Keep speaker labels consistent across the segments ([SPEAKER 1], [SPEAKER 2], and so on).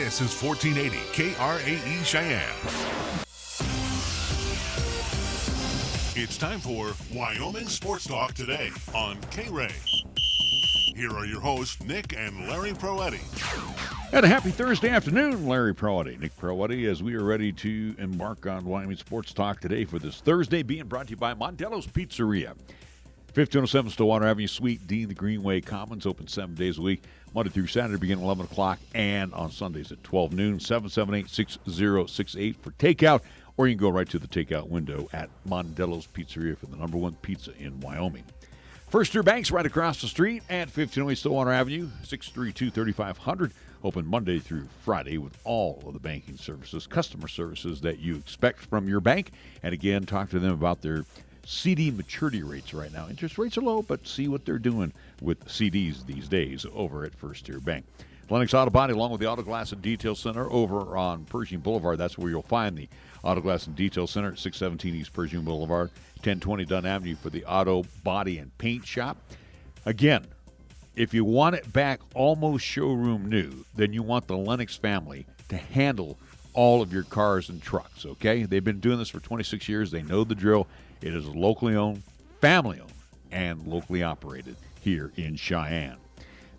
[SPEAKER 1] This is 1480 KRAE Cheyenne. It's time for Wyoming Sports Talk today on KRAE. Here are your hosts, Nick and Larry Proetti.
[SPEAKER 2] And a happy Thursday afternoon, Larry Proetti. Nick Proetti, as we are ready to embark on Wyoming Sports Talk today for this Thursday, being brought to you by Mondello's Pizzeria. 1507 Stillwater Avenue, Suite D, the Greenway Commons, open 7 days a week, Monday through Saturday, beginning 11 o'clock, and on Sundays at 12 noon, 778-6068 for takeout, or you can go right to the takeout window at Mondello's Pizzeria for the number one pizza in Wyoming. First Year Bank's right across the street at 1508 Stillwater Avenue, 632-3500, open Monday through Friday with all of the banking services, customer services that you expect from your bank. And again, talk to them about their CD maturity rates right now. Interest rates are low, but see what they're doing with CDs these days over at First Year Bank. Lennox Auto Body, along with the Auto Glass and Detail Center over on Pershing Boulevard. That's where you'll find the Auto Glass and Detail Center, 617 East Pershing Boulevard, 1020 Dunn Avenue for the Auto Body and Paint Shop. Again, if you want it back almost showroom new, then you want the Lennox family to handle all of your cars and trucks, okay? They've been doing this for 26 years. They know the drill. It is locally owned, family owned, and locally operated here in Cheyenne.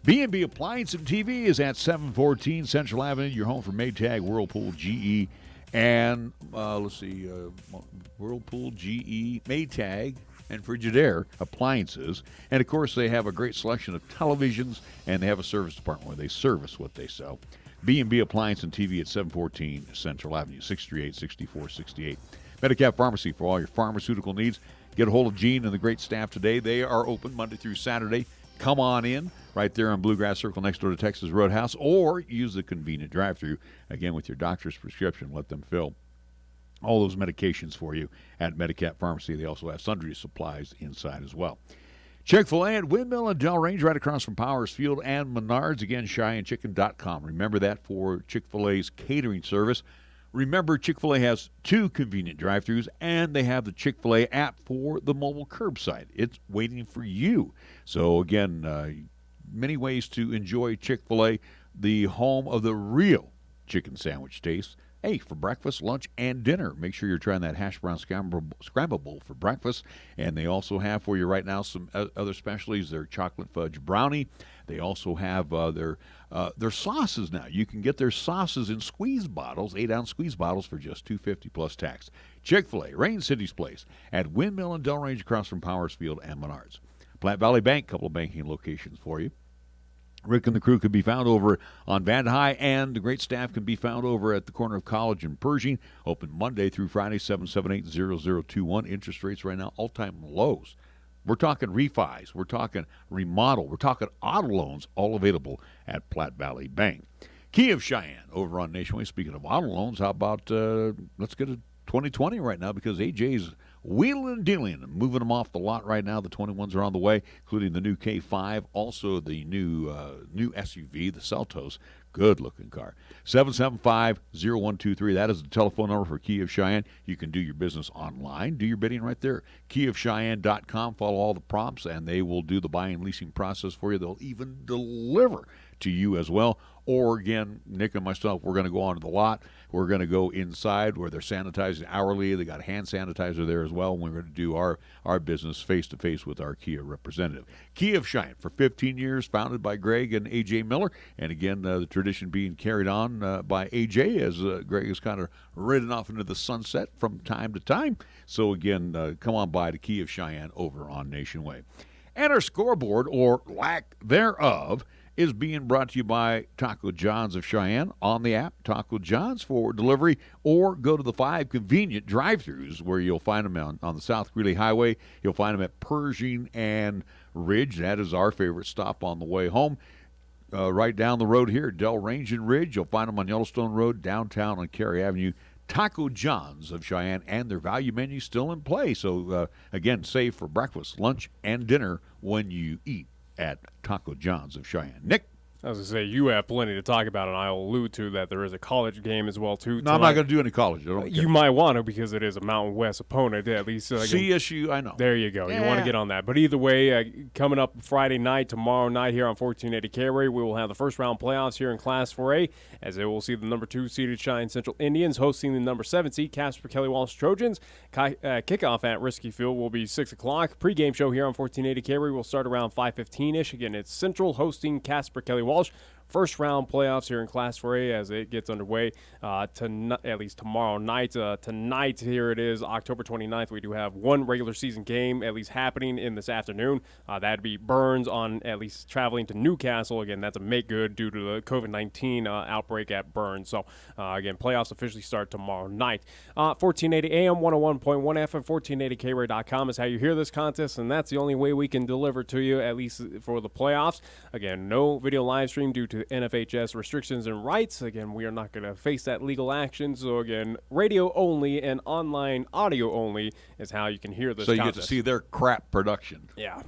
[SPEAKER 2] B&B Appliance and TV is at 714 Central Avenue, your home for Maytag, Whirlpool, GE, and Whirlpool, GE, Maytag, and Frigidaire appliances. And, of course, they have a great selection of televisions, and they have a service department where they service what they sell. B&B Appliance and TV at 714 Central Avenue, 638-6468. Medicap Pharmacy for all your pharmaceutical needs. Get a hold of Gene and the great staff today. They are open Monday through Saturday. Come on in right there on Bluegrass Circle next door to Texas Roadhouse, or use the convenient drive-thru, again, with your doctor's prescription. Let them fill all those medications for you at Medicap Pharmacy. They also have sundry supplies inside as well. Chick-fil-A at Windmill and Del Range, right across from Powers Field and Menards. Again, CheyenneChicken.com. Remember that for Chick-fil-A's catering service. Remember, Chick-fil-A has 2 convenient drive-thrus, and they have the Chick-fil-A app for the mobile curbside. It's waiting for you. So, again, many ways to enjoy Chick-fil-A, the home of the real chicken sandwich taste. Hey, for breakfast, lunch, and dinner, make sure you're trying that hash brown scramble bowl for breakfast. And they also have for you right now some other specialties. Their chocolate fudge brownie. They also have their sauces now. You can get their sauces in squeeze bottles, 8-ounce squeeze bottles for just $2.50 plus tax. Chick-fil-A, Rain City's Place, at Windmill and Del Range across from Powers Field and Menards. Platte Valley Bank, couple of banking locations for you. Rick and the crew can be found over on Van High, and the great staff can be found over at the corner of College and Pershing. Open Monday through Friday, 778-0021. Interest rates right now, all-time lows. We're talking refis. We're talking remodel. We're talking auto loans, all available at Platte Valley Bank. Key of Cheyenne over on Nationwide. Speaking of auto loans, how about let's get a 2020 right now, because AJ's wheeling and dealing and moving them off the lot right now. The 21s are on the way, including the new K5, also the new SUV, the Seltos. Good-looking car. 775-0123. That is the telephone number for Key of Cheyenne. You can do your business online. Do your bidding right there. KeyofCheyenne.com. Follow all the prompts, and they will do the buying and leasing process for you. They'll even deliver to you as well. Or, again, Nick and myself, we're going to go onto the lot. We're going to go inside where they're sanitizing hourly. They got a hand sanitizer there as well. And we're going to do our business face-to-face with our Kia representative. Key of Cheyenne for 15 years, founded by Greg and A.J. Miller. And, again, the tradition being carried on by A.J. as Greg has kind of ridden off into the sunset from time to time. So, again, come on by to Key of Cheyenne over on Nation Way. And our scoreboard, or lack thereof, is being brought to you by Taco John's of Cheyenne on the app, Taco John's for delivery, or go to the 5 convenient drive-thrus where you'll find them on the South Greeley Highway. You'll find them at Pershing and Ridge. That is our favorite stop on the way home. Right down the road here, Del Range and Ridge. You'll find them on Yellowstone Road, downtown on KRAE Avenue. Taco John's of Cheyenne, and their value menu still in play. So, again, save for breakfast, lunch, and dinner when you eat at Taco John's of Cheyenne. Nick?
[SPEAKER 3] I was going to say, you have plenty to talk about, and I'll allude to that there is a college game as well, too.
[SPEAKER 2] No, I'm not going to do any college. I don't care.
[SPEAKER 3] You might want to because it is a Mountain West opponent, at least.
[SPEAKER 2] CSU, I know.
[SPEAKER 3] There you go.
[SPEAKER 2] Yeah.
[SPEAKER 3] You want to get on that. But either way, coming up Friday night, tomorrow night here on 1480 KRAE, we will have the first-round playoffs here in Class 4A, as they will see the number 2 seeded Cheyenne Central Indians hosting the number 7 seed Casper Kelly Walsh Trojans. Kickoff at Risky Field will be 6 o'clock. Pre-game show here on 1480 KRAE will start around 5:15-ish. Again, it's Central hosting Casper Kelly Walsh. First round playoffs here in Class 4A as it gets underway at least tomorrow night. Tonight, here it is, October 29th. We do have one regular season game at least happening in this afternoon. That'd be Burns on at least traveling to Newcastle. Again, that's a make good due to the COVID-19 outbreak at Burns. So, again, playoffs officially start tomorrow night. 1480 AM, 101.1 FM, 1480KRAE.com is how you hear this contest, and that's the only way we can deliver to you, at least for the playoffs. Again, no video live stream due to NFHS restrictions and rights. Again, we are not going to face that legal action. So, again, radio only and online audio only is how you can hear this contest.
[SPEAKER 2] So you get to see their crap production.
[SPEAKER 3] Yeah.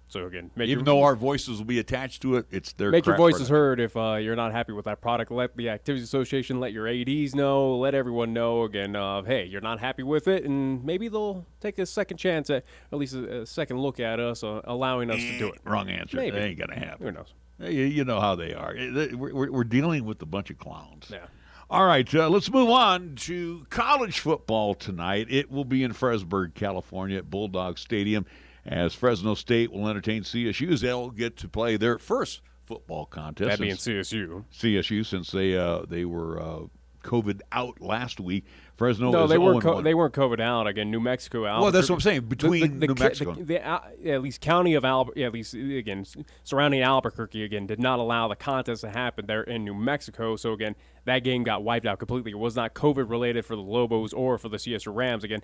[SPEAKER 3] So, again,
[SPEAKER 2] even though our voices will be attached to it, it's their
[SPEAKER 3] Make your
[SPEAKER 2] crap
[SPEAKER 3] voices
[SPEAKER 2] production.
[SPEAKER 3] heard if you're not happy with that product. Let the Activities Association, let your ADs know, let everyone know, again, hey, you're not happy with it, and maybe they'll take a second chance at least a second look at us, allowing us to do it.
[SPEAKER 2] Wrong answer.
[SPEAKER 3] Maybe.
[SPEAKER 2] They ain't going to happen.
[SPEAKER 3] Who knows?
[SPEAKER 2] You know how they are. We're dealing with a bunch of clowns.
[SPEAKER 3] Yeah.
[SPEAKER 2] All right, let's move on to college football tonight. It will be in Fresburg, California at Bulldog Stadium as Fresno State will entertain CSU as they'll get to play their first football contest.
[SPEAKER 3] That being CSU.
[SPEAKER 2] CSU, since they were COVID out last week. Fresno
[SPEAKER 3] no,
[SPEAKER 2] is
[SPEAKER 3] they weren't
[SPEAKER 2] 0-1.
[SPEAKER 3] They weren't COVID out. Again, New Mexico out.
[SPEAKER 2] Well, that's what I'm saying. Between New Mexico,
[SPEAKER 3] at least county of at least again surrounding Albuquerque again did not allow the contest to happen there in New Mexico. So again, that game got wiped out completely. It was not COVID related for the Lobos or for the CSU Rams. Again,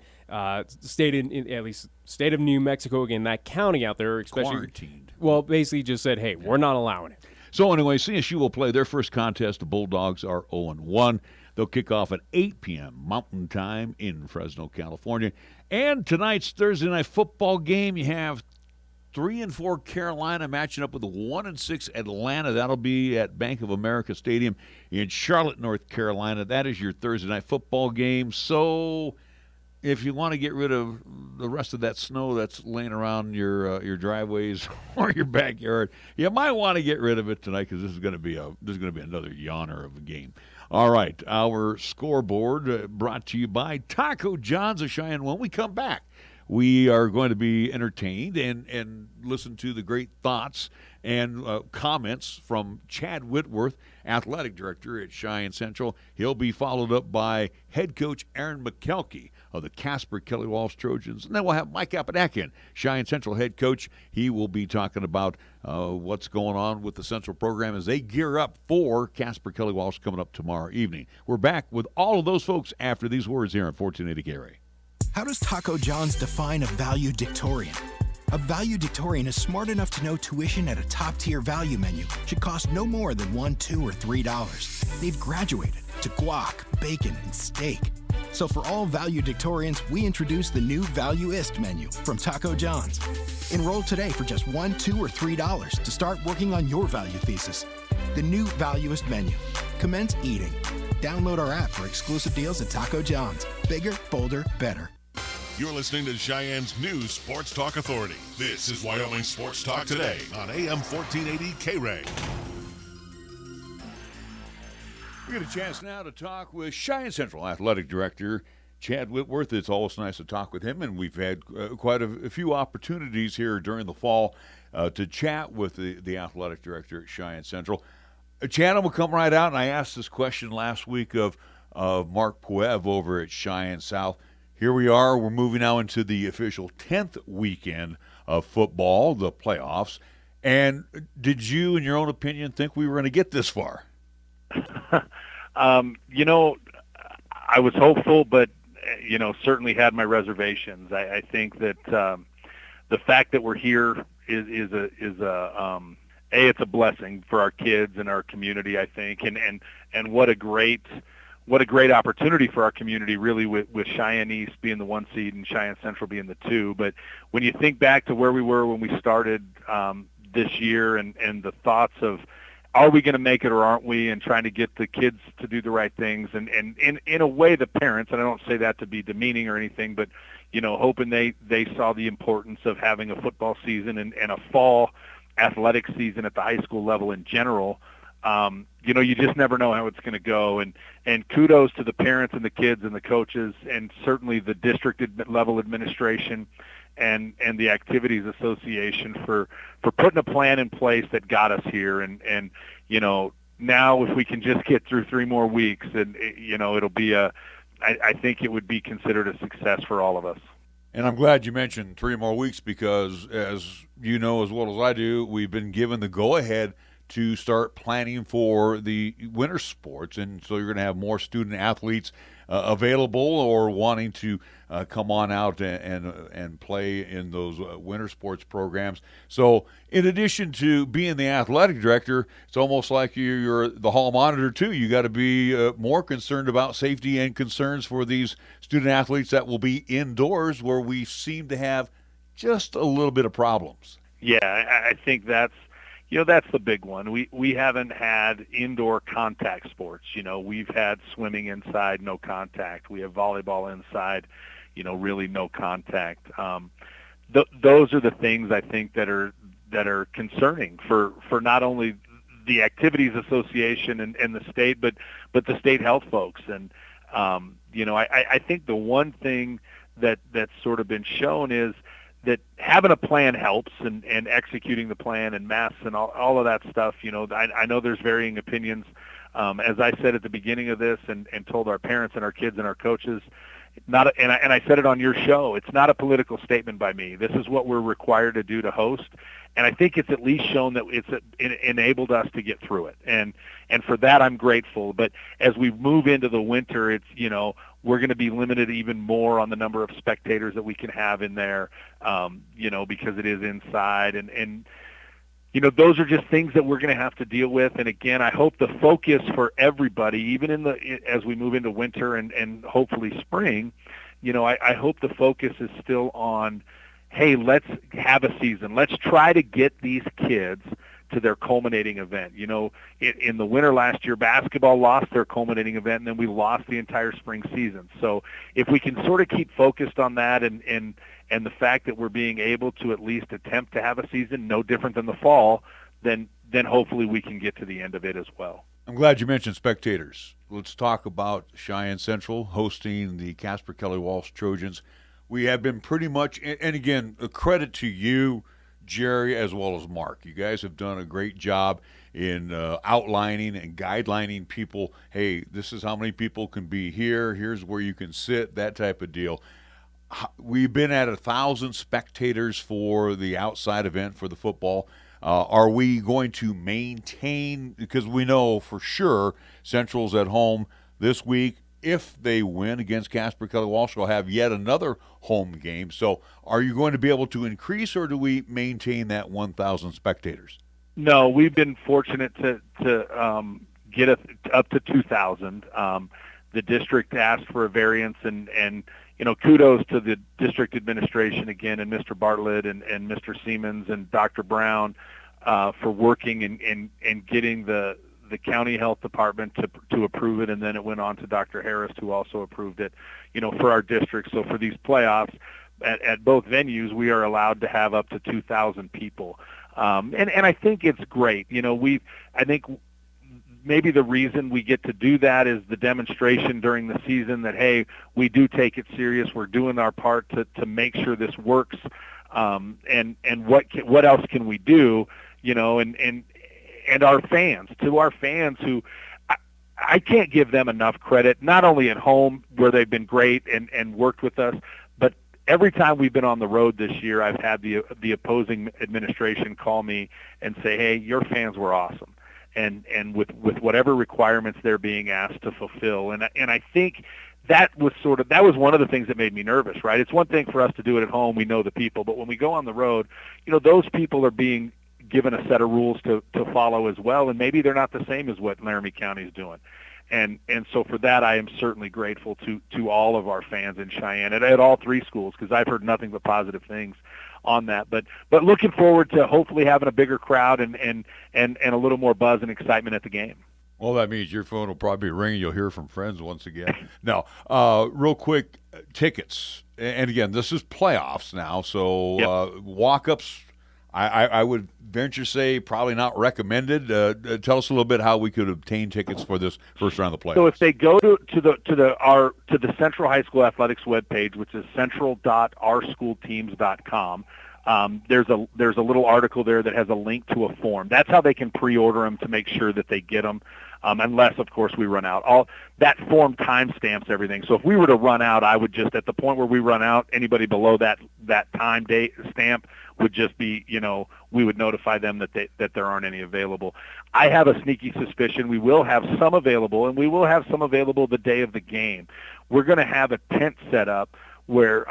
[SPEAKER 3] state of New Mexico again, that county out there, especially
[SPEAKER 2] quarantined.
[SPEAKER 3] Well, basically just said, hey, we're not allowing it.
[SPEAKER 2] So anyway, CSU will play their first contest. The Bulldogs are 0-1. They'll kick off at 8 p.m. Mountain Time in Fresno, California. And tonight's Thursday night football game, you have 3-4 Carolina matching up with 1-6 Atlanta. That'll be at Bank of America Stadium in Charlotte, North Carolina. That is your Thursday night football game. So if you want to get rid of the rest of that snow that's laying around your driveways or your backyard, you might want to get rid of it tonight because this is going to be another yawner of a game. All right, our scoreboard brought to you by Taco John's of Cheyenne. When we come back, we are going to be entertained and listen to the great thoughts and comments from Chad Whitworth, athletic director at Cheyenne Central. He'll be followed up by head coach Aaron Makelky of the Casper Kelly Walsh Trojans. And then we'll have Mike Apodaca, Cheyenne Central head coach. He will be talking about what's going on with the Central program as they gear up for Casper Kelly Walsh coming up tomorrow evening. We're back with all of those folks after these words here on 1480 KRAE.
[SPEAKER 4] How does Taco John's define a valedictorian? A valedictorian is smart enough to know tuition at a top-tier value menu should cost no more than $1, $2, or $3. They've graduated to guac, bacon, and steak. So for all valedictorians, we introduce the new Valueist menu from Taco John's. Enroll today for just $1, $2, or $3 to start working on your value thesis. The new Valueist menu. Commence eating. Download our app for exclusive deals at Taco John's. Bigger, bolder, better.
[SPEAKER 1] You're listening to Cheyenne's new Sports Talk Authority. This is Wyoming Sports Talk Today on AM 1480 KRAE.
[SPEAKER 2] We get a chance now to talk with Cheyenne Central Athletic Director Chad Whitworth. It's always nice to talk with him, and we've had quite a few opportunities here during the fall to chat with the athletic director at Cheyenne Central. Chad, will come right out, and I asked this question last week of Mark Puev over at Cheyenne South. Here we are. We're moving now into the official 10th weekend of football, the playoffs. And did you, in your own opinion, think we were going to get this far?
[SPEAKER 5] I was hopeful, but, certainly had my reservations. I think that the fact that we're here is it's a blessing for our kids and our community, I think, and what a great opportunity for our community, really, with Cheyenne East being the 1 seed and Cheyenne Central being the 2. But when you think back to where we were when we started this year and the thoughts of are we going to make it or aren't we, and trying to get the kids to do the right things, and in a way the parents, and I don't say that to be demeaning or anything, but hoping they saw the importance of having a football season and a fall athletic season at the high school level in general. You just never know how it's going to go, and kudos to the parents and the kids and the coaches, and certainly the district level administration and the Activities Association for putting a plan in place that got us here. And now if we can just get through 3 more weeks, and it'll be I think it would be considered a success for all of us.
[SPEAKER 2] And I'm glad you mentioned 3 more weeks, because as you know as well as I do, we've been given the go-ahead to start planning for the winter sports, and so you're going to have more student athletes available or wanting to come on out and play in those winter sports programs. So in addition to being the athletic director, it's almost like you're the hall monitor too. You got to be more concerned about safety and concerns for these student athletes that will be indoors, where we seem to have just a little bit of problems.
[SPEAKER 5] Yeah, I think that's that's the big one. We haven't had indoor contact sports. We've had swimming inside, no contact. We have volleyball inside, really no contact. Those are the things I think that are concerning for not only the Activities Association and the state, but the state health folks. And I think the one thing that's sort of been shown is that having a plan helps, and executing the plan and masks and all of that stuff. I know there's varying opinions. As I said at the beginning of this, and told our parents and our kids and our coaches, and I said it on your show, it's not a political statement by me. This is what we're required to do to host. And I think it's at least shown that it enabled us to get through it. And for that, I'm grateful. But as we move into the winter, it's, we're going to be limited even more on the number of spectators that we can have in there, because it is inside. And those are just things that we're going to have to deal with. And again, I hope the focus for everybody, even as we move into winter and hopefully spring, I hope the focus is still on, hey, let's have a season. Let's try to get these kids to their culminating event. In the winter last year, basketball lost their culminating event, and then we lost the entire spring season. So if we can sort of keep focused on that, and the fact that we're being able to at least attempt to have a season no different than the fall, then hopefully we can get to the end of it as well.
[SPEAKER 2] I'm glad you mentioned spectators. Let's talk about Cheyenne Central hosting the Casper Kelly Walsh Trojans. We have been pretty much, and again, a credit to you, Jerry, as well as Mark. You guys have done a great job in outlining and guidelining people. Hey, this is how many people can be here. Here's where you can sit, that type of deal. We've been at 1,000 spectators for the outside event for the football. Are we going to maintain, because we know for sure Central's at home this week. If they win against Casper Kelly Walsh, we'll have yet another home game. So are you going to be able to increase, or do we maintain that 1,000 spectators?
[SPEAKER 5] No, we've been fortunate to get up to 2,000. The district asked for a variance, and kudos to the district administration again, and Mr. Bartlett and Mr. Siemens and Dr. Brown for working and getting the county health department to approve it, and then it went on to Dr. Harris, who also approved it, for our district. So for these playoffs at both venues, we are allowed to have up to 2,000 people. And I think it's great. I think maybe the reason we get to do that is the demonstration during the season that, hey, we do take it serious. We're doing our part to make sure this works. And what else can we do, and our fans, who I can't give them enough credit, not only at home where they've been great and worked with us, but every time we've been on the road this year, I've had the opposing administration call me and say, hey, your fans were awesome. And with whatever requirements they're being asked to fulfill. And I think that was one of the things that made me nervous, right? It's one thing for us to do it at home. We know the people. But when we go on the road, those people are being given a set of rules to follow as well, and maybe they're not the same as what Laramie County is doing. And so for that, I am certainly grateful to all of our fans in Cheyenne at all 3 schools, because I've heard nothing but positive things on that. But looking forward to hopefully having a bigger crowd and a little more buzz and excitement at the game.
[SPEAKER 2] Well, that means your phone will probably be ringing. You'll hear from friends once again. Now, real quick, tickets. And again, this is playoffs now, so
[SPEAKER 5] Yep.
[SPEAKER 2] Walk-ups, I would venture to say probably not recommended. Tell us a little bit how we could obtain tickets for this first round of the playoffs.
[SPEAKER 5] So if they go to the Central High School Athletics webpage, which is central.ourschoolteams.com, there's a little article there that has a link to a form. That's how they can pre-order them to make sure that they get them, unless, of course, we run out. All that form timestamps everything. So if we were to run out, I would just, at the point where we run out, anybody below that time date stamp would just be, we would notify them that there aren't any available. I have a sneaky suspicion we will have some available, and we will have some available the day of the game. We're going to have a tent set up where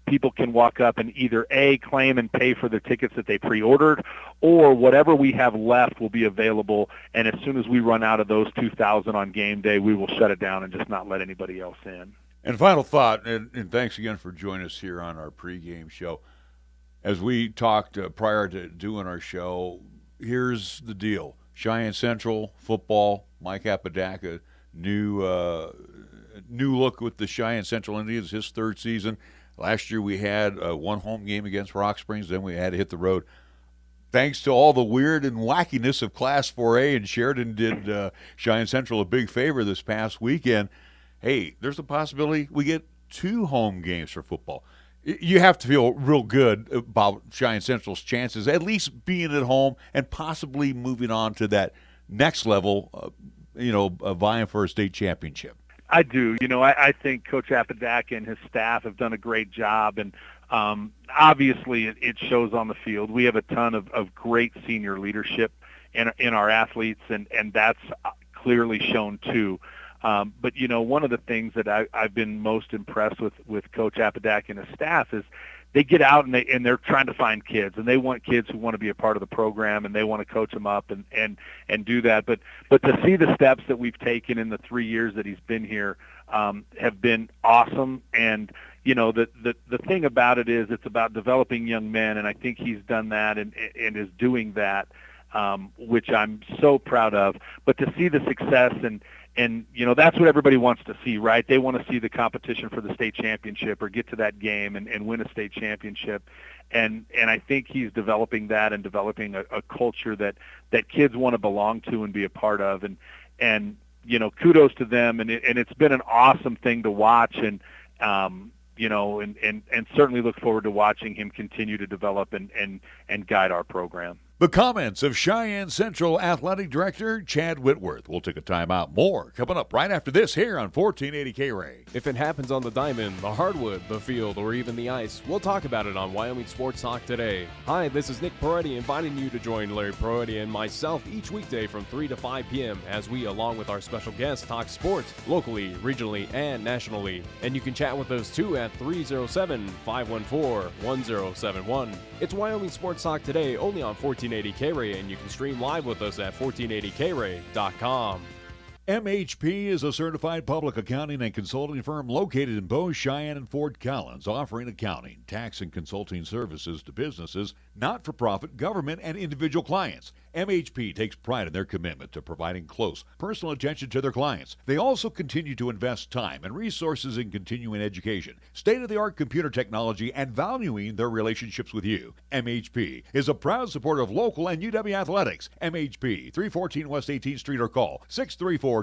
[SPEAKER 5] people can walk up and either claim and pay for the tickets that they pre-ordered, or whatever we have left will be available. And as soon as we run out of those 2,000 on game day, we will shut it down and just not let anybody else in.
[SPEAKER 2] And final thought, and thanks again for joining us here on our pregame show. As we talked prior to doing our show, here's the deal. Cheyenne Central football, Mike Apodaca, new look with the Cheyenne Central Indians, his third season. Last year we had one home game against Rock Springs, then we had to hit the road. Thanks to all the weird and wackiness of Class 4A, and Sheridan did Cheyenne Central a big favor this past weekend. Hey, there's a possibility we get 2 home games for football. You have to feel real good about Cheyenne Central's chances, at least being at home and possibly moving on to that next level, vying for a state championship.
[SPEAKER 5] I do. I think Coach Apodaca and his staff have done a great job, and obviously it shows on the field. We have a ton of great senior leadership in our athletes, and that's clearly shown too. But one of the things that I've been most impressed with Coach Apodaca and his staff is they get out and they're trying to find kids, and they want kids who want to be a part of the program, and they want to coach them up and do that. But to see the steps that we've taken in the 3 years that he's been here have been awesome. And the thing about it is it's about developing young men, and I think he's done that and is doing that, which I'm so proud of. But to see the success and that's what everybody wants to see, right? They want to see the competition for the state championship or get to that game and win a state championship. And I think he's developing that and developing a culture that kids want to belong to and be a part of. And kudos to them. And it's been an awesome thing to watch. And certainly look forward to watching him continue to develop and guide our program.
[SPEAKER 2] The comments of Cheyenne Central Athletic Director Chad Whitworth. We'll take a timeout. More coming up right after this here on 1480 KRAE.
[SPEAKER 3] If it happens on the diamond, the hardwood, the field, or even the ice, we'll talk about it on Wyoming Sports Talk today. Hi, this is Nick Peretti inviting you to join Larry Peretti and myself each weekday from 3 to 5 p.m. as we, along with our special guests, talk sports locally, regionally, and nationally. And you can chat with us too at 307-514-1071. It's Wyoming Sports Talk today, only on 1480 KRAE, and you can stream live with us at 1480krae.com.
[SPEAKER 2] MHP is a certified public accounting and consulting firm located in Bow, Cheyenne, and Fort Collins, offering accounting, tax, and consulting services to businesses, not-for-profit, government, and individual clients. MHP takes pride in their commitment to providing close, personal attention to their clients. They also continue to invest time and resources in continuing education, state-of-the-art computer technology, and valuing their relationships with you. MHP is a proud supporter of local and UW athletics. MHP, 314 West 18th Street, or call 634-2151.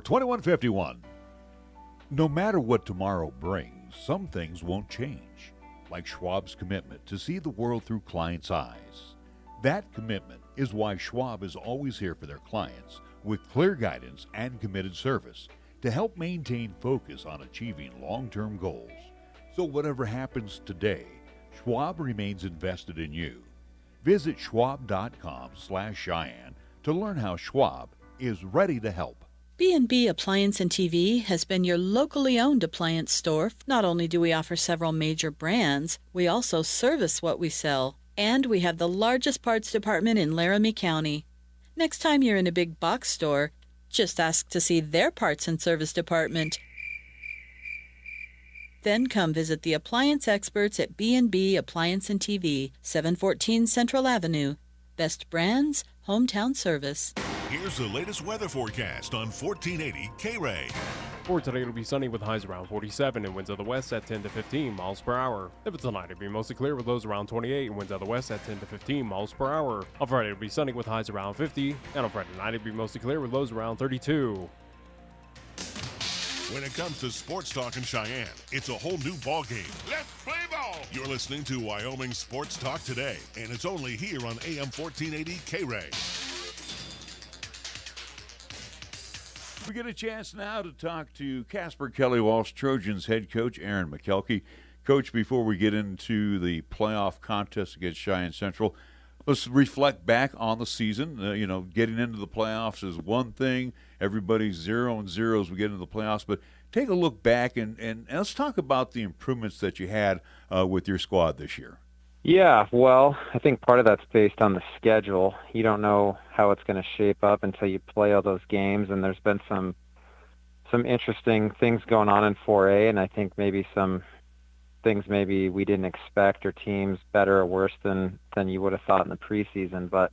[SPEAKER 2] No matter what tomorrow brings, some things won't change, like Schwab's commitment to see the world through clients' eyes. That commitment is why Schwab is always here for their clients with clear guidance and committed service to help maintain focus on achieving long-term goals. So whatever happens today, Schwab remains invested in you. Visit schwab.com/Cheyenne to learn how Schwab is ready to help.
[SPEAKER 6] B&B Appliance and TV has been your locally owned appliance store. Not only do we offer several major brands, we also service what we sell. And we have the largest parts department in Laramie County. Next time you're in a big box store, just ask to see their parts and service department. Then come visit the appliance experts at B&B Appliance and TV, 714 Central Avenue. Best brands, hometown service.
[SPEAKER 1] Here's the latest weather forecast on 1480 KRAE.
[SPEAKER 3] For today, it'll be sunny with highs around 47 and winds of the west at 10 to 15 miles per hour. If it's tonight, it'll be mostly clear with lows around 28 and winds out of the west at 10 to 15 miles per hour. On Friday, it'll be sunny with highs around 50, and on Friday night, it'll be mostly clear with lows around 32.
[SPEAKER 1] When it comes to sports talk in Cheyenne, it's a whole new ballgame. Let's play ball! You're listening to Wyoming Sports Talk today, and it's only here on AM 1480 KRAE.
[SPEAKER 2] We get a chance now to talk to Casper Kelly Walsh Trojans head coach Aaron Makelky. Coach, before we get into the playoff contest against Cheyenne Central, let's reflect back on the season. Getting into the playoffs is one thing. Everybody's 0-0 as we get into the playoffs. But take a look back and let's talk about the improvements that you had with your squad this year.
[SPEAKER 7] Yeah, well, I think part of that's based on the schedule. You don't know how it's going to shape up until you play all those games, and there's been some interesting things going on in 4A, and I think maybe some things maybe we didn't expect, or teams better or worse than you would have thought in the preseason. But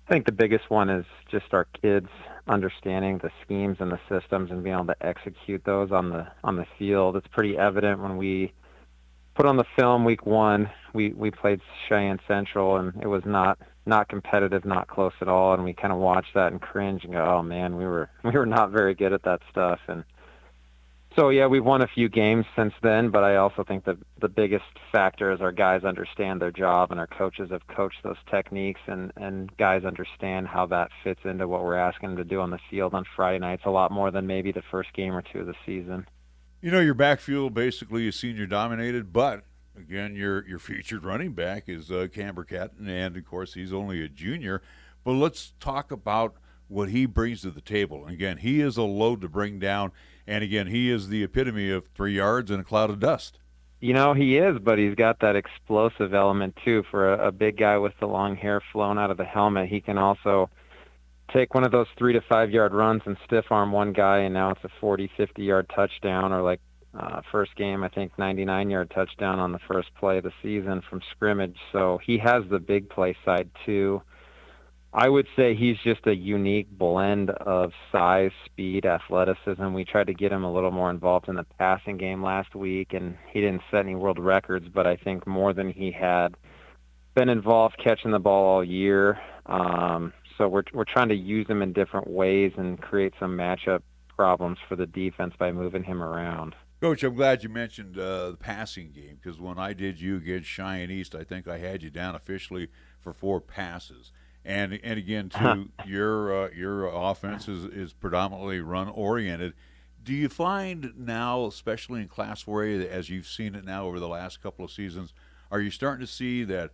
[SPEAKER 7] I think the biggest one is just our kids understanding the schemes and the systems and being able to execute those on the field. It's pretty evident when we put on the film week 1, we played Cheyenne Central, and it was not competitive, not close at all, and we kind of watched that and cringe and go, oh man, we were not very good at that stuff. And so yeah, we've won a few games since then, but I also think the biggest factor is our guys understand their job, and our coaches have coached those techniques, and guys understand how that fits into what we're asking them to do on the field on Friday nights a lot more than maybe the first game or two of the season.
[SPEAKER 2] Your backfield basically is senior dominated, but again, your featured running back is Cambercat, and of course he's only a junior. But let's talk about what he brings to the table. Again, he is a load to bring down, and again, he is the epitome of 3 yards and a cloud of dust.
[SPEAKER 7] He is, but he's got that explosive element too. For a big guy with the long hair flown out of the helmet, he can also take one of those 3 to 5 yard runs and stiff arm one guy, and now it's a 40, 50 yard touchdown, or like first game, I think 99-yard touchdown on the first play of the season from scrimmage. So he has the big play side too. I would say he's just a unique blend of size, speed, athleticism. We tried to get him a little more involved in the passing game last week, and he didn't set any world records, but I think more than he had been involved catching the ball all year. So we're trying to use him in different ways and create some matchup problems for the defense by moving him around.
[SPEAKER 2] Coach, I'm glad you mentioned the passing game, because when I did you against Cheyenne East, I think I had you down officially for 4 passes. And again, too, your offense is predominantly run-oriented. Do you find now, especially in Class 4A, as you've seen it now over the last couple of seasons, are you starting to see that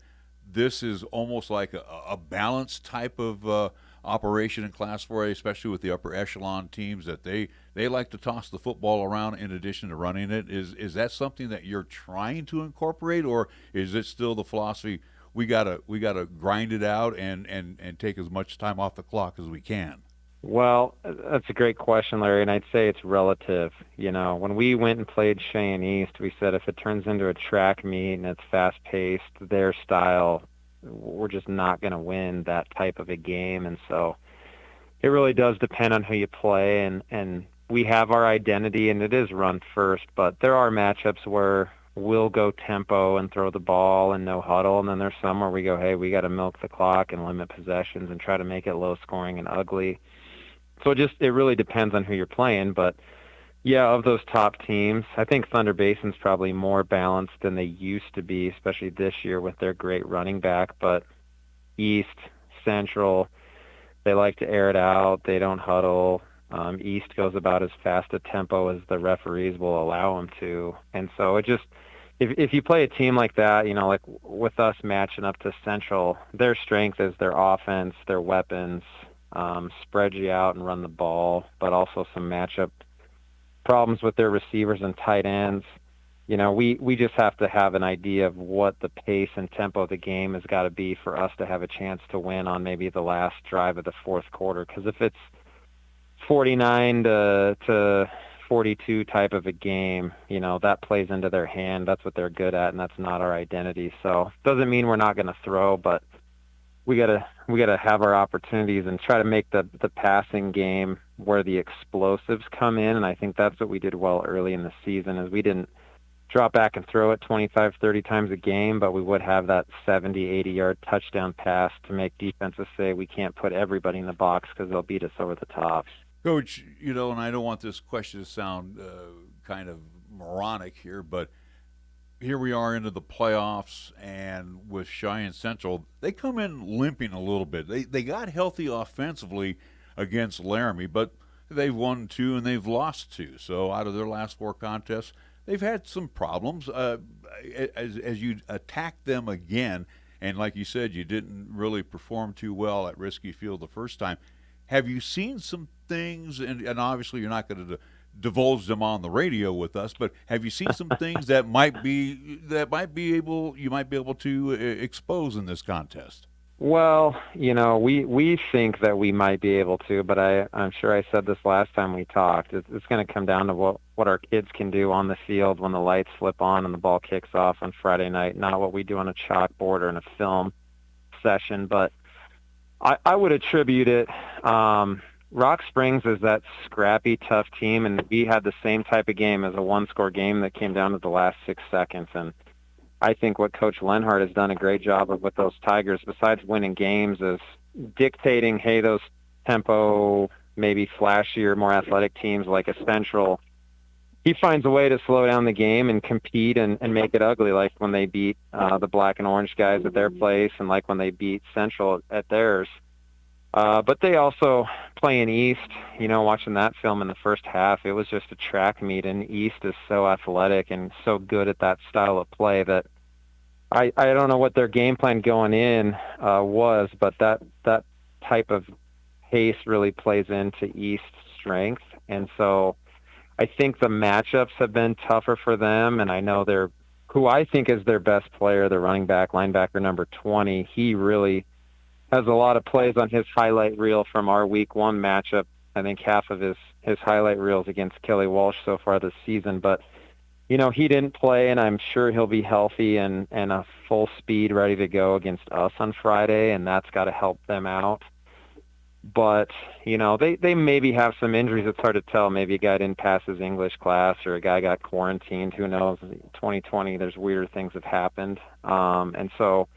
[SPEAKER 2] this is almost like a balanced type of operation in Class 4A, especially with the upper echelon teams, that they like to toss the football around in addition to running it? Is that something that you're trying to incorporate, or is it still the philosophy we gotta grind it out and take as much time off the clock as we can?
[SPEAKER 7] Well, that's a great question, Larry, and I'd say it's relative. When we went and played Cheyenne East, we said if it turns into a track meet and it's fast-paced, their style, we're just not going to win that type of a game. And so it really does depend on who you play, and we have our identity, and it is run first, but there are matchups where we'll go tempo and throw the ball and no huddle, and then there's some where we go, hey, we got to milk the clock and limit possessions and try to make it low-scoring and ugly. So it really depends on who you're playing. But, yeah, of those top teams, I think Thunder Basin's probably more balanced than they used to be, especially this year with their great running back. But East, Central, they like to air it out. They don't huddle. East goes about as fast a tempo as the referees will allow them to. And so if you play a team like that, like with us matching up to Central, their strength is their offense, their weapons, spread you out and run the ball, but also some matchup problems with their receivers and tight ends. We just have to have an idea of what the pace and tempo of the game has got to be for us to have a chance to win on maybe the last drive of the fourth quarter. Because if it's 49 to 42 type of a game, that plays into their hand. That's what they're good at, and that's not our identity. So doesn't mean we're not going to throw, but we gotta have our opportunities and try to make the passing game where the explosives come in. And I think that's what we did well early in the season, is we didn't drop back and throw it 25, 30 times a game, but we would have that 70, 80-yard touchdown pass to make defenses say we can't put everybody in the box because they'll beat us over the top.
[SPEAKER 2] Coach, and I don't want this question to sound kind of moronic here, but here we are into the playoffs, and with Cheyenne Central, they come in limping a little bit. They got healthy offensively against Laramie, but they've won 2 and they've lost 2. So out of their last 4 contests, they've had some problems. As you attack them again, and like you said, you didn't really perform too well at Risky Field the first time. Have you seen some things, and obviously you're not going to divulge them on the radio with us, but have you seen some things that you might be able to expose in this contest?
[SPEAKER 7] Well, we think that we might be able to, but I'm sure I said this last time we talked. It's going to come down to what our kids can do on the field when the lights flip on and the ball kicks off on Friday night, not what we do on a chalkboard or in a film session. But I would attribute it. Rock Springs is that scrappy, tough team, and we had the same type of game as a one-score game that came down to the last 6 seconds. And I think what Coach Lenhart has done a great job of with those Tigers, besides winning games, is dictating, hey, those tempo, maybe flashier, more athletic teams like a Central, he finds a way to slow down the game and compete and make it ugly, like when they beat the black and orange guys at their place and like when they beat Central at theirs. But they also play in East, watching that film in the first half, it was just a track meet, and East is so athletic and so good at that style of play that I don't know what their game plan going in was, but that type of pace really plays into East's strength. And so I think the matchups have been tougher for them, and I know who I think is their best player, the running back, linebacker number 20, he really has a lot of plays on his highlight reel from our week 1 matchup. I think half of his highlight reels against Kelly Walsh so far this season. But, he didn't play, and I'm sure he'll be healthy and a full speed ready to go against us on Friday, and that's got to help them out. But, they maybe have some injuries. It's hard to tell. Maybe a guy didn't pass his English class or a guy got quarantined. Who knows? 2020, there's weirder things have happened. And so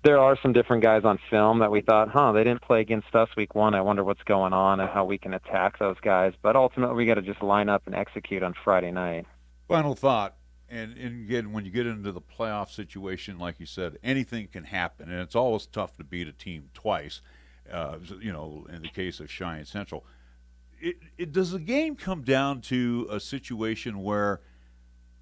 [SPEAKER 7] there are some different guys on film that we thought, they didn't play against us week 1. I wonder what's going on and how we can attack those guys. But ultimately, we got to just line up and execute on Friday night.
[SPEAKER 2] Final thought, and again, when you get into the playoff situation, like you said, anything can happen, and it's always tough to beat a team twice, in the case of Cheyenne Central. Does the game come down to a situation where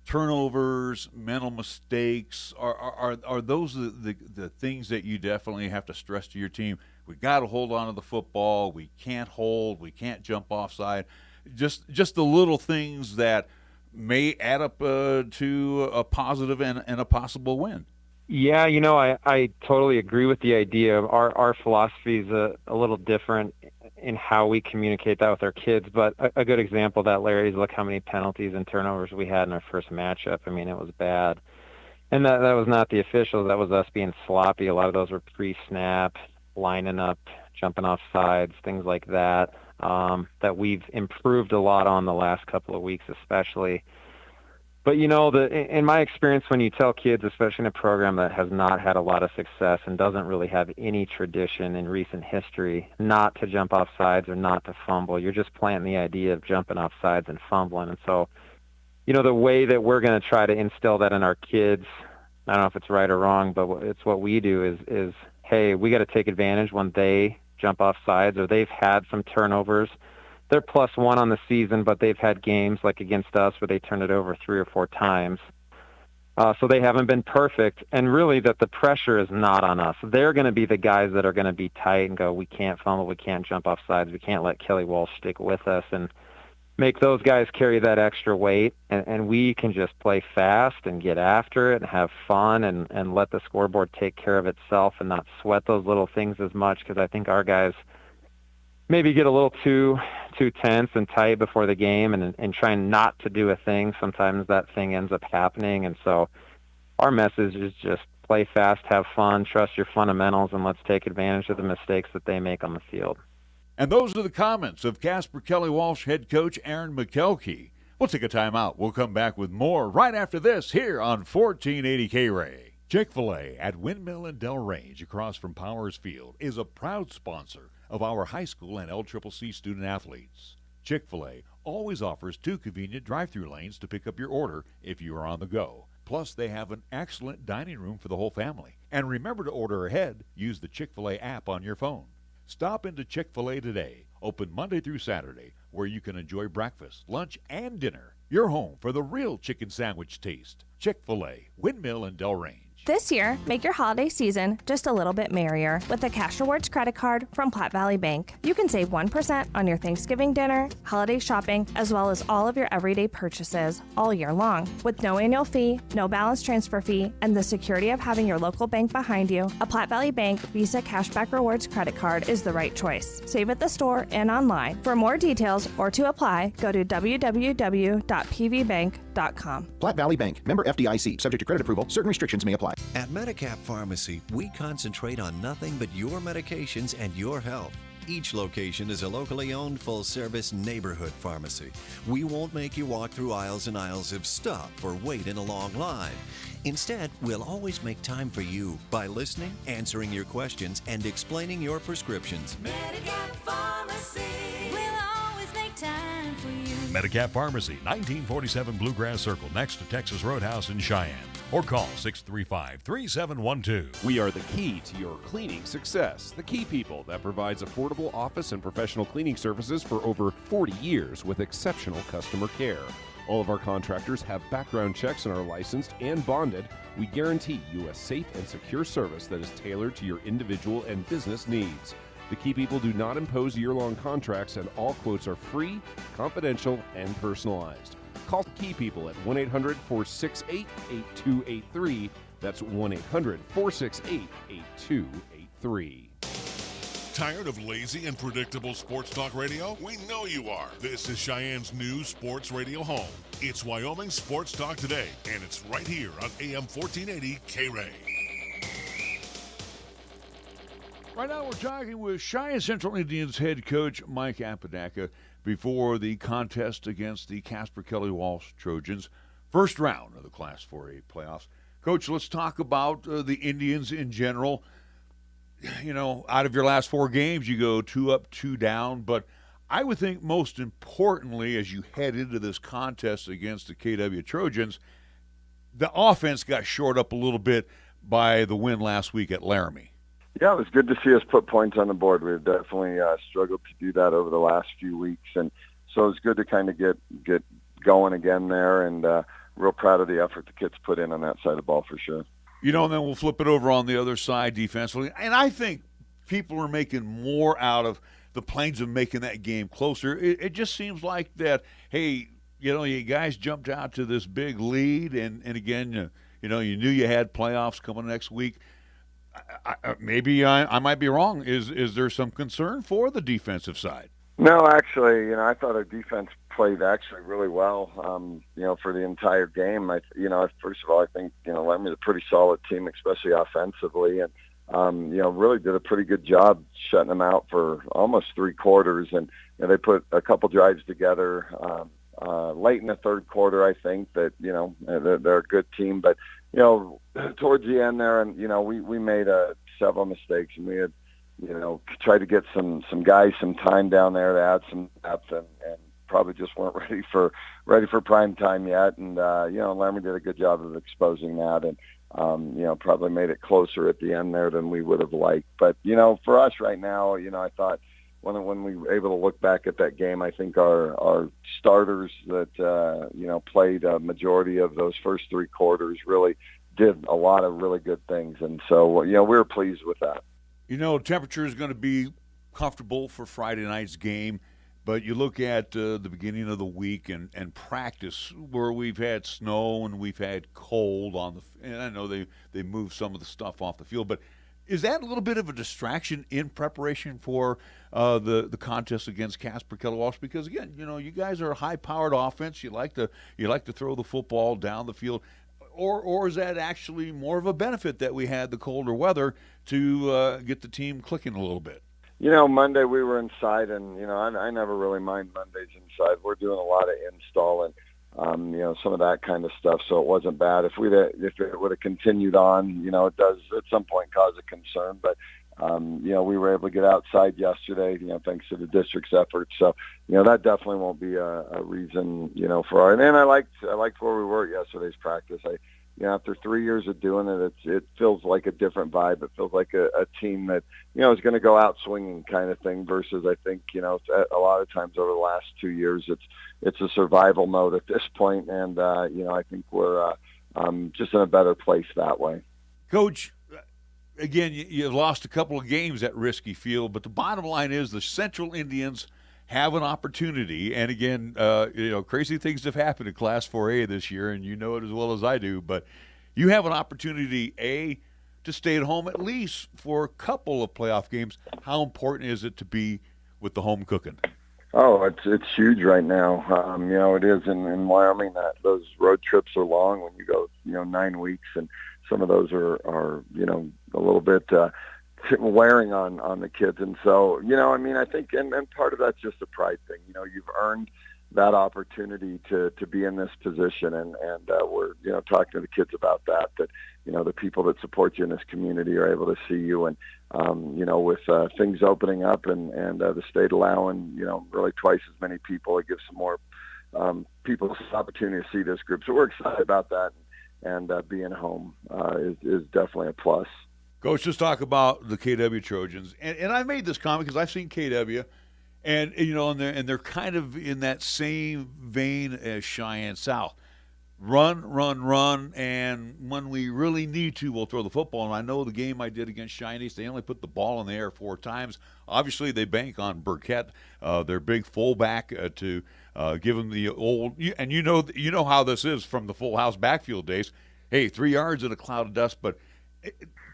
[SPEAKER 2] turnovers, mental mistakes, are those the things that you definitely have to stress to your team? We got to hold on to the football. We can't hold. We can't jump offside. Just the little things that may add up to a positive and a possible win.
[SPEAKER 7] Yeah, I totally agree with the idea. Our philosophy is a little different in how we communicate that with our kids. But a good example of that, Larry, is look how many penalties and turnovers we had in our first matchup. I mean, it was bad. And that was not the officials. That was us being sloppy. A lot of those were pre-snap, lining up, jumping off sides, things like that, that we've improved a lot on the last couple of weeks especially. But, in my experience, when you tell kids, especially in a program that has not had a lot of success and doesn't really have any tradition in recent history, not to jump off sides or not to fumble, you're just planting the idea of jumping off sides and fumbling. And so, the way that we're going to try to instill that in our kids, I don't know if it's right or wrong, but it's what we do is hey, we got to take advantage when they jump off sides or they've had some turnovers. They're +1 on the season, but they've had games like against us where they turned it over 3 or 4 times. So they haven't been perfect. And really that the pressure is not on us. They're going to be the guys that are going to be tight and go, we can't fumble, we can't jump off sides, we can't let Kelly Walsh stick with us and make those guys carry that extra weight. And we can just play fast and get after it and have fun and let the scoreboard take care of itself and not sweat those little things as much, because I think our guys maybe get a little too tense and tight before the game and trying not to do a thing. Sometimes that thing ends up happening. And so our message is just play fast, have fun, trust your fundamentals, and let's take advantage of the mistakes that they make on the field.
[SPEAKER 2] And those are the comments of Casper Kelly Walsh head coach Aaron Makelky. We'll take a timeout. We'll come back with more right after this here on 1480 KRAE. Chick-fil-A at Windmill and Del Range across from Powers Field is a proud sponsor of our high school and LCCC student athletes. Chick-fil-A always offers 2 convenient drive-through lanes to pick up your order if you are on the go. Plus, they have an excellent dining room for the whole family. And remember to order ahead. Use the Chick-fil-A app on your phone. Stop into Chick-fil-A today, open Monday through Saturday, where you can enjoy breakfast, lunch, and dinner. Your home for the real chicken sandwich taste. Chick-fil-A, Windmill and Del Range.
[SPEAKER 8] This year, make your holiday season just a little bit merrier with the Cash Rewards credit card from Platte Valley Bank. You can save 1% on your Thanksgiving dinner, holiday shopping, as well as all of your everyday purchases all year long. With no annual fee, no balance transfer fee, and the security of having your local bank behind you, a Platte Valley Bank Visa Cashback Rewards credit card is the right choice. Save at the store and online. For more details or to apply, go to www.pvbank.com.
[SPEAKER 9] Platte Valley Bank, member FDIC, subject to credit approval. Certain restrictions may apply.
[SPEAKER 10] At Medicap Pharmacy, we concentrate on nothing but your medications and your health. Each location is a locally owned, full-service neighborhood pharmacy. We won't make you walk through aisles and aisles of stuff or wait in a long line. Instead, we'll always make time for you by listening, answering your questions, and explaining your prescriptions.
[SPEAKER 11] Medicap Pharmacy, we'll always make time for you.
[SPEAKER 1] Medicap Pharmacy, 1947 Bluegrass Circle, next to Texas Roadhouse in Cheyenne. Or call 635-3712.
[SPEAKER 12] We are the key to your cleaning success. The Key People that provides affordable office and professional cleaning services for over 40 years with exceptional customer care. All of our contractors have background checks and are licensed and bonded. We guarantee you a safe and secure service that is tailored to your individual and business needs. The Key People do not impose year-long contracts, and all quotes are free, confidential, and personalized. Call Key People at 1-800-468-8283. That's 1-800-468-8283.
[SPEAKER 1] Tired of lazy and predictable sports talk radio? We know you are. This is Cheyenne's new sports radio home. It's Wyoming Sports Talk Today, and it's right here on AM 1480 KRAE.
[SPEAKER 2] Right now we're talking with Cheyenne Central Indians head coach Mike Apodaca before the contest against the Casper Kelly Walsh Trojans. First round of the Class 4A playoffs. Coach, let's talk about the Indians in general. You know, out of your last 4 games, you go 2 up, 2 down. But I would think most importantly, as you head into this contest against the KW Trojans, the offense got shored up a little bit by the win last week at Laramie.
[SPEAKER 13] Yeah, it was good to see us put points on the board. We've definitely struggled to do that over the last few weeks, and so it was good to kind of get going again there, and real proud of the effort the kids put in on that side of the ball for sure.
[SPEAKER 2] You know, and then we'll flip it over on the other side defensively, and I think people are making more out of the Plains of making that game closer. It just seems like that, hey, you know, you guys jumped out to this big lead, and again, you know, you knew you had playoffs coming next week. Maybe I might be wrong. Is there some concern for the defensive side?
[SPEAKER 13] No, actually, you know, I thought our defense played actually really well, you know, for the entire game. First of all, I think, you know, Laramie's a pretty solid team, especially offensively, and, you know, really did a pretty good job shutting them out for almost 3 quarters. And you know, they put a couple drives together late in the third quarter, I think, that, you know, they're a good team. But, you know, towards the end there, and, you know, we made several mistakes, and we had, you know, tried to get some guys some time down there to add some depth, and probably just weren't ready for prime time yet. And, you know, Laramie did a good job of exposing that, and, you know, probably made it closer at the end there than we would have liked. But, you know, for us right now, you know, I thought when we were able to look back at that game, I think our starters that, you know, played a majority of those first 3 quarters really did a lot of really good things. And so, you know, we were pleased with that.
[SPEAKER 2] You know, temperature is going to be comfortable for Friday night's game, but you look at the beginning of the week and practice where we've had snow and we've had cold on and I know they moved some of the stuff off the field, but Is that a little bit of a distraction in preparation for the contest against Casper Keller Walsh? Because again, you guys are a high-powered offense. You like to throw the football down the field, or is that actually more of a benefit that we had the colder weather to get the team clicking a little bit?
[SPEAKER 13] Monday we were inside, and I never really mind Mondays inside. We're doing a lot of install and some of that kind of stuff, so it wasn't bad. If it would have continued on, it does at some point cause a concern. But we were able to get outside yesterday, thanks to the district's efforts. So that definitely won't be a reason, for our. And I liked where we were at yesterday's practice. After 3 years of doing it, it feels like a different vibe. It feels like a team that, is going to go out swinging kind of thing versus I think, a lot of times over the last 2 years, it's a survival mode at this point. And, I think we're just in a better place that way.
[SPEAKER 2] Coach, again, you've lost a couple of games at Risky Field, but the bottom line is the Central Indians have an opportunity, and again, crazy things have happened in Class 4A this year, and you know it as well as I do, but you have an opportunity, to stay at home at least for a couple of playoff games. How important is it to be with the home cooking?
[SPEAKER 13] Oh, it's huge right now. It is in Wyoming that those road trips are long when you go, 9 weeks, and some of those are a little bit wearing on the kids. And so, I think, and part of that's just a pride thing. You've earned that opportunity to be in this position. And we're, talking to the kids about that, the people that support you in this community are able to see you. And, with things opening up and the state allowing, really twice as many people, it gives some more people this opportunity to see this group. So we're excited about that. And being home is definitely a plus.
[SPEAKER 2] Coach, just talk about the KW Trojans, and I made this comment because I've seen KW, and and they're kind of in that same vein as Cheyenne South. Run, and when we really need to, we'll throw the football. And I know the game I did against Cheyenne East, they only put the ball in the air 4 times. Obviously, they bank on Burkett, their big fullback, to give them the old. And you know how this is from the full house backfield days. Hey, 3 yards in a cloud of dust, but.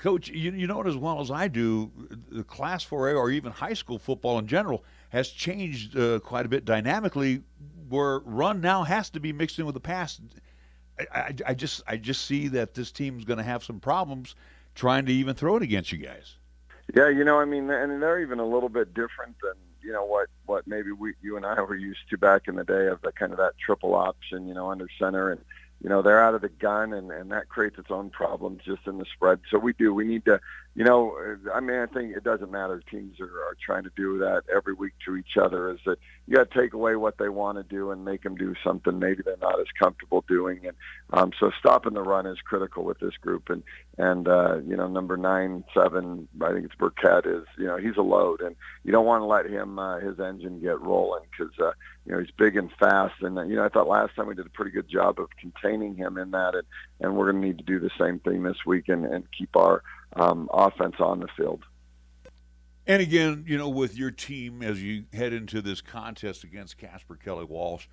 [SPEAKER 2] Coach, you know it as well as I do, the Class 4A or even high school football in general has changed quite a bit dynamically, where run now has to be mixed in with the pass. I just see that this team's going to have some problems trying to even throw it against you guys.
[SPEAKER 13] Yeah, and they're even a little bit different than what maybe you and I were used to back in the day of the kind of that triple option, under center, and they're out of the gun, and that creates its own problems just in the spread. So we need to, I think it doesn't matter. Teams are trying to do that every week to each other, is that you got to take away what they want to do and make them do something maybe they're not as comfortable doing. And so stopping the run is critical with this group. And number 9-7, I think it's Burkett, is, he's a load, and you don't want to let him, his engine get rolling because, he's big and fast. And, I thought last time we did a pretty good job of containing him in that. And we're going to need to do the same thing this week and keep our offense on the field.
[SPEAKER 2] And again, with your team as you head into this contest against Casper Keller Walsh,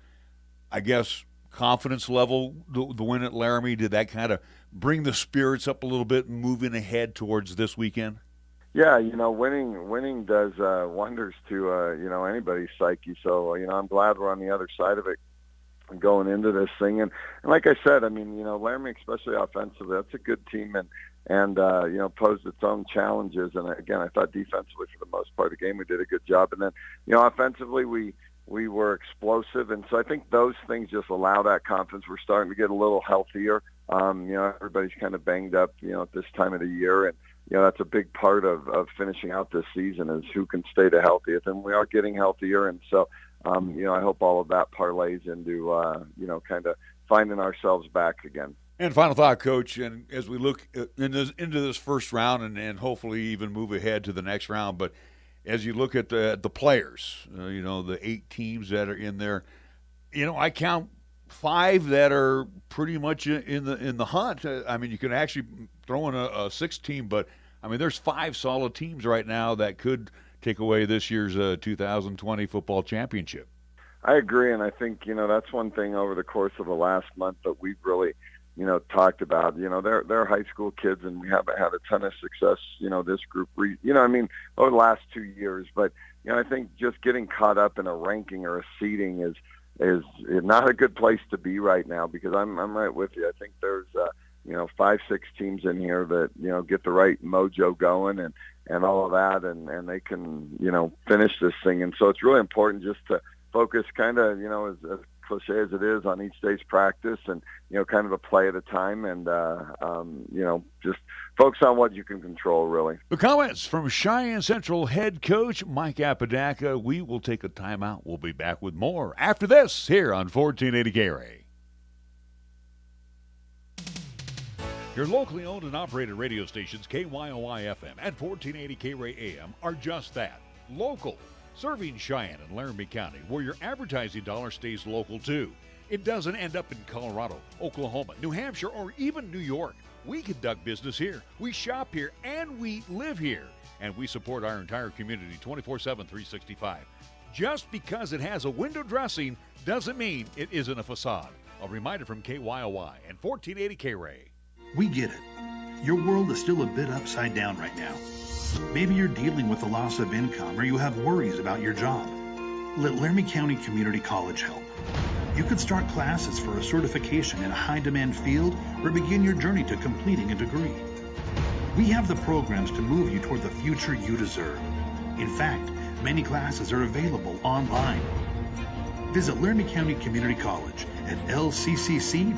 [SPEAKER 2] I guess confidence level, the win at Laramie, did that kind of bring the spirits up a little bit and moving ahead towards this weekend?
[SPEAKER 13] Yeah, winning does wonders to anybody's psyche. So I'm glad we're on the other side of it going into this thing. And like I said, Laramie, especially offensively, that's a good team and posed its own challenges. And again, I thought defensively for the most part of the game we did a good job. And then offensively we were explosive, and so I think those things just allow that confidence. We're starting to get a little healthier. Everybody's kind of banged up, at this time of the year, and that's a big part of finishing out this season is who can stay the healthiest, and we are getting healthier. And so, I hope all of that parlays into, kind of finding ourselves back again.
[SPEAKER 2] And final thought, Coach, and as we look into this first round and hopefully even move ahead to the next round, but as you look at the players, the 8 teams that are in there, I count 5 that are pretty much in the hunt. You can actually throw in a 6th team, but there's 5 solid teams right now that could take away this year's 2020 football championship.
[SPEAKER 13] I agree, and I think that's one thing over the course of the last month that we've really talked about. They're high school kids, and we haven't had a ton of success, this group, over the last 2 years. But, I think just getting caught up in a ranking or a seeding is not a good place to be right now, because I'm right with you. I think there's, 5-6 teams in here that, get the right mojo going and all of that, and they can, finish this thing. And so it's really important just to focus kind of, as cliche as it is, on each day's practice and, kind of a play at a time, and, just focus on what you can control, really.
[SPEAKER 2] The comments from Cheyenne Central head coach Mike Apodaca. We will take a timeout. We'll be back with more after this here on 1480 KRAE. Your locally owned and operated radio stations, KYOI FM and 1480 KRAE AM, are just that, local. Serving Cheyenne and Laramie County, where your advertising dollar stays local, too. It doesn't end up in Colorado, Oklahoma, New Hampshire, or even New York. We conduct business here. We shop here, and we live here. And we support our entire community 24/7, 365. Just because it has a window dressing doesn't mean it isn't a facade. A reminder from KYOI and 1480 KRAE.
[SPEAKER 14] We get it. Your world is still a bit upside down right now. Maybe you're dealing with the loss of income, or you have worries about your job. Let Laramie County Community College help. You could start classes for a certification in a high-demand field or begin your journey to completing a degree. We have the programs to move you toward the future you deserve. In fact, many classes are available online. Visit Laramie County Community College at lccc.wy.edu.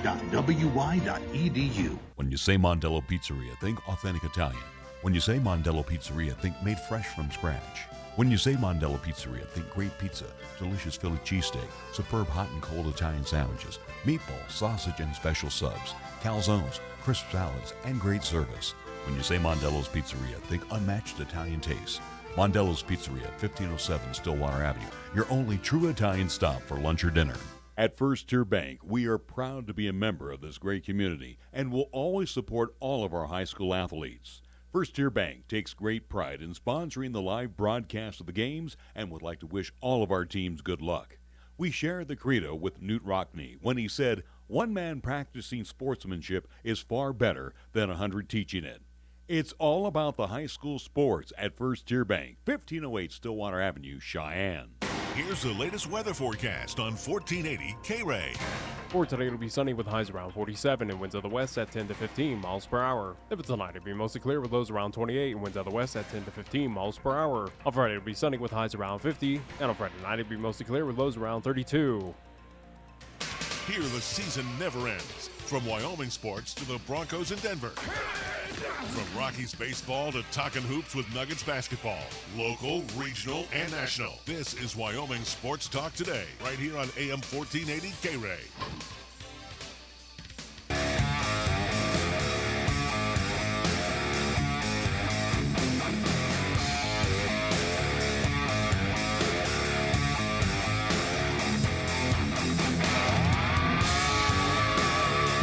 [SPEAKER 15] When you say Mondello Pizzeria, think authentic Italian. When you say Mondello Pizzeria, think made fresh from scratch. When you say Mondello Pizzeria, think great pizza, delicious Philly cheesesteak, superb hot and cold Italian sandwiches, meatballs, sausage, and special subs, calzones, crisp salads, and great service. When you say Mondello's Pizzeria, think unmatched Italian taste. Mondello's Pizzeria, 1507 Stillwater Avenue, your only true Italian stop for lunch or dinner.
[SPEAKER 2] At First Tier Bank, we are proud to be a member of this great community and will always support all of our high school athletes. First Tier Bank takes great pride in sponsoring the live broadcast of the games and would like to wish all of our teams good luck. We share the credo with Newt Rockney when he said, "One man practicing sportsmanship is far better than 100 teaching it." It's all about the high school sports at First Tier Bank, 1508 Stillwater Avenue, Cheyenne.
[SPEAKER 1] Here's the latest weather forecast on 1480 KRAE.
[SPEAKER 3] For today, it'll be sunny with highs around 47 and winds of the west at 10 to 15 miles per hour. If it's tonight, it'll be mostly clear with lows around 28 and winds out of the west at 10 to 15 miles per hour. On Friday, it'll be sunny with highs around 50, and on Friday night, it'll be mostly clear with lows around 32.
[SPEAKER 1] Here, the season never ends. From Wyoming sports to the Broncos in Denver. From Rockies baseball to talking hoops with Nuggets basketball. Local, regional, and national. This is Wyoming Sports Talk Today, right here on AM 1480 KRAE.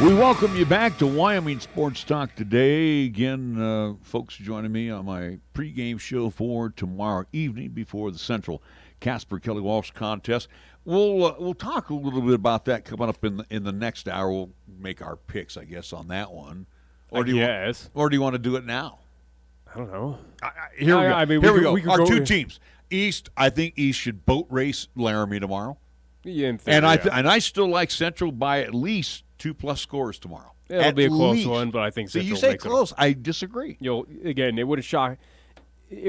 [SPEAKER 2] We welcome you back to Wyoming Sports Talk Today. Again, folks joining me on my pregame show for tomorrow evening before the Central Casper Kelly Walsh contest. We'll talk a little bit about that coming up in the next hour. We'll make our picks, I guess, on that one. Or do you want to do it now?
[SPEAKER 3] I don't know.
[SPEAKER 2] Here we go.
[SPEAKER 3] I mean,
[SPEAKER 2] here we go.
[SPEAKER 3] We could
[SPEAKER 2] Our
[SPEAKER 3] go
[SPEAKER 2] two teams. East, I think East should boat race Laramie tomorrow.
[SPEAKER 3] Yeah, in theory,
[SPEAKER 2] and I still like Central by at least 2+ scores tomorrow.
[SPEAKER 3] It'll be a close one, but I think Central
[SPEAKER 2] so you say
[SPEAKER 3] makes
[SPEAKER 2] close. I disagree.
[SPEAKER 3] It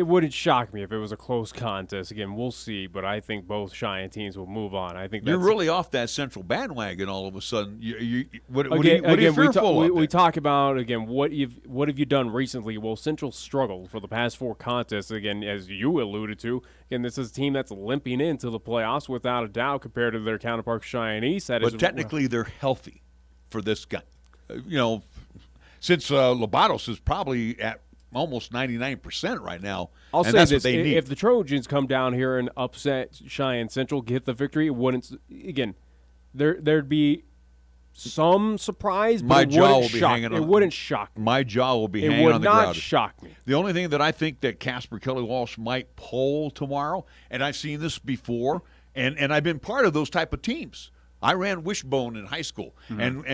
[SPEAKER 3] wouldn't shock me if it was a close contest. Again, we'll see, but I think both Cheyenne teams will move on. I think
[SPEAKER 2] you're really off that Central bandwagon all of a sudden. What are you fearful of?
[SPEAKER 3] We talk about, again, what have you done recently? Well, Central struggled for the past 4 contests. Again, as you alluded to, again, this is a team that's limping into the playoffs without a doubt compared to their counterpart Cheyenne East.
[SPEAKER 2] But technically, they're healthy for this guy. Since Lobatos is probably at almost 99% right now.
[SPEAKER 3] I'll say this: if the Trojans come down here and upset Cheyenne Central, get the victory, it wouldn't. Again, there'd be some surprise, but it wouldn't shock me.
[SPEAKER 2] My jaw will be hanging on the ground.
[SPEAKER 3] It would not shock me.
[SPEAKER 2] The only thing that I think that Casper Kelly Walsh might pull tomorrow, and I've seen this before, and I've been part of those type of teams. I ran wishbone in high school, and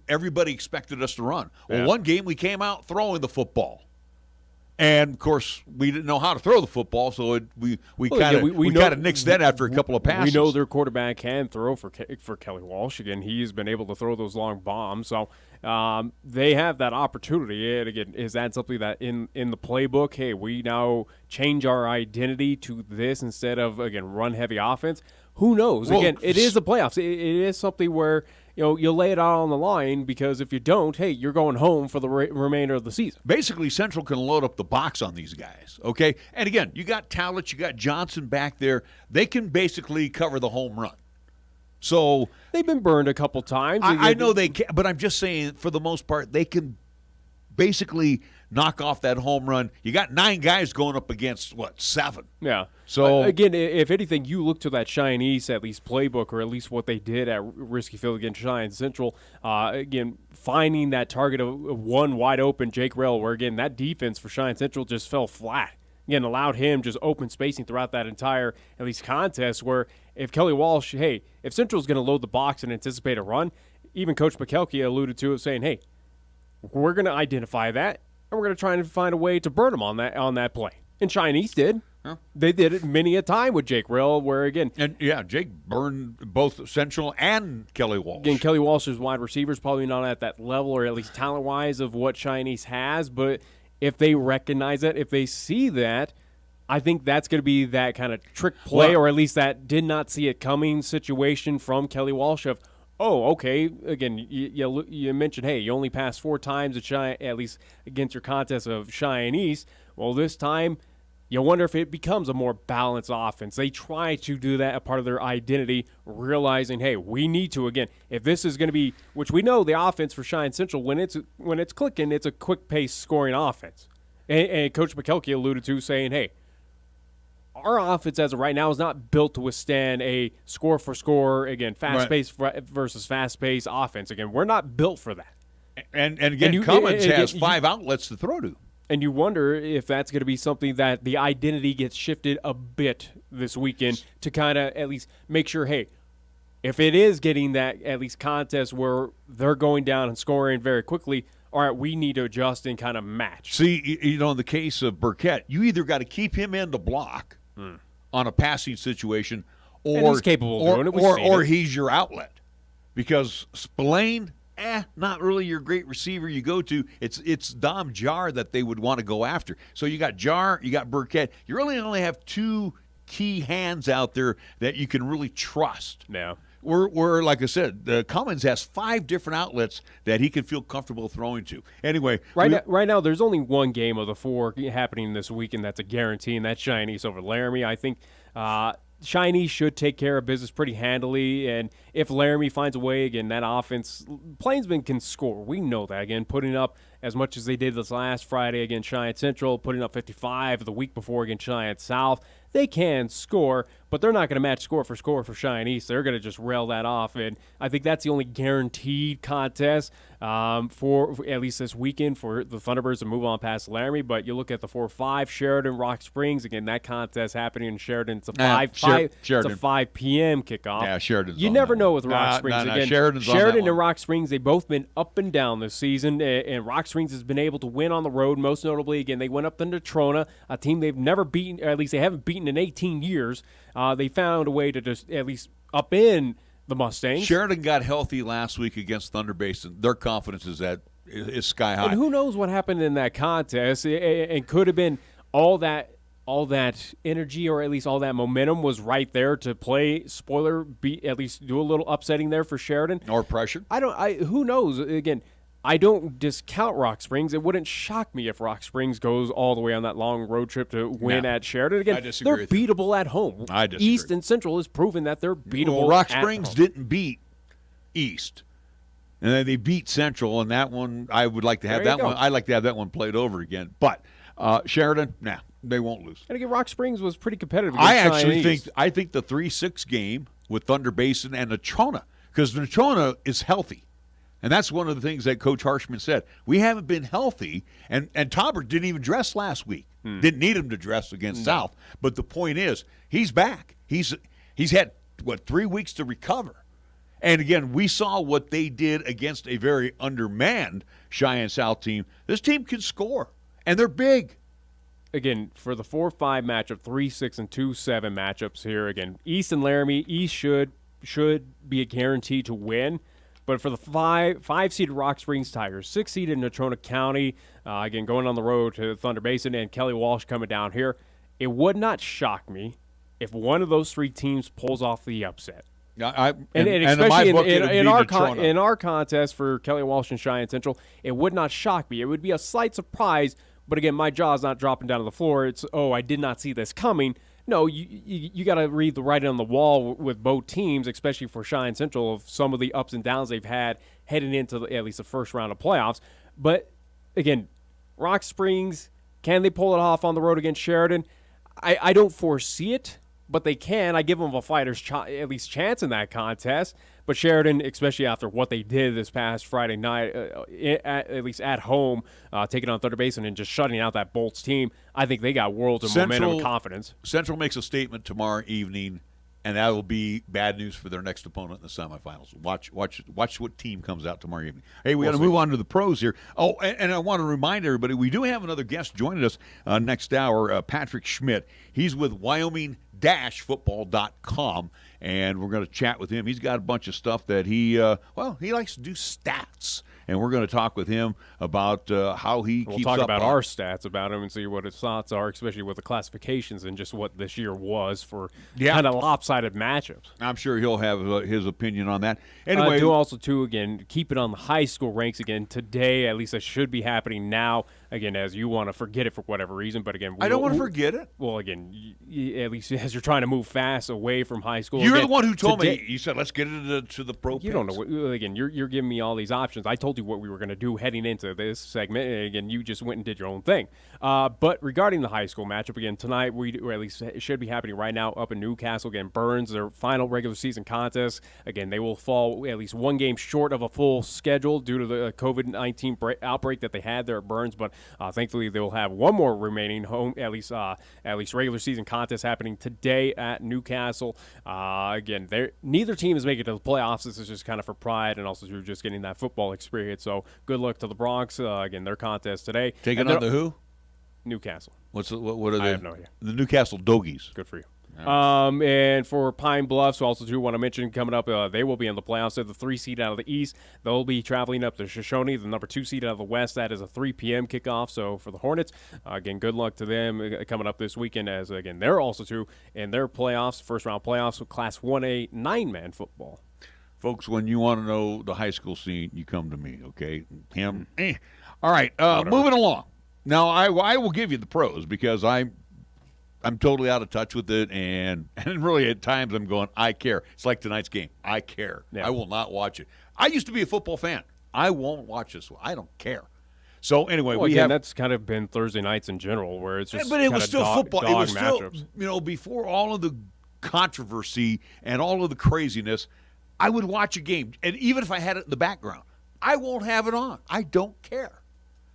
[SPEAKER 2] everybody expected us to run. Well, one game we came out throwing the football. And, of course, we didn't know how to throw the football, so we kind of nixed that after a couple of passes.
[SPEAKER 3] We know their quarterback can throw for Kelly Walsh. Again, he's been able to throw those long bombs. So they have that opportunity. And, again, is that something that in the playbook, hey, we now change our identity to this instead of, again, run-heavy offense? Who knows?
[SPEAKER 2] Well,
[SPEAKER 3] again, it is the playoffs. It is something where – you lay it out on the line because if you don't, hey, you're going home for the remainder of the season.
[SPEAKER 2] Basically, Central can load up the box on these guys, okay? And, again, you got Towlett, you got Johnson back there. They can basically cover the home run. So
[SPEAKER 3] they've been burned a couple times.
[SPEAKER 2] I know they can, but I'm just saying, for the most part, they can basically knock off that home run. You got 9 guys going up against, 7?
[SPEAKER 3] Yeah.
[SPEAKER 2] So
[SPEAKER 3] again, if anything, you look to that Cheyenne East at least playbook, or at least what they did at Risky Field against Cheyenne Central. Again, finding that target of one wide open Jake Rell, where again that defense for Cheyenne Central just fell flat. Again, allowed him just open spacing throughout that entire at least contest. Where if Kelly Walsh, hey, if Central's going to load the box and anticipate a run, even Coach Makelky alluded to it, saying, hey, we're going to identify that and we're going to try and find a way to burn them on that play. And Cheyenne East did.
[SPEAKER 2] Huh?
[SPEAKER 3] They did it many a time with Jake Rell, where again,
[SPEAKER 2] and Jake burned both Central and Kelly Walsh.
[SPEAKER 3] Again, Kelly Walsh's wide receivers probably not at that level, or at least talent wise, of what Cheyenne East has. But if they recognize it, if they see that, I think that's going to be that kind of trick play, or at least that did not see it coming situation from Kelly Walsh of, oh, okay. Again, you mentioned, hey, you only passed 4 times at least against your contest of Cheyenne East. Well, this time, you wonder if it becomes a more balanced offense. They try to do that a part of their identity, realizing, hey, we need to, again, if this is going to be, which we know the offense for Cheyenne Central, when it's clicking, it's a quick-paced scoring offense. And Coach Makelky alluded to saying, hey, our offense as of right now is not built to withstand a score-for-score, again, fast-paced versus fast-paced offense. Again, we're not built for that.
[SPEAKER 2] And again, Cummins has 5 outlets to throw to.
[SPEAKER 3] And you wonder if that's going to be something that the identity gets shifted a bit this weekend to kind of at least make sure, hey, if it is getting that at least contest where they're going down and scoring very quickly, all right, we need to adjust and kind of match.
[SPEAKER 2] See, in the case of Burkett, you either got to keep him in the block on a passing situation, or
[SPEAKER 3] and he's capable of doing it.
[SPEAKER 2] Or he's your outlet. Because Spillane, not really your great receiver you go to. It's Dom Jar that they would want to go after. So you got Jar, you got Burkett. You really only have 2 key hands out there that you can really trust.
[SPEAKER 3] Yeah.
[SPEAKER 2] We're like I said, Cummins has 5 different outlets that he can feel comfortable throwing to. Anyway,
[SPEAKER 3] right now, there's only one game of the 4 happening this weekend that's a guarantee, and that's Cheyenne East over Laramie. I think Cheyenne East should take care of business pretty handily, and if Laramie finds a way, again, that offense, Plainsman can score. We know that, again, putting up as much as they did this last Friday against Cheyenne Central, putting up 55 the week before against Cheyenne South. They can score, but they're not going to match score for Cheyenne East. They're going to just rail that off, and I think that's the only guaranteed contest for at least this weekend for the Thunderbirds to move on past Laramie. But you look at the 4-5, Sheridan, Rock Springs. Again, that contest happening in Sheridan. It's a 5 p.m. kickoff.
[SPEAKER 2] Yeah, Sheridan's
[SPEAKER 3] You never know with Rock Springs. Again, Sheridan and Rock Springs, they've both been up and down this season, and Rock Springs has been able to win on the road. Most notably, again, they went up to Natrona, a team they've never beaten, or at least they haven't beaten in 18 years. They found a way to just at least up in the Mustangs.
[SPEAKER 2] Sheridan got healthy last week against Thunder Basin. Their confidence is sky high.
[SPEAKER 3] And who knows what happened in that contest? It could have been all that energy, or at least all that momentum was right there to play spoiler, at least do a little upsetting there for Sheridan.
[SPEAKER 2] Or pressure.
[SPEAKER 3] Who knows? Again, I don't discount Rock Springs. It wouldn't shock me if Rock Springs goes all the way on that long road trip to win at Sheridan. Again,
[SPEAKER 2] I disagree
[SPEAKER 3] they're beatable at home.
[SPEAKER 2] I disagree.
[SPEAKER 3] East and Central has proven that they're beatable.
[SPEAKER 2] Well, Rock Springs didn't beat East, and then they beat Central. And that one, I would like to have that one. I'd like to have that one played over again. But Sheridan, they won't lose.
[SPEAKER 3] And again, Rock Springs was pretty competitive.
[SPEAKER 2] I think the 3-6 game with Thunder Basin and Natrona, because Natrona is healthy. And that's one of the things that Coach Harshman said. We haven't been healthy, and Taubert didn't even dress last week. Didn't need him to dress against South. But the point is, he's back. He's had, 3 weeks to recover. And again, we saw what they did against a very undermanned Cheyenne South team. This team can score, and they're big.
[SPEAKER 3] Again, for the 4-5 matchup, 3-6 and 2-7 matchups here. Again, East and Laramie, East should be a guarantee to win. But for the five-seeded Rock Springs Tigers, 6-seeded Natrona County, again, going on the road to Thunder Basin, and Kelly Walsh coming down here, it would not shock me if one of those three teams pulls off the upset. And especially in our contest for Kelly Walsh and Cheyenne Central, it would not shock me. It would be a slight surprise, but again, my jaw's not dropping down to the floor. It's, I did not see this coming. No, you got to read the writing on the wall with both teams, especially for Cheyenne Central, of some of the ups and downs they've had heading into at least the first round of playoffs. But, again, Rock Springs, can they pull it off on the road against Sheridan? I don't foresee it, but they can. I give them a fighter's at least chance in that contest. But Sheridan, especially after what they did this past Friday night, at least at home, taking on Thunder Basin and just shutting out that Bolts team, I think they got worlds of momentum and confidence.
[SPEAKER 2] Central makes a statement tomorrow evening, and that will be bad news for their next opponent in the semifinals. Watch what team comes out tomorrow evening. Hey, we got to move on to the pros here. Oh, and I want to remind everybody, we do have another guest joining us next hour, Patrick Schmiedt. He's with Wyoming-football.com. And we're going to chat with him. He's got a bunch of stuff that he likes to do stats. And we're going to talk with him about how he keeps up.
[SPEAKER 3] We'll talk about our stats about him and see what his thoughts are, especially with the classifications and just what this year was for kind of lopsided matchups.
[SPEAKER 2] I'm sure he'll have his opinion on that. Anyway,
[SPEAKER 3] again, keep it on the high school ranks again today. At least that should be happening now. Again, as you want to forget it for whatever reason, but again,
[SPEAKER 2] I don't want to forget it.
[SPEAKER 3] Well, again, at least as you're trying to move fast away from high school.
[SPEAKER 2] You're the one who told me. You said, let's get it to the pro.
[SPEAKER 3] You don't know. Again, you're giving me all these options. I told you what we were going to do heading into this segment, and again, you just went and did your own thing. But regarding the high school matchup, again, tonight, or at least it should be happening right now up in Newcastle. Again, Burns, their final regular season contest. Again, they will fall at least one game short of a full schedule due to the COVID-19 outbreak that they had there at Burns, but thankfully they will have one more remaining home, at least regular season contest happening today at Newcastle. Again, neither team is making it to the playoffs. This is just kind of for pride and also just getting that football experience. So good luck to the Bronx. Again, their contest today.
[SPEAKER 2] Taking on the who?
[SPEAKER 3] Newcastle.
[SPEAKER 2] What are they?
[SPEAKER 3] I have no idea.
[SPEAKER 2] The Newcastle Dogies.
[SPEAKER 3] Good for you. And for Pine Bluffs, we also do want to mention coming up, they will be in the playoffs. They're the 3 seed out of the East. They'll be traveling up to Shoshone, the number 2 seed out of the West. That is a 3 p.m. kickoff. So for the Hornets, again, good luck to them coming up this weekend. As again, they're also two in their playoffs, first round playoffs with Class 1A 9-man football.
[SPEAKER 2] Folks, when you want to know the high school scene, you come to me. Okay, him. All right, moving along. Now I will give you the pros because I'm totally out of touch with it, and really at times I'm going, I care. It's like tonight's game. I care. Yeah. I will not watch it. I used to be a football fan. I won't watch this one. I don't care. So anyway,
[SPEAKER 3] that's kind of been Thursday nights in general, where it's just
[SPEAKER 2] but it was still football. It was still
[SPEAKER 3] matchups.
[SPEAKER 2] Before all of the controversy and all of the craziness, I would watch a game, and even if I had it in the background, I won't have it on. I don't care,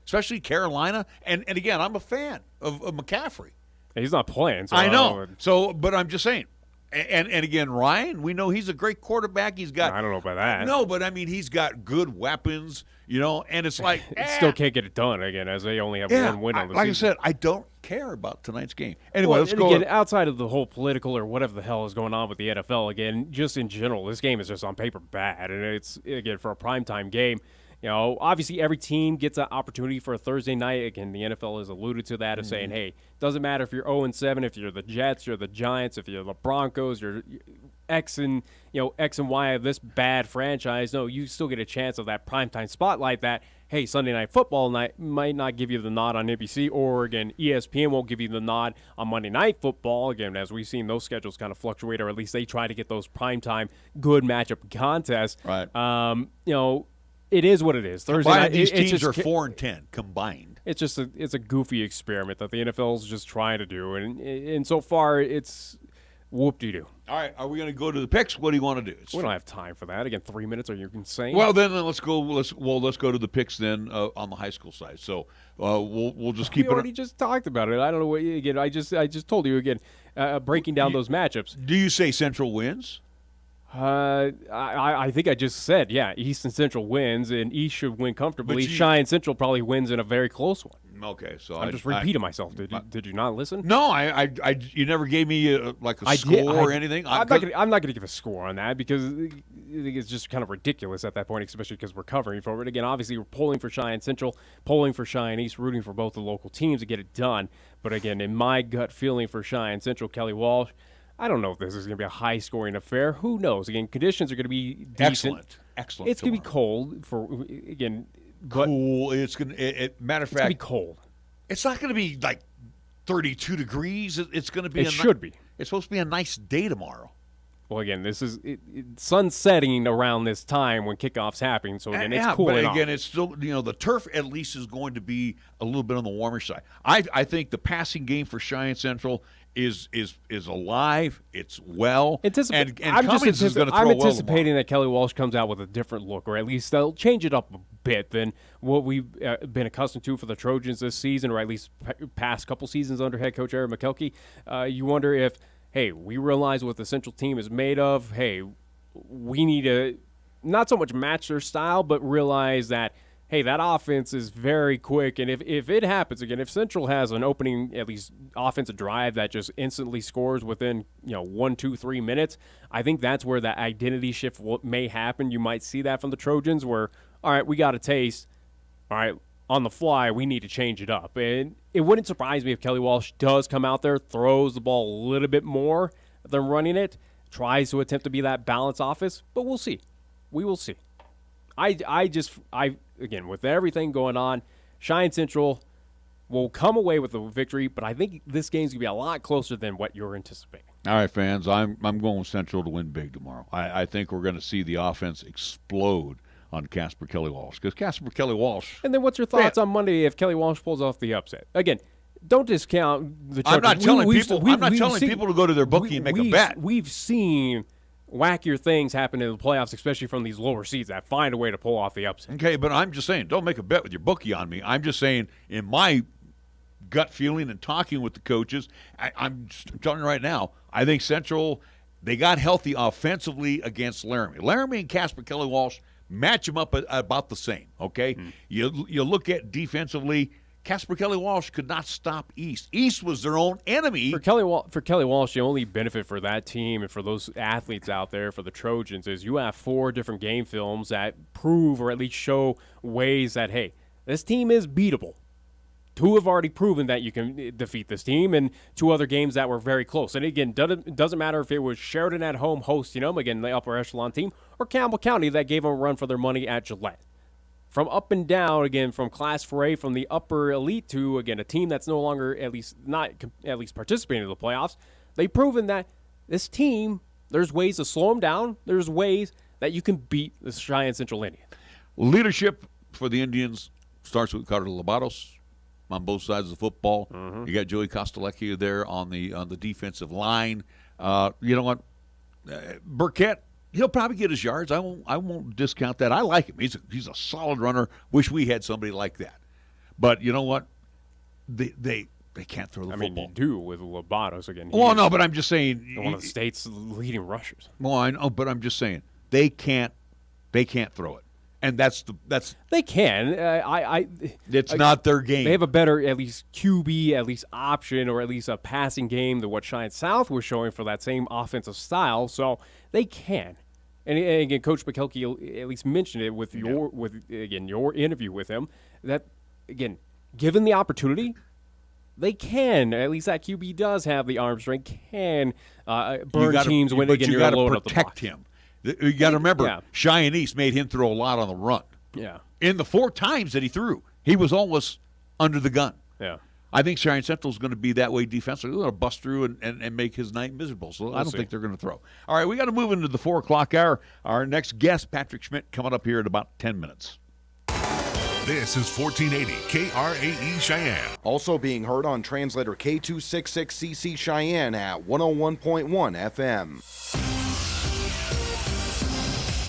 [SPEAKER 2] especially Carolina. And again, I'm a fan of McCaffrey.
[SPEAKER 3] He's not playing. So
[SPEAKER 2] I know. But I'm just saying. And again, Ryan, we know he's a great quarterback. He's got.
[SPEAKER 3] I don't know about that.
[SPEAKER 2] No, but I mean, he's got good weapons, and it's like.
[SPEAKER 3] Still can't get it done, again, as they only have one win on the season.
[SPEAKER 2] Like I said, I don't care about tonight's game. Anyway, let's go.
[SPEAKER 3] Again, outside of the whole political or whatever the hell is going on with the NFL, again, just in general, this game is just on paper bad. And it's, again, for a primetime game. Obviously every team gets an opportunity for a Thursday night. Again, the NFL has alluded to that of saying, hey, doesn't matter if you're 0-7, if you're the Jets, you're the Giants, if you're the Broncos, you're X and Y of this bad franchise. No, you still get a chance of that primetime spotlight that, hey, Sunday Night Football night might not give you the nod on NBC, or, again, ESPN won't give you the nod on Monday Night Football. Again, as we've seen, those schedules kind of fluctuate, or at least they try to get those primetime good matchup contests.
[SPEAKER 2] Right.
[SPEAKER 3] It is what it is. Thursday night,
[SPEAKER 2] these teams are 4-10 combined.
[SPEAKER 3] It's just it's a goofy experiment that the NFL is just trying to do, and so far it's whoop-de-doo.
[SPEAKER 2] All right, are we going to go to the picks? What do you want to do?
[SPEAKER 3] We don't have time for that. Again, 3 minutes. Are you insane?
[SPEAKER 2] Well, then let's go. Let's go to the picks then on the high school side. So we'll just keep it.
[SPEAKER 3] We already just talked about it. I don't know what again. I just told you again, breaking down those matchups.
[SPEAKER 2] Do you say Central wins?
[SPEAKER 3] I think I just said, East and Central wins, and East should win comfortably. Cheyenne Central probably wins in a very close one.
[SPEAKER 2] Okay, so
[SPEAKER 3] I'm just repeating myself. Did you not listen?
[SPEAKER 2] No, you never gave me a score or anything.
[SPEAKER 3] I'm not going to give a score on that because I think it's just kind of ridiculous at that point, especially because we're covering for it. Again, obviously we're polling for Cheyenne Central, polling for Cheyenne East, rooting for both the local teams to get it done. But again, in my gut feeling for Cheyenne Central, Kelly Walsh, I don't know if this is going to be a high-scoring affair. Who knows? Again, conditions are going to be decent.
[SPEAKER 2] Excellent.
[SPEAKER 3] It's going to be cold
[SPEAKER 2] cool. It's going to. Matter of fact,
[SPEAKER 3] it's going to be cold.
[SPEAKER 2] It's not going to be like 32 degrees. It's going to be.
[SPEAKER 3] It should be.
[SPEAKER 2] It's supposed to be a nice day tomorrow.
[SPEAKER 3] Well, again, this is sun setting around this time when kickoff's happening. So again, it's cooling off.
[SPEAKER 2] But again, it's still the turf at least is going to be a little bit on the warmer side. I think the passing game for Cheyenne Central is alive. It's well. And Cummings is going to throw
[SPEAKER 3] I'm
[SPEAKER 2] well
[SPEAKER 3] anticipating
[SPEAKER 2] tomorrow.
[SPEAKER 3] that Kelly Walsh comes out with a different look, or at least they'll change it up a bit than what we've been accustomed to for the Trojans this season, or at least past couple seasons under head coach Eric Makelky. You wonder if, hey, we realize what the Central team is made of. Hey, we need to not so much match their style, but realize that, hey, that offense is very quick, and if it happens again, if Central has an opening, at least offensive drive that just instantly scores within 1, 2, 3 minutes, I think that's where that identity shift may happen. You might see that from the Trojans where, all right, we got a taste. All right, on the fly, we need to change it up. And it wouldn't surprise me if Kelly Walsh does come out there, throws the ball a little bit more than running it, tries to attempt to be that balanced offense, but we'll see. We will see. Again, with everything going on, Cheyenne Central will come away with the victory, but I think this game's going to be a lot closer than what you're anticipating.
[SPEAKER 2] All right, fans, I'm going Central to win big tomorrow. I think we're going to see the offense explode on Casper Kelly Walsh, because Casper Kelly Walsh.
[SPEAKER 3] And then what's your thoughts on Monday if Kelly Walsh pulls off the upset? Again, don't discount the
[SPEAKER 2] I'm not telling people to go to their bookie and make a bet.
[SPEAKER 3] We've seen wackier things happen in the playoffs, especially from these lower seeds that find a way to pull off the upset.
[SPEAKER 2] Okay, but I'm just saying, don't make a bet with your bookie on me. I'm just saying, in my gut feeling and talking with the coaches, I'm telling you right now, I think Central, they got healthy offensively against Laramie. Laramie and Casper Kelly Walsh match them up about the same, okay? You look at defensively, Casper Kelly Walsh could not stop East. East was their own enemy.
[SPEAKER 3] For Kelly Walsh, the only benefit for that team and for those athletes out there, for the Trojans, is you have 4 different game films that prove or at least show ways that, hey, this team is beatable. 2 have already proven that you can defeat this team, and 2 other games that were very close. And again, it doesn't matter if it was Sheridan at home hosting them, again, the upper echelon team, or Campbell County that gave them a run for their money at Gillette. From up and down, again, from Class 4A, from the upper elite to, again, a team that's no longer not participating in the playoffs, they've proven that this team, there's ways to slow them down. There's ways that you can beat the Cheyenne Central Indians.
[SPEAKER 2] Leadership for the Indians starts with Carter Labatos on both sides of the football. Mm-hmm. You got Joey Kostelecki there on the defensive line. You know what? Burkett, he'll probably get his yards. I won't discount that. I like him. He's a solid runner. Wish we had somebody like that. But you know what? They can't throw the football.
[SPEAKER 3] I mean, you do with Labatos again.
[SPEAKER 2] Well, no, but I'm just saying,
[SPEAKER 3] one of the state's leading rushers.
[SPEAKER 2] Well, I know, but I'm just saying they can't throw it. And that's
[SPEAKER 3] they can.
[SPEAKER 2] It's not their game.
[SPEAKER 3] They have a better, at least QB, at least option, or at least a passing game than what Cheyenne South was showing for that same offensive style. So they can. And again, Coach Makelky at least mentioned it with your interview with him, that again, given the opportunity, they can. At least that QB does have the arm strength. Can burn teams when again you're loading up the box.
[SPEAKER 2] Protect him. You got to remember, Cheyenne East made him throw a lot on the run.
[SPEAKER 3] Yeah.
[SPEAKER 2] In the 4 times that he threw, he was almost under the gun.
[SPEAKER 3] Yeah.
[SPEAKER 2] I think Cheyenne Central is going to be that way defensively. They're going to bust through and make his night miserable. So I don't think they're going to throw. All right, we got to move into the 4 o'clock hour. Our next guest, Patrick Schmiedt, coming up here in about 10 minutes.
[SPEAKER 1] This is 1480 KRAE Cheyenne.
[SPEAKER 9] Also being heard on translator K266CC Cheyenne at 101.1 FM.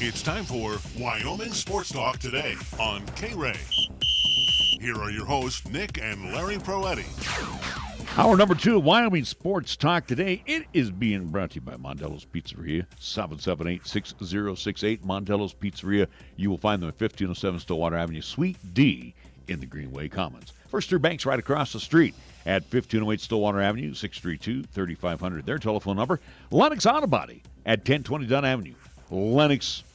[SPEAKER 1] It's time for Wyoming Sports Talk today on KRAE. Here are your hosts, Nick and Larry Proetti.
[SPEAKER 2] Hour number 2 of Wyoming Sports Talk today. It is being brought to you by Mondello's Pizzeria, 778-6068. Mondello's Pizzeria. You will find them at 1507 Stillwater Avenue, Suite D in the Greenway Commons. First Through Bank's right across the street at 1508 Stillwater Avenue, 632-3500. Their telephone number. Lennox Auto Body at 1020 Dunn Avenue. Lennox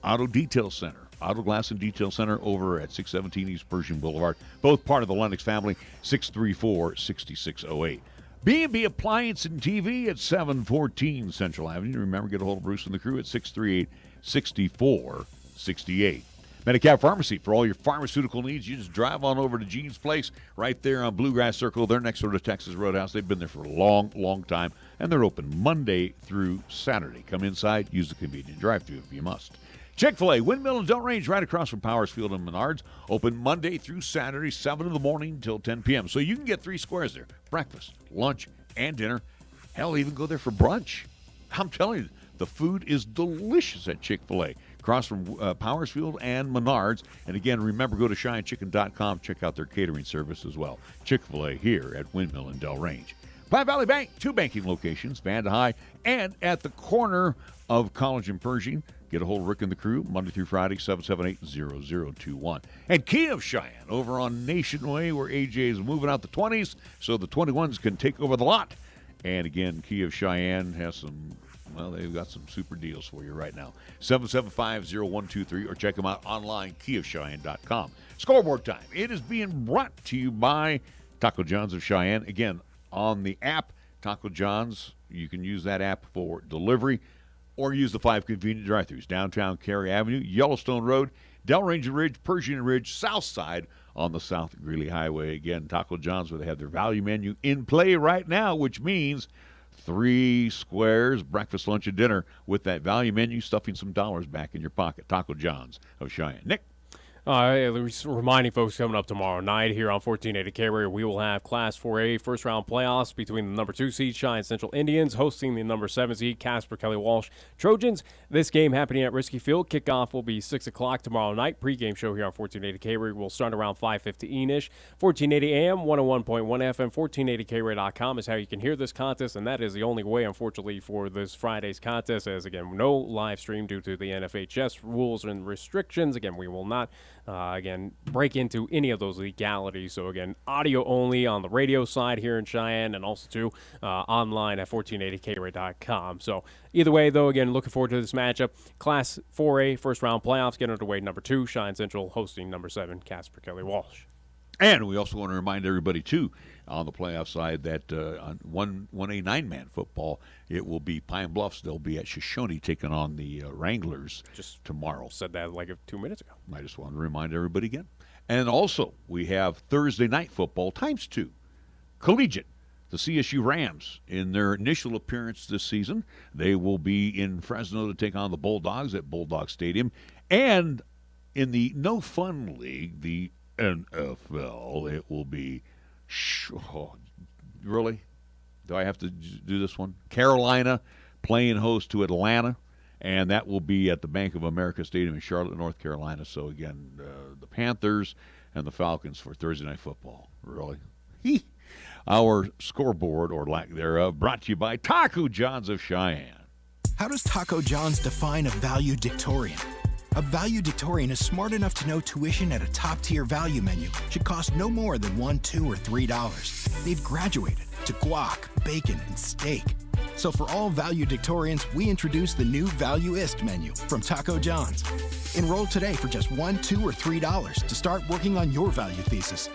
[SPEAKER 2] Auto Detail Center. Auto Glass and Detail Center over at 617 East Pershing Boulevard. Both part of the Lennox family, 634-6608. B&B Appliance and TV at 714 Central Avenue. Remember, get a hold of Bruce and the crew at 638-6468. Medicap Pharmacy, for all your pharmaceutical needs, you just drive on over to Gene's Place right there on Bluegrass Circle. They're next door to Texas Roadhouse. They've been there for a long, long time, and they're open Monday through Saturday. Come inside, use the convenient drive-thru if you must. Chick-fil-A, Windmill and Del Range, right across from Powers Field and Menards. Open Monday through Saturday, 7 in the morning till 10 p.m. So you can get 3 squares there. Breakfast, lunch, and dinner. Hell, even go there for brunch. I'm telling you, the food is delicious at Chick-fil-A. Across from Powers Field and Menards. And again, remember, go to CheyenneChicken.com. Check out their catering service as well. Chick-fil-A here at Windmill and Del Range. Platte Valley Bank, 2 banking locations, Vanda High and at the corner of College and Pershing. Get a hold of Rick and the crew, Monday through Friday, 778-0021. And Key of Cheyenne over on Nation Way, where AJ is moving out the 20s so the 21s can take over the lot. And again, Key of Cheyenne has some, well, they've got some super deals for you right now. 775-0123 or check them out online, keyofcheyenne.com. Scoreboard time. It is being brought to you by Taco John's of Cheyenne. Again, on the app, Taco John's, you can use that app for delivery, or use the 5 convenient drive-thrus. Downtown KRAE Avenue, Yellowstone Road, Delrange Ridge, Pershing Ridge, South Side on the South Greeley Highway. Again, Taco John's, where they have their value menu in play right now, which means 3 squares, breakfast, lunch, and dinner with that value menu, stuffing some dollars back in your pocket. Taco John's of Cheyenne. Nick?
[SPEAKER 3] Reminding folks, coming up tomorrow night here on 1480 KRAE, we will have Class 4A first-round playoffs between the number 2 seed Cheyenne Central Indians hosting the number 7 seed Casper Kelly Walsh Trojans. This game happening at Risky Field. Kickoff will be 6 o'clock tomorrow night. Pre-game show here on 1480 KRAE will start around 5:15-ish. 1480 AM, 101.1 FM, 1480KRAE.com is how you can hear this contest, and that is the only way, unfortunately, for this Friday's contest, as, again, no live stream due to the NFHS rules and restrictions. Again, we will not break into any of those legalities. So, again, audio only on the radio side here in Cheyenne, and also, too, online at 1480KRAE.com. So, either way, though, again, looking forward to this matchup. Class 4A first-round playoffs get underway. Number 2, Cheyenne Central hosting number 7, Casper Kelly Walsh.
[SPEAKER 2] And we also want to remind everybody, too, on the playoff side that on 1A 9-man football, it will be Pine Bluffs. They'll be at Shoshone taking on the Wranglers just tomorrow.
[SPEAKER 3] Said that like 2 minutes ago.
[SPEAKER 2] I just wanted to remind everybody again. And also, we have Thursday night football times 2. Collegiate, the CSU Rams, in their initial appearance this season. They will be in Fresno to take on the Bulldogs at Bulldog Stadium. And in the No Fun League, the NFL, it will be, really? Do I have to do this one? Carolina playing host to Atlanta, and that will be at the Bank of America Stadium in Charlotte, North Carolina. So, again, the Panthers and the Falcons for Thursday Night Football. Really? Our scoreboard, or lack thereof, brought to you by Taco John's of Cheyenne.
[SPEAKER 4] How does Taco John's define a valedictorian? A valedictorian is smart enough to know tuition at a top-tier value menu should cost no more than $1, $2, or $3. They've graduated to guac, bacon, and steak. So for all valedictorians, we introduce the new Valueist menu from Taco John's. Enroll today for just $1, $2, or $3 to start working on your value thesis.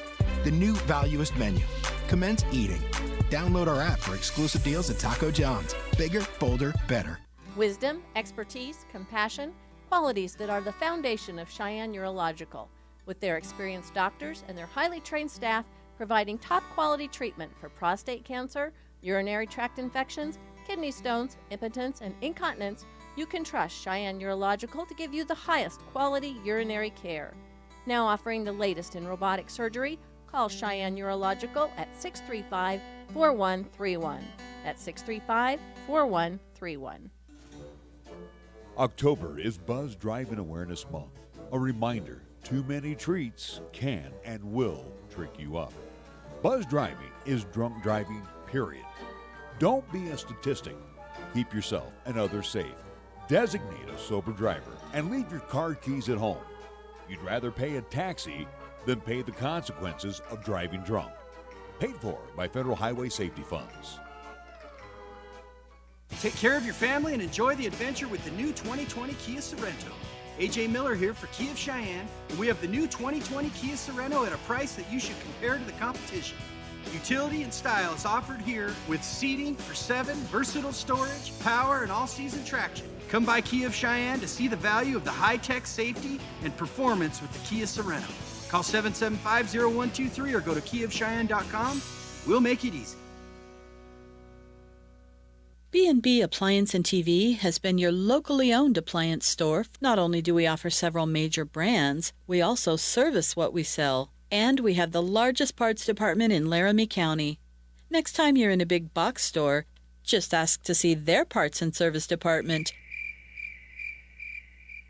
[SPEAKER 4] The new Valueist menu. Commence eating. Download our app for exclusive deals at Taco John's. Bigger, bolder, better.
[SPEAKER 16] Wisdom, expertise, compassion, qualities that are the foundation of Cheyenne Urological, with their experienced doctors and their highly trained staff providing top-quality treatment for prostate cancer, urinary tract infections, kidney stones, impotence, and incontinence. You can trust Cheyenne Urological to give you the highest quality urinary care. Now offering the latest in robotic surgery, call Cheyenne Urological at 635-4131. That's 635-4131.
[SPEAKER 15] October is Buzz Driving Awareness Month. A reminder, too many treats can and will trick you up.
[SPEAKER 2] Buzz driving is drunk driving, period. Don't be a statistic. Keep yourself and others safe. Designate a sober driver and leave your car keys at home. You'd rather pay a taxi than pay the consequences of driving drunk. Paid for by Federal Highway Safety Funds.
[SPEAKER 17] Take care of your family and enjoy the adventure with the new 2020 Kia Sorento. AJ Miller here for Kia of Cheyenne, and we have the new 2020 Kia Sorento at a price that you should compare to the competition. Utility and style is offered here with seating for 7, versatile storage, power, and all-season traction. Come by Kia of Cheyenne to see the value of the high-tech safety and performance with the Kia Sorento. Call 775-0123 or go to KiaofCheyenne.com. We'll make it easy.
[SPEAKER 6] B&B Appliance and TV has been your locally owned appliance store. Not only do we offer several major brands, we also service what we sell. And we have the largest parts department in Laramie County. Next time you're in a big box store, just ask to see their parts and service department.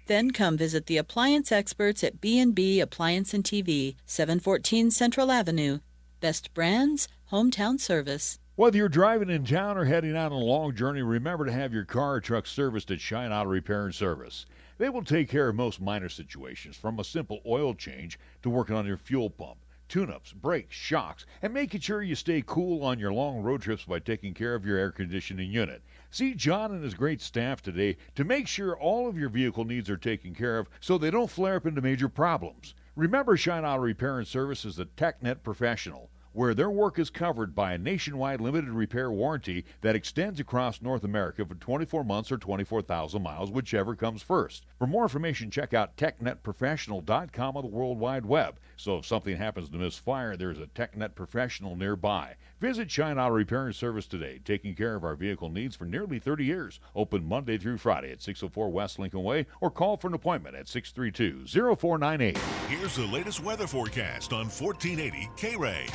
[SPEAKER 6] Then come visit the appliance experts at B&B Appliance and TV, 714 Central Avenue. Best brands, hometown service.
[SPEAKER 2] Whether you're driving in town or heading out on a long journey, remember to have your car or truck serviced at Cheyenne Auto Repair and Service. They will take care of most minor situations, from a simple oil change to working on your fuel pump, tune-ups, brakes, shocks, and making sure you stay cool on your long road trips by taking care of your air conditioning unit. See John and his great staff today to make sure all of your vehicle needs are taken care of so they don't flare up into major problems. Remember, Cheyenne Auto Repair and Service is a TechNet professional, where their work is covered by a nationwide limited repair warranty that extends across North America for 24 months or 24,000 miles, whichever comes first. For more information, check out TechNetProfessional.com on the World Wide Web. So if something happens to misfire, there's a TechNet professional nearby. Visit Cheyenne Auto Repair and Service today, taking care of our vehicle needs for nearly 30 years. Open Monday through Friday at 604 West Lincoln Way, or call for an appointment at 632-0498.
[SPEAKER 1] Here's the latest weather forecast on 1480 KRAE.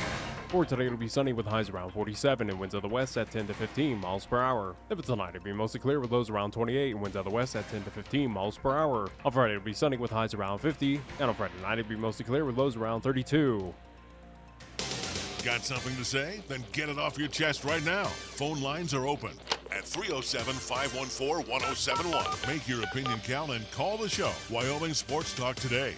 [SPEAKER 3] For today, it'll be sunny with highs around 47 and winds of the west at 10 to 15 miles per hour. If it's tonight, it'll be mostly clear with lows around 28 and winds of the west at 10 to 15 miles per hour. On Friday, it'll be sunny with highs around 50, and on Friday night, it'll be mostly clear with lows around 32.
[SPEAKER 1] Got something to say? Then get it off your chest right now. Phone lines are open at 307-514-1071. Make your opinion count and call the show. Wyoming Sports Talk today.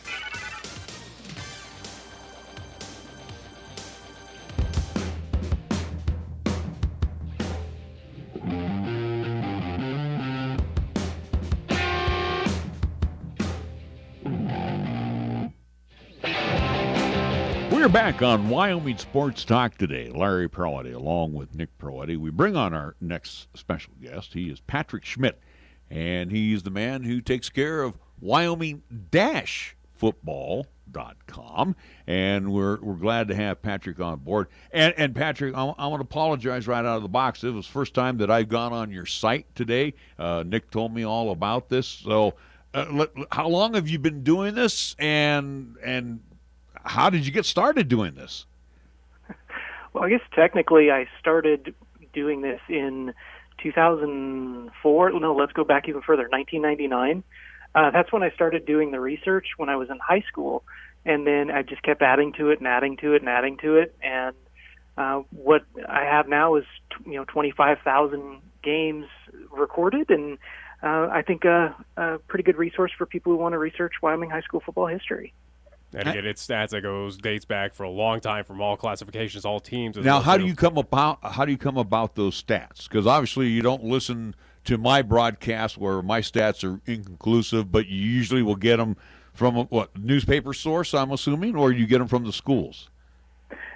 [SPEAKER 2] We're back on Wyoming Sports Talk today. Larry Perotti along with Nick Perotti. We bring on our next special guest. He is Patrick Schmiedt, and he's the man who takes care of Wyoming-football.com. And we're glad to have Patrick on board. And Patrick, I want to apologize right out of the box. It was the first time that I've gone on your site today. Nick told me all about this. So how long have you been doing this, and how did you get started doing this?
[SPEAKER 18] Well, I guess technically I started doing this in 2004. No, let's go back even further, 1999. That's when I started doing the research when I was in high school. And then I just kept adding to it and adding to it and adding to it. And what I have now is 25,000 games recorded, and I think a pretty good resource for people who want to research Wyoming high school football history.
[SPEAKER 3] And again, it's stats that dates back for a long time from all classifications, all teams.
[SPEAKER 2] Now, how do you come about those stats? Because obviously you don't listen to my broadcast where my stats are inconclusive, but you usually will get them from a newspaper source, I'm assuming, or you get them from the schools.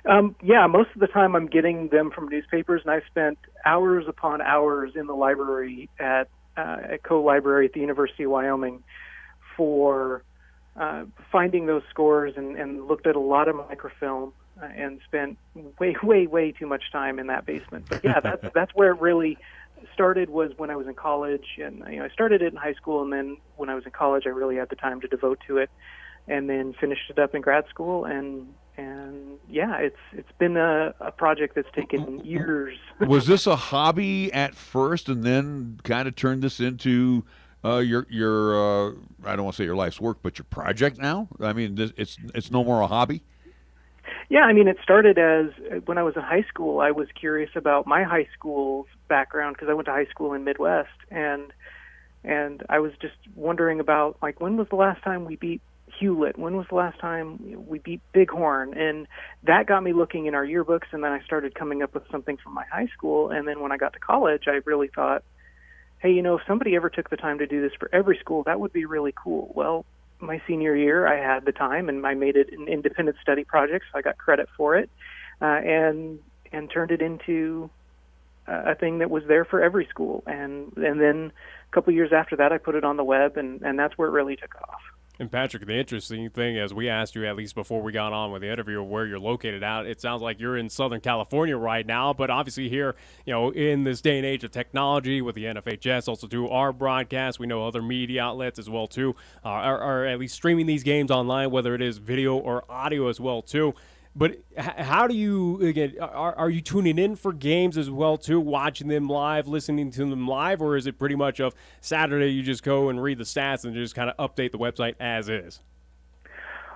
[SPEAKER 18] Yeah, most of the time I'm getting them from newspapers, and I've spent hours upon hours in the library at co-library at the University of Wyoming for finding those scores, and looked at a lot of microfilm and spent way too much time in that basement. But yeah, that's where it really started, was when I was in college, and I started it in high school, and then when I was in college I really had the time to devote to it, and then finished it up in grad school, and yeah, it's been a project that's taken years.
[SPEAKER 2] Was this a hobby at first and then kind of turned this into your I don't want to say your life's work, but your project now? I mean, it's no more a hobby?
[SPEAKER 18] Yeah, I mean, it started as when I was in high school, I was curious about my high school's background because I went to high school in Midwest, and I was just wondering about, like, when was the last time we beat Hewlett? When was the last time we beat Bighorn? And that got me looking in our yearbooks, and then I started coming up with something from my high school. And then when I got to college, I really thought, hey, if somebody ever took the time to do this for every school, that would be really cool. Well, my senior year, I had the time, and I made it an independent study project, so I got credit for it, and turned it into a thing that was there for every school. And then a couple years after that, I put it on the web, and that's where it really took off.
[SPEAKER 3] And Patrick, the interesting thing, as we asked you, at least before we got on with the interview, where you're located at, it sounds like you're in Southern California right now, but obviously here, in this day and age of technology with the NFHS, also do our broadcast. We know other media outlets as well, too, are at least streaming these games online, whether it is video or audio as well, too. But how do you, again, are you tuning in for games as well, too, watching them live, listening to them live, or is it pretty much of Saturday you just go and read the stats and just kind of update the website as is?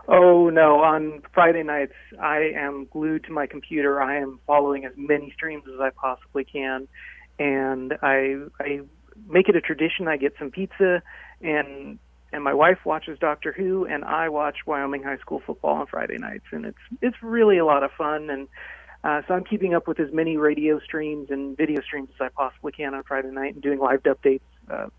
[SPEAKER 18] Oh, no. On Friday nights, I am glued to my computer. I am following as many streams as I possibly can, and I make it a tradition. I get some pizza, and my wife watches Doctor Who, and I watch Wyoming high school football on Friday nights, and it's really a lot of fun. And so I'm keeping up with as many radio streams and video streams as I possibly can on Friday night, and doing live updates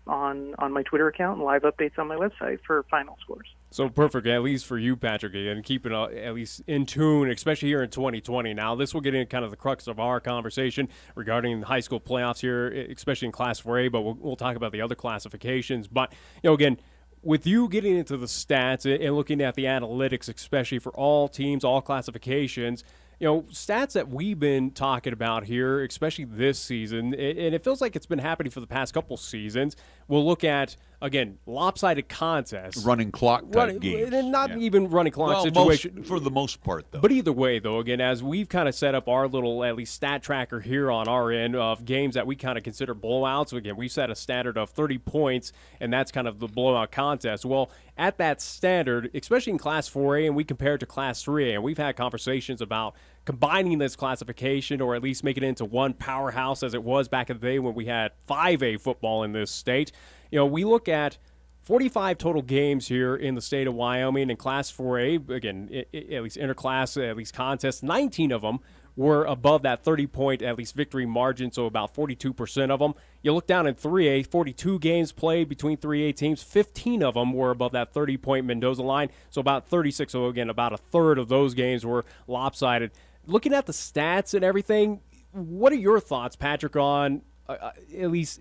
[SPEAKER 18] on my Twitter account and live updates on my website for final scores.
[SPEAKER 3] So perfect, at least for you, Patrick, and keeping at least in tune, especially here in 2020. Now, this will get into kind of the crux of our conversation regarding the high school playoffs here, especially in Class 4A, but we'll talk about the other classifications. But, again, with you getting into the stats and looking at the analytics, especially for all teams, all classifications, stats that we've been talking about here, especially this season, and it feels like it's been happening for the past couple seasons. We'll look at, again, lopsided contests.
[SPEAKER 2] Running clock type games.
[SPEAKER 3] And not even running clock situation.
[SPEAKER 2] For the most part, though.
[SPEAKER 3] But either way, though, again, as we've kind of set up our little, at least, stat tracker here on our end of games that we kind of consider blowouts. Again, we set a standard of 30 points, and that's kind of the blowout contest. Well, at that standard, especially in Class 4A, and we compare it to Class 3A, and we've had conversations about combining this classification or at least making it into one powerhouse as it was back in the day when we had 5A football in this state. We look at 45 total games here in the state of Wyoming in Class 4A. Again, at least interclass, at least contests, 19 of them were above that 30-point at least victory margin, so about 42% of them. You look down in 3A, 42 games played between 3A teams, 15 of them were above that 30-point Mendoza line, so about 36, so again, about a third of those games were lopsided. Looking at the stats and everything, what are your thoughts, Patrick, on at least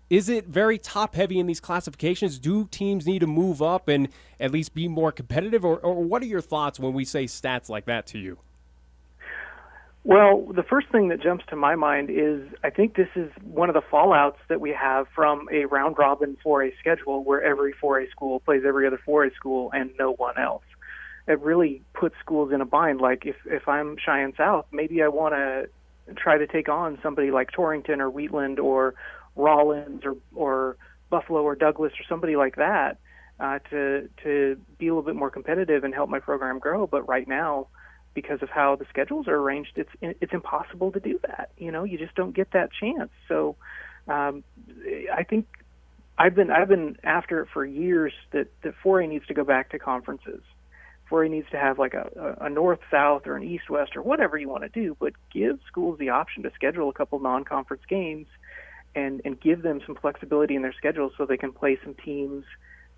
[SPEAKER 3] is it very top-heavy in these classifications? Do teams need to move up and at least be more competitive, or what are your thoughts when we say stats like that to you?
[SPEAKER 18] Well, the first thing that jumps to my mind is I think this is one of the fallouts that we have from a round-robin 4A schedule where every 4A school plays every other 4A school and no one else. It really puts schools in a bind. Like if I'm Cheyenne South, maybe I want to try to take on somebody like Torrington or Wheatland or Rollins or Buffalo or Douglas or somebody like that to be a little bit more competitive and help my program grow. But right now, because of how the schedules are arranged, it's impossible to do that. You just don't get that chance. So I think I've been after it for years that 4A needs to go back to conferences. 4A needs to have like a north-south or an east-west or whatever you want to do, but give schools the option to schedule a couple non-conference games and give them some flexibility in their schedule so they can play some teams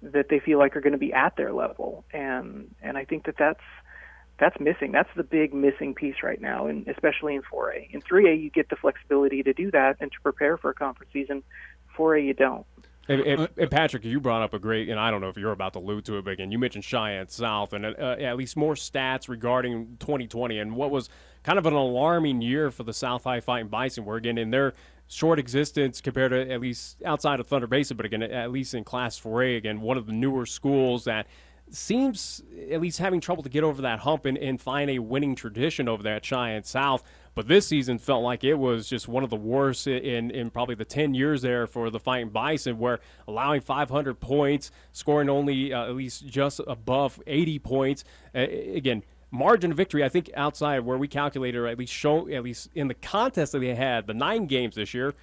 [SPEAKER 18] that they feel like are going to be at their level. And I think that's missing. That's the big missing piece right now, and especially in 4A. In 3A, you get the flexibility to do that and to prepare for a conference season. 4A, you don't.
[SPEAKER 3] And Patrick, you brought up a great, and I don't know if you're about to allude to it, but again, you mentioned Cheyenne South, and at least more stats regarding 2020 and what was kind of an alarming year for the South High Fighting Bison, where again, in their short existence compared to at least outside of Thunder Basin, but again, at least in Class 4A, again, one of the newer schools that seems at least having trouble to get over that hump and find a winning tradition over there at Cheyenne South. But this season felt like it was just one of the worst in probably the 10 years there for the Fighting Bison, where allowing 500 points, scoring only at least just above 80 points. Again, margin of victory, I think, outside where we calculated, or at least in the contest that they had, the 9 games this year,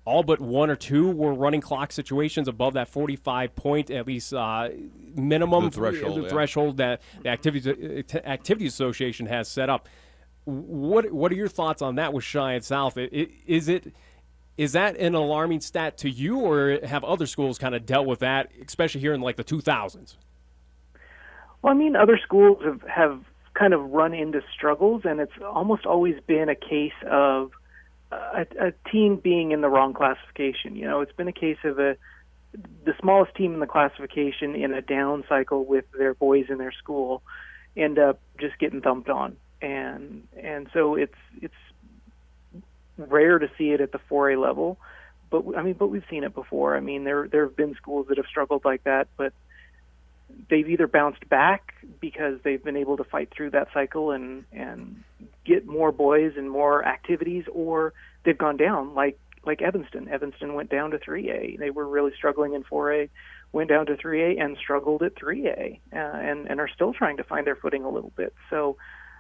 [SPEAKER 3] all but 1 or 2 were running clock situations above that 45-point, at least minimum threshold that the Activities Association has set up. What are your thoughts on that with Cheyenne South? Is that an alarming stat to you, or have other schools kind of dealt with that, especially here in like the 2000s?
[SPEAKER 18] Well, I mean, other schools have kind of run into struggles, and it's almost always been a case of a team being in the wrong classification. It's been a case of the smallest team in the classification in a down cycle with their boys in their school end up just getting thumped on. And so it's rare to see it at the 4A level, but we've seen it before. I mean, there have been schools that have struggled like that, but they've either bounced back because they've been able to fight through that cycle and get more boys and more activities, or they've gone down like Evanston. Evanston went down to 3A. They were really struggling in 4A, went down to 3A and struggled at 3A, and are still trying to find their footing a little bit. So,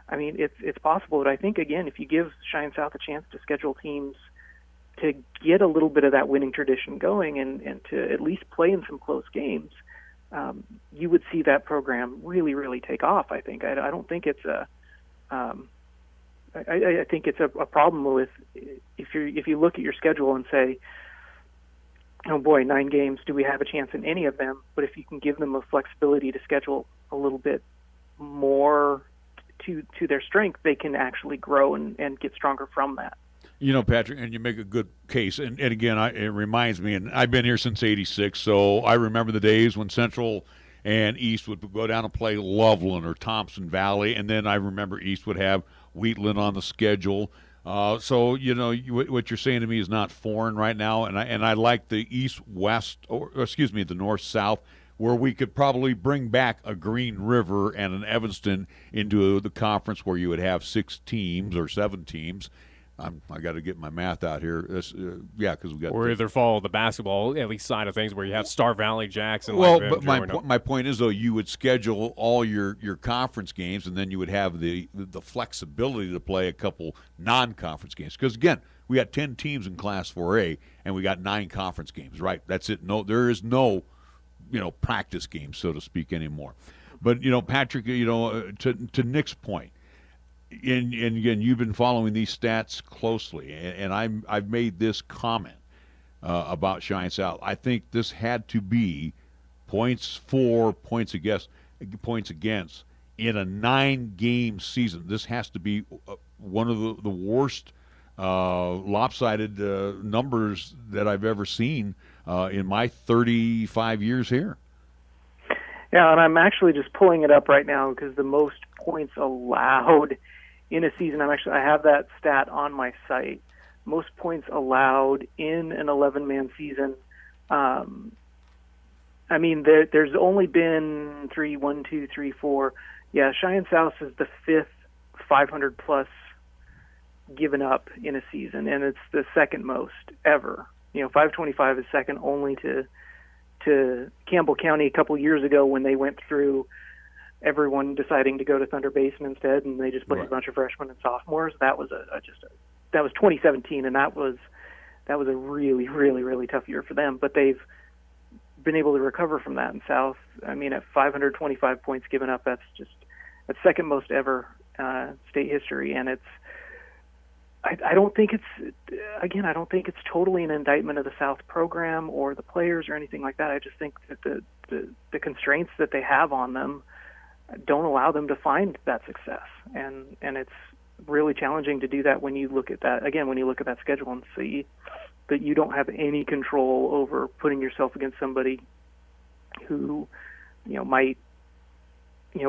[SPEAKER 18] I mean, it's possible. But I think, again, if you give Cheyenne South a chance to schedule teams to get a little bit of that winning tradition going and to at least play in some close games, you would see that program really, really take off. I think. I don't think it's I think it's a problem with if you look at your schedule and say, oh boy, 9 games, do we have a chance in any of them? But if you can give them a flexibility to schedule a little bit more to their strength, they can actually grow and get stronger from that.
[SPEAKER 2] Patrick, and you make a good case. And again, it reminds me, and I've been here since '86, so I remember the days when Central and East would go down and play Loveland or Thompson Valley, and then I remember East would have Wheatland on the schedule. So what you're saying to me is not foreign right now, and I like the East-West, or excuse me, the North-South, where we could probably bring back a Green River and an Evanston into the conference where you would have 6 teams or 7 teams. I got to get my math out here. Because we got.
[SPEAKER 3] Or either follow the basketball at least side of things, where you have Star Valley, Jackson.
[SPEAKER 2] Well, but my point is, though, you would schedule all your conference games, and then you would have the flexibility to play a couple non-conference games. Because again, we got 10 teams in Class 4A, and we got 9 conference games. Right? That's it. No, there is no practice games, so to speak, anymore. But Patrick, to Nick's point. And again, you've been following these stats closely, and I've made this comment about Cheyenne South. I think this had to be points for, points against in a 9-game season. This has to be one of the worst lopsided numbers that I've ever seen in my 35 years here.
[SPEAKER 18] Yeah, and I'm actually just pulling it up right now because the most points allowed in a season, I have that stat on my site. Most points allowed in an 11-man season. There's only been 1, 2, 3, 4. Yeah, Cheyenne South is the 5th 500-plus given up in a season, and it's the second most ever. 525 is second only to Campbell County a couple years ago when they went through everyone deciding to go to Thunder Basin instead, and they just played a bunch of freshmen and sophomores. That was that was 2017, and that was a really, really, really tough year for them. But they've been able to recover from that in South. I mean, at 525 points given up, that's second most ever state history, and I don't think it's totally an indictment of the South program or the players or anything like that. I just think that the constraints that they have on them don't allow them to find that success, and it's really challenging to do that when you look at that schedule and see that you don't have any control over putting yourself against somebody who might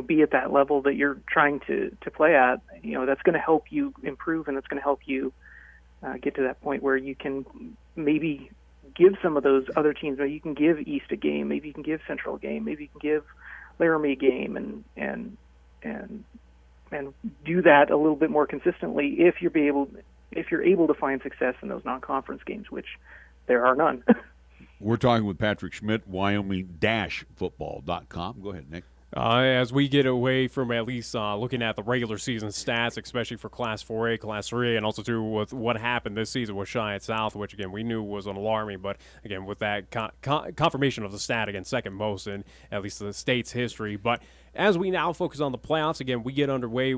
[SPEAKER 18] be at that level that you're trying to play at. That's going to help you improve, and that's going to help you get to that point where you can maybe give some of those other teams. Maybe you can give East a game, maybe you can give Central a game, maybe you can give Laramie a game, and do that a little bit more consistently if you're able to find success in those non-conference games, which there are none.
[SPEAKER 2] We're talking with Patrick Schmiedt, Wyoming-football.com. Go ahead, Nick.
[SPEAKER 3] As we get away from at least looking at the regular season stats, especially for Class 4A, Class 3A, and also too with what happened this season with Cheyenne South, which again we knew was alarming, but again with that confirmation of the stat again, second most in at least the state's history. But as we now focus on the playoffs, again we get underway.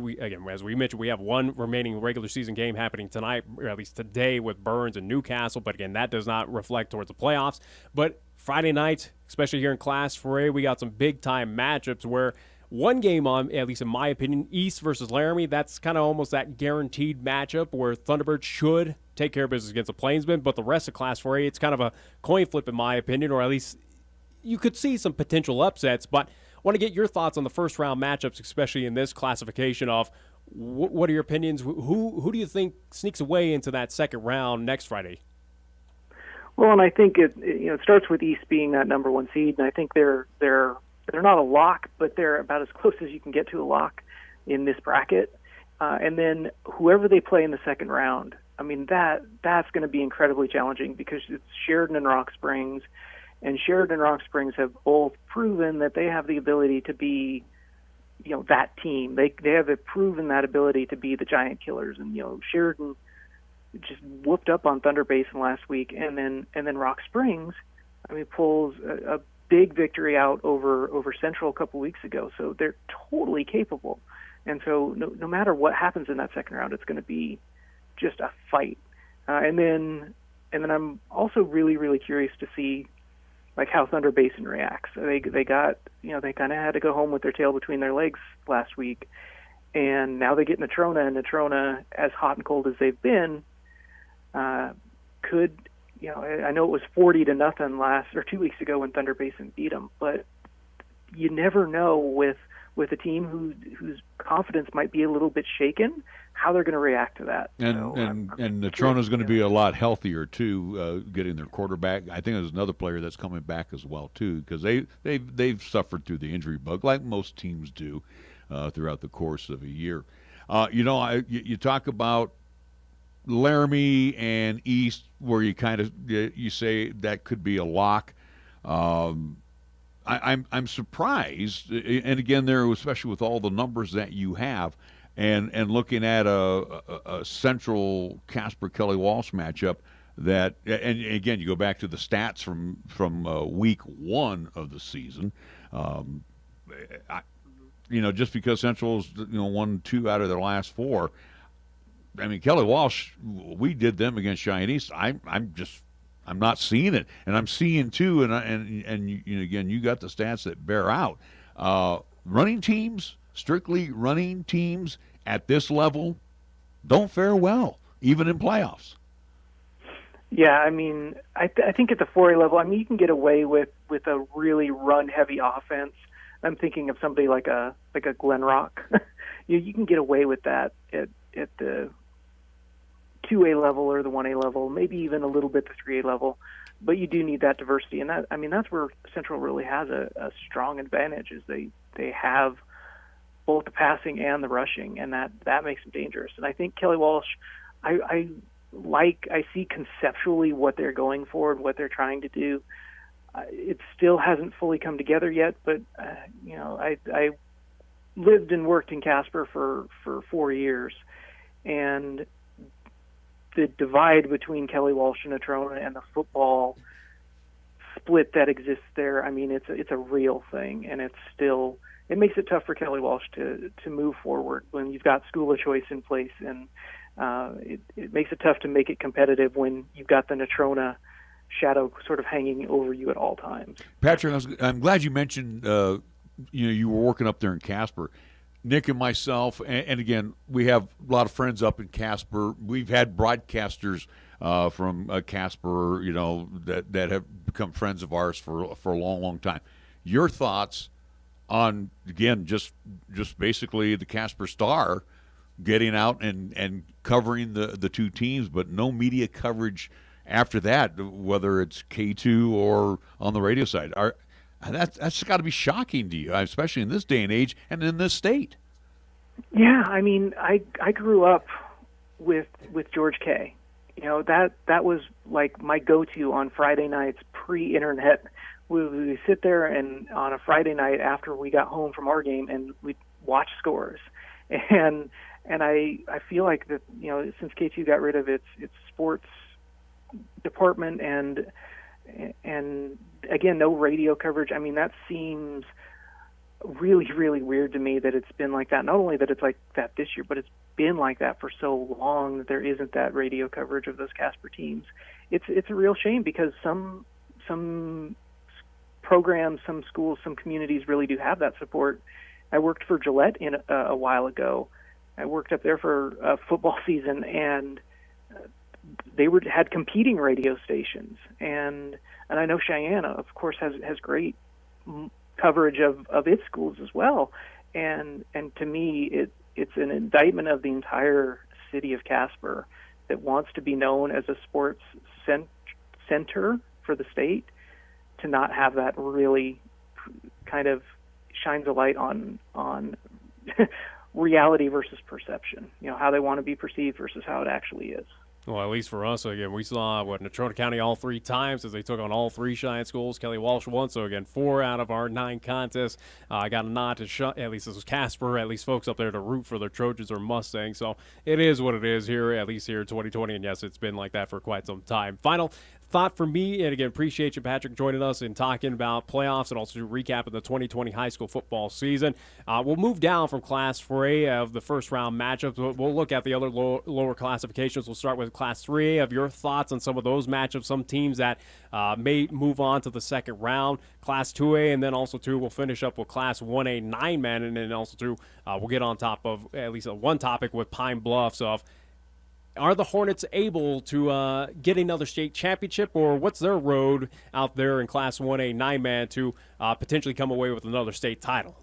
[SPEAKER 3] As we mentioned, we have one remaining regular season game happening tonight, or at least today, with Burns and Newcastle. But again, that does not reflect towards the playoffs. But Friday night, especially here in Class 4A, we got some big-time matchups where one game on, at least in my opinion, East versus Laramie, that's kind of almost that guaranteed matchup where Thunderbird should take care of business against the Plainsmen, but the rest of Class 4A, it's kind of a coin flip in my opinion, or at least you could see some potential upsets, but I want to get your thoughts on the first-round matchups, especially in this classification of what are your opinions? Who do you think sneaks away into that second round next Friday?
[SPEAKER 18] Well, and I think it starts with East being that number one seed, and I think they're not a lock, but they're about as close as you can get to a lock in this bracket. And then whoever they play in the second round, I mean that's going to be incredibly challenging because it's Sheridan and Rock Springs, and Sheridan and Rock Springs have both proven that they have the ability to be, that team. They have proven that ability to be the giant killers, and Sheridan just whooped up on Thunder Basin last week, and then Rock Springs, pulls a big victory out over Central a couple weeks ago. So they're totally capable, and so no matter what happens in that second round, it's going to be just a fight. And then I'm also really, really curious to see how Thunder Basin reacts. They got they kind of had to go home with their tail between their legs last week, and now they get Natrona, and Natrona, as hot and cold as they've been, could, I know it was 40-0 2 weeks ago when Thunder Basin beat them, but you never know with a team whose confidence might be a little bit shaken, how they're going to react to that.
[SPEAKER 2] And Natrona's going to be a lot healthier too, getting their quarterback. I think there's another player that's coming back as well too, because they've suffered through the injury bug like most teams do throughout the course of a year. You talk about Laramie and East, where you kind of you say that could be a lock. I'm surprised, and again, there, especially with all the numbers that you have, and looking at a Central Casper Kelly Walsh matchup that, and again, you go back to the stats from week one of the season. Just because Central's won 2 out of their last 4. Kelly Walsh, we did them against Cheyenne East. I'm not seeing it, and I'm seeing too. And again, you got the stats that bear out. Running teams, strictly running teams at this level, don't fare well, even in playoffs.
[SPEAKER 18] Yeah, I think at the 4A level, you can get away with a really run-heavy offense. I'm thinking of somebody like a Glen Rock. You can get away with that at the 2A level or the 1A level, maybe even a little bit the 3A level, but you do need that diversity, and that's where Central really has a strong advantage, is they have both the passing and the rushing, and that makes them dangerous. And I think Kelly Walsh, I see conceptually what they're going for and what they're trying to do. It still hasn't fully come together yet, but I lived and worked in Casper for 4 years, and the divide between Kelly Walsh and Natrona and the football split that exists there, it's a real thing, and it makes it tough for Kelly Walsh to move forward when you've got school of choice in place, and it makes it tough to make it competitive when you've got the Natrona shadow sort of hanging over you at all times.
[SPEAKER 2] Patrick, I'm glad you mentioned you were working up there in Casper. Nick and myself, and again, we have a lot of friends up in Casper. We've had broadcasters from Casper, that have become friends of ours for a long, long time. Your thoughts on, again, just basically the Casper Star getting out and covering the two teams, but no media coverage after that, whether it's K2 or on the radio side. That's got to be shocking to you, especially in this day and age and in this state.
[SPEAKER 18] Yeah, I grew up with George K. That was like my go-to on Friday nights pre-internet. We sit there and on a Friday night after we got home from our game, and we'd watch scores. And I feel like that, you know, since K2 got rid of its sports department and again, no radio coverage. I mean, that seems really, really weird to me that it's been like that. Not only that it's like that this year, but it's been like that for so long that there isn't that radio coverage of those Casper teams. It's a real shame because some programs, some schools, some communities really do have that support. I worked for Gillette a while ago. I worked up there for a football season, and they had competing radio stations. And I know Cheyenne, of course, has great coverage of its schools as well. And to me, it's an indictment of the entire city of Casper that wants to be known as a sports center for the state, to not have that really kind of shines a light on reality versus perception, you know, how they want to be perceived versus how it actually is.
[SPEAKER 3] Well, at least for us, again, we saw Natrona County all 3 times as they took on all 3 Cheyenne schools. Kelly Walsh won, so again, 4 out of our 9 contests. I got a nod to at least this was Casper, at least folks up there to root for their Trojans or Mustangs. So it is what it is here, at least here in 2020. And yes, it's been like that for quite some time. Final thought for me, and again, appreciate you, Patrick, joining us and talking about playoffs and also recapping the 2020 high school football season. We'll move down from Class 4A of the first round matchups. We'll look at the other lower classifications. We'll start with Class 3A. Of your thoughts on some of those matchups, some teams that may move on to the second round. Class 2A, and then also too, we'll finish up with Class 1A 9-man, and then also too, we'll get on top of at least one topic with Pine Bluffs of, are the Hornets able to get another state championship, or what's their road out there in Class 1A 9-man to potentially come away with another state title?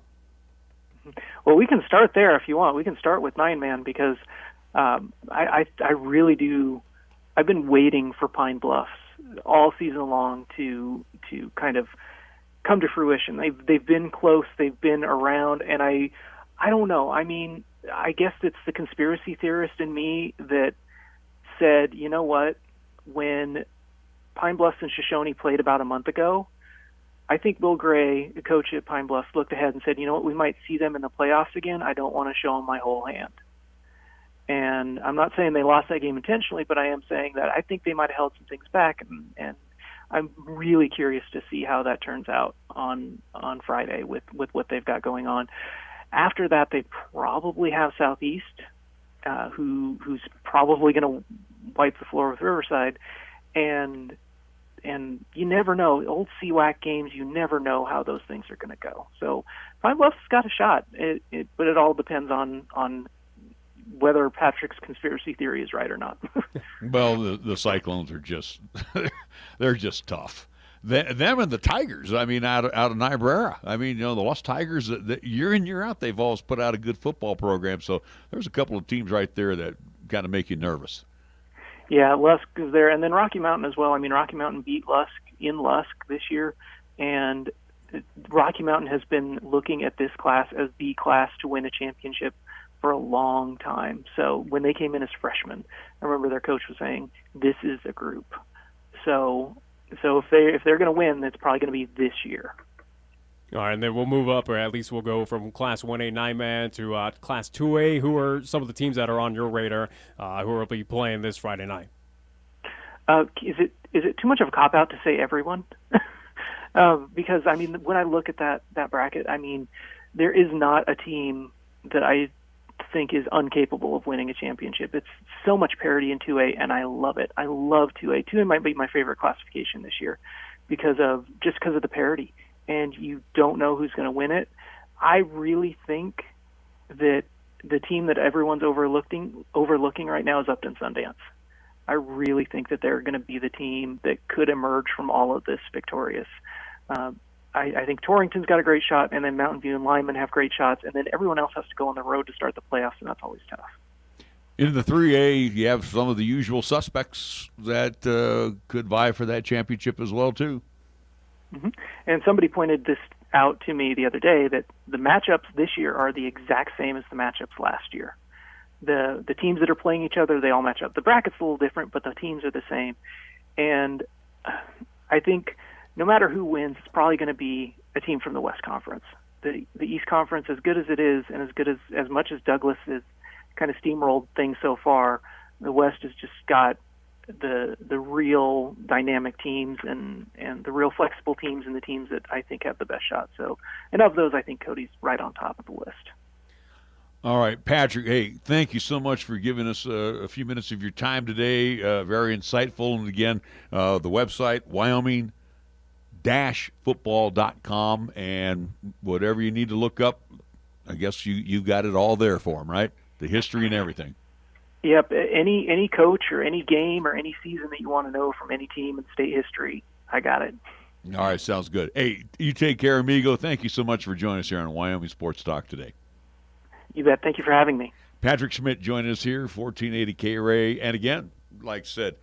[SPEAKER 18] Well, we can start there if you want. We can start with 9-man because I really do. I've been waiting for Pine Bluffs all season long to kind of come to fruition. They've been close. They've been around, and I don't know. I mean, I guess it's the conspiracy theorist in me that said, you know what, when Pine Bluffs and Shoshone played about a month ago, I think Bill Gray, the coach at Pine Bluffs, looked ahead and said, you know what, we might see them in the playoffs again. I don't want to show them my whole hand. And I'm not saying they lost that game intentionally, but I am saying that I think they might have held some things back, and I'm really curious to see how that turns out on Friday with what they've got going on. After that, they probably have Southeast, who's probably going to wipe the floor with Riverside, and you never know. Old CWAC games, you never know how those things are going to go. So Pine Bluffs has got a shot, but it all depends on whether Patrick's conspiracy theory is right or not.
[SPEAKER 2] Well, the Cyclones are just they're just tough. Them and the Tigers, I mean, out of Niobrara. I mean, you know, the Lost Tigers, year in, year out, they've always put out a good football program. So there's a couple of teams right there that kind of make you nervous.
[SPEAKER 18] Yeah, Lusk is there. And then Rocky Mountain as well. I mean, Rocky Mountain beat Lusk in Lusk this year. And Rocky Mountain has been looking at this class as the class to win a championship for a long time. So when they came in as freshmen, I remember their coach was saying, this is a group. So if they're going to win, it's probably going to be this year.
[SPEAKER 3] All right, and then we'll move up, or at least we'll go from Class 1A 9-man to Class 2A. Who are some of the teams that are on your radar who will be playing this Friday night?
[SPEAKER 18] Is it too much of a cop-out to say everyone? Because, I mean, when I look at that bracket, I mean, there is not a team that I think is incapable of winning a championship. It's so much parity in 2A, and I love it. I love 2A. 2A might be my favorite classification this year because of the parity, and you don't know who's going to win it. I really think that the team that everyone's overlooking right now is Upton Sundance. I really think that they're going to be the team that could emerge from all of this victorious. I think Torrington's got a great shot, and then Mountain View and Lyman have great shots, and then everyone else has to go on the road to start the playoffs, and that's always tough.
[SPEAKER 2] In the 3A, you have some of the usual suspects that could vie for that championship as well, too.
[SPEAKER 18] Mm-hmm. And somebody pointed this out to me the other day, that the matchups this year are the exact same as the matchups last year. The teams that are playing each other, they all match up. The bracket's a little different, but the teams are the same. And I think no matter who wins, it's probably going to be a team from the West Conference. The East Conference, as good as it is, and as much as Douglas has kind of steamrolled things so far, the West has just got the real dynamic teams and the real flexible teams and the teams that I think have the best shot. So, and of those, I think Cody's right on top of the list.
[SPEAKER 2] All right, Patrick, hey, thank you so much for giving us a few minutes of your time today. Very insightful. And again, the website, Wyoming-football.com, and whatever you need to look up, I guess you got it all there for them, right? The history and everything.
[SPEAKER 18] Yep, any coach or any game or any season that you want to know from any team in state history, I got it.
[SPEAKER 2] All right, sounds good. Hey, you take care, amigo. Thank you so much for joining us here on Wyoming Sports Talk today.
[SPEAKER 18] You bet. Thank you for having me.
[SPEAKER 2] Patrick Schmiedt joining us here, 1480 KRAE. And again, like I said,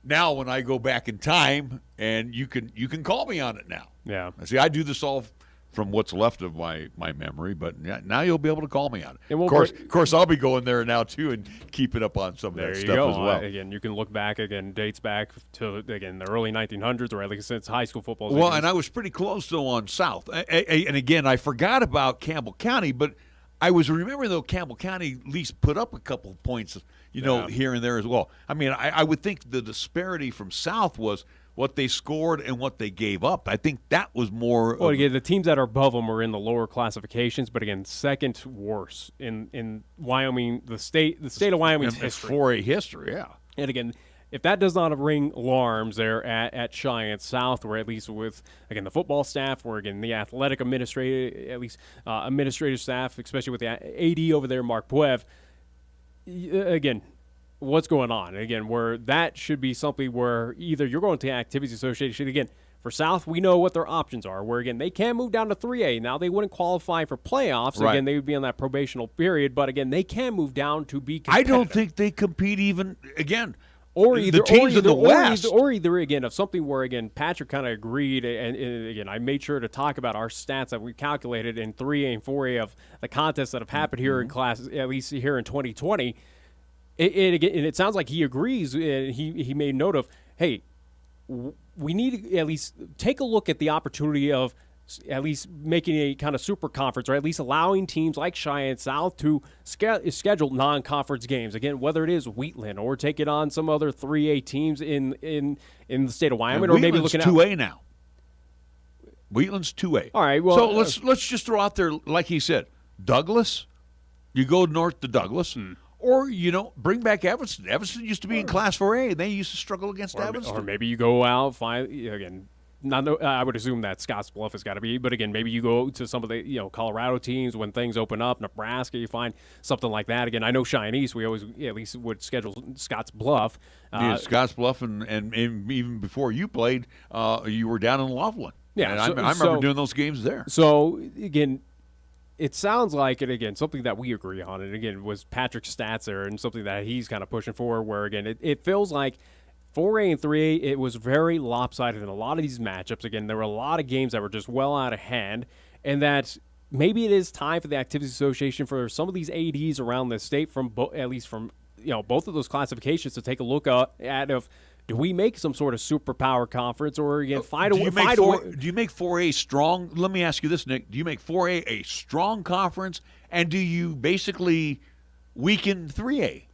[SPEAKER 2] now when I go back in time, and you can call me on it now.
[SPEAKER 3] Yeah.
[SPEAKER 2] See, I do this all from what's left of my memory, but now you'll be able to call me on it.
[SPEAKER 3] Of
[SPEAKER 2] course, I'll be going there now, too, and keeping up on some of that stuff as well.
[SPEAKER 3] Again, you can look back, dates back to, again, the early 1900s, or at least since high school football.
[SPEAKER 2] Well, and I was pretty close, though, on South. And again, I forgot about Campbell County, but I was remembering, though, Campbell County at least put up a couple of points, here and there as well. I mean, I would think the disparity from South was what they scored and what they gave up. I think that was more.
[SPEAKER 3] Well, again, the teams that are above them are in the lower classifications, but again, second worst in Wyoming, the state of Wyoming's history.
[SPEAKER 2] 4A history, yeah.
[SPEAKER 3] And again, if that does not ring alarms there at Cheyenne South, or at least with, again, the football staff, or again, the athletic administrative staff, especially with the AD over there, Mark Puev, again, what's going on? Again, where that should be something where either you're going to the Activities Association. Again, for South, we know what their options are, where, again, they can move down to 3A. Now, they wouldn't qualify for playoffs.
[SPEAKER 2] Right.
[SPEAKER 3] Again, they would be on that probational period. But, again, they can move down to be competitive.
[SPEAKER 2] I don't think they compete even, again,
[SPEAKER 3] or either,
[SPEAKER 2] the teams in the West.
[SPEAKER 3] Or either, again, of something where, again, Patrick kind of agreed, and again, I made sure to talk about our stats that we calculated in 3A and 4A of the contests that have happened here in class, at least here in 2020. It sounds like he agrees, and he made note of, hey, we need to at least take a look at the opportunity of at least making a kind of super conference, or at least allowing teams like Cheyenne South to schedule non-conference games. Again, whether it is Wheatland or take it on some other 3A teams in the state of Wyoming, or maybe looking at
[SPEAKER 2] 2A now. Wheatland's 2A.
[SPEAKER 3] All right. Well,
[SPEAKER 2] so let's just throw out there, like he said, Douglas. You go north to Douglas. Or, bring back Evanston. Evanston used to be in Class 4A, and they used to struggle against Evanston.
[SPEAKER 3] Or maybe you go out, again, I would assume that Scotts Bluff has got to be, but again, maybe you go to some of the Colorado teams when things open up, Nebraska, you find something like that. Again, I know Cheyenne East, we always at least would schedule Scotts Bluff.
[SPEAKER 2] Scotts Bluff, and even before you played, you were down in Loveland.
[SPEAKER 3] Yeah,
[SPEAKER 2] and I remember doing those games there.
[SPEAKER 3] So, again, it sounds like, and again, something that we agree on, and again, was Patrick's stats there, and something that he's kind of pushing for, where, again, it feels like 4A and 3A, it was very lopsided in a lot of these matchups. Again, there were a lot of games that were just well out of hand, and that maybe it is time for the Activities Association, for some of these ADs around the state, at least from both of those classifications, to take a look at do we make some sort of superpower conference, or again find a way?
[SPEAKER 2] Do you make 4A strong? Let me ask you this, Nick. Do you make 4A a strong conference, and do you basically weaken 3A?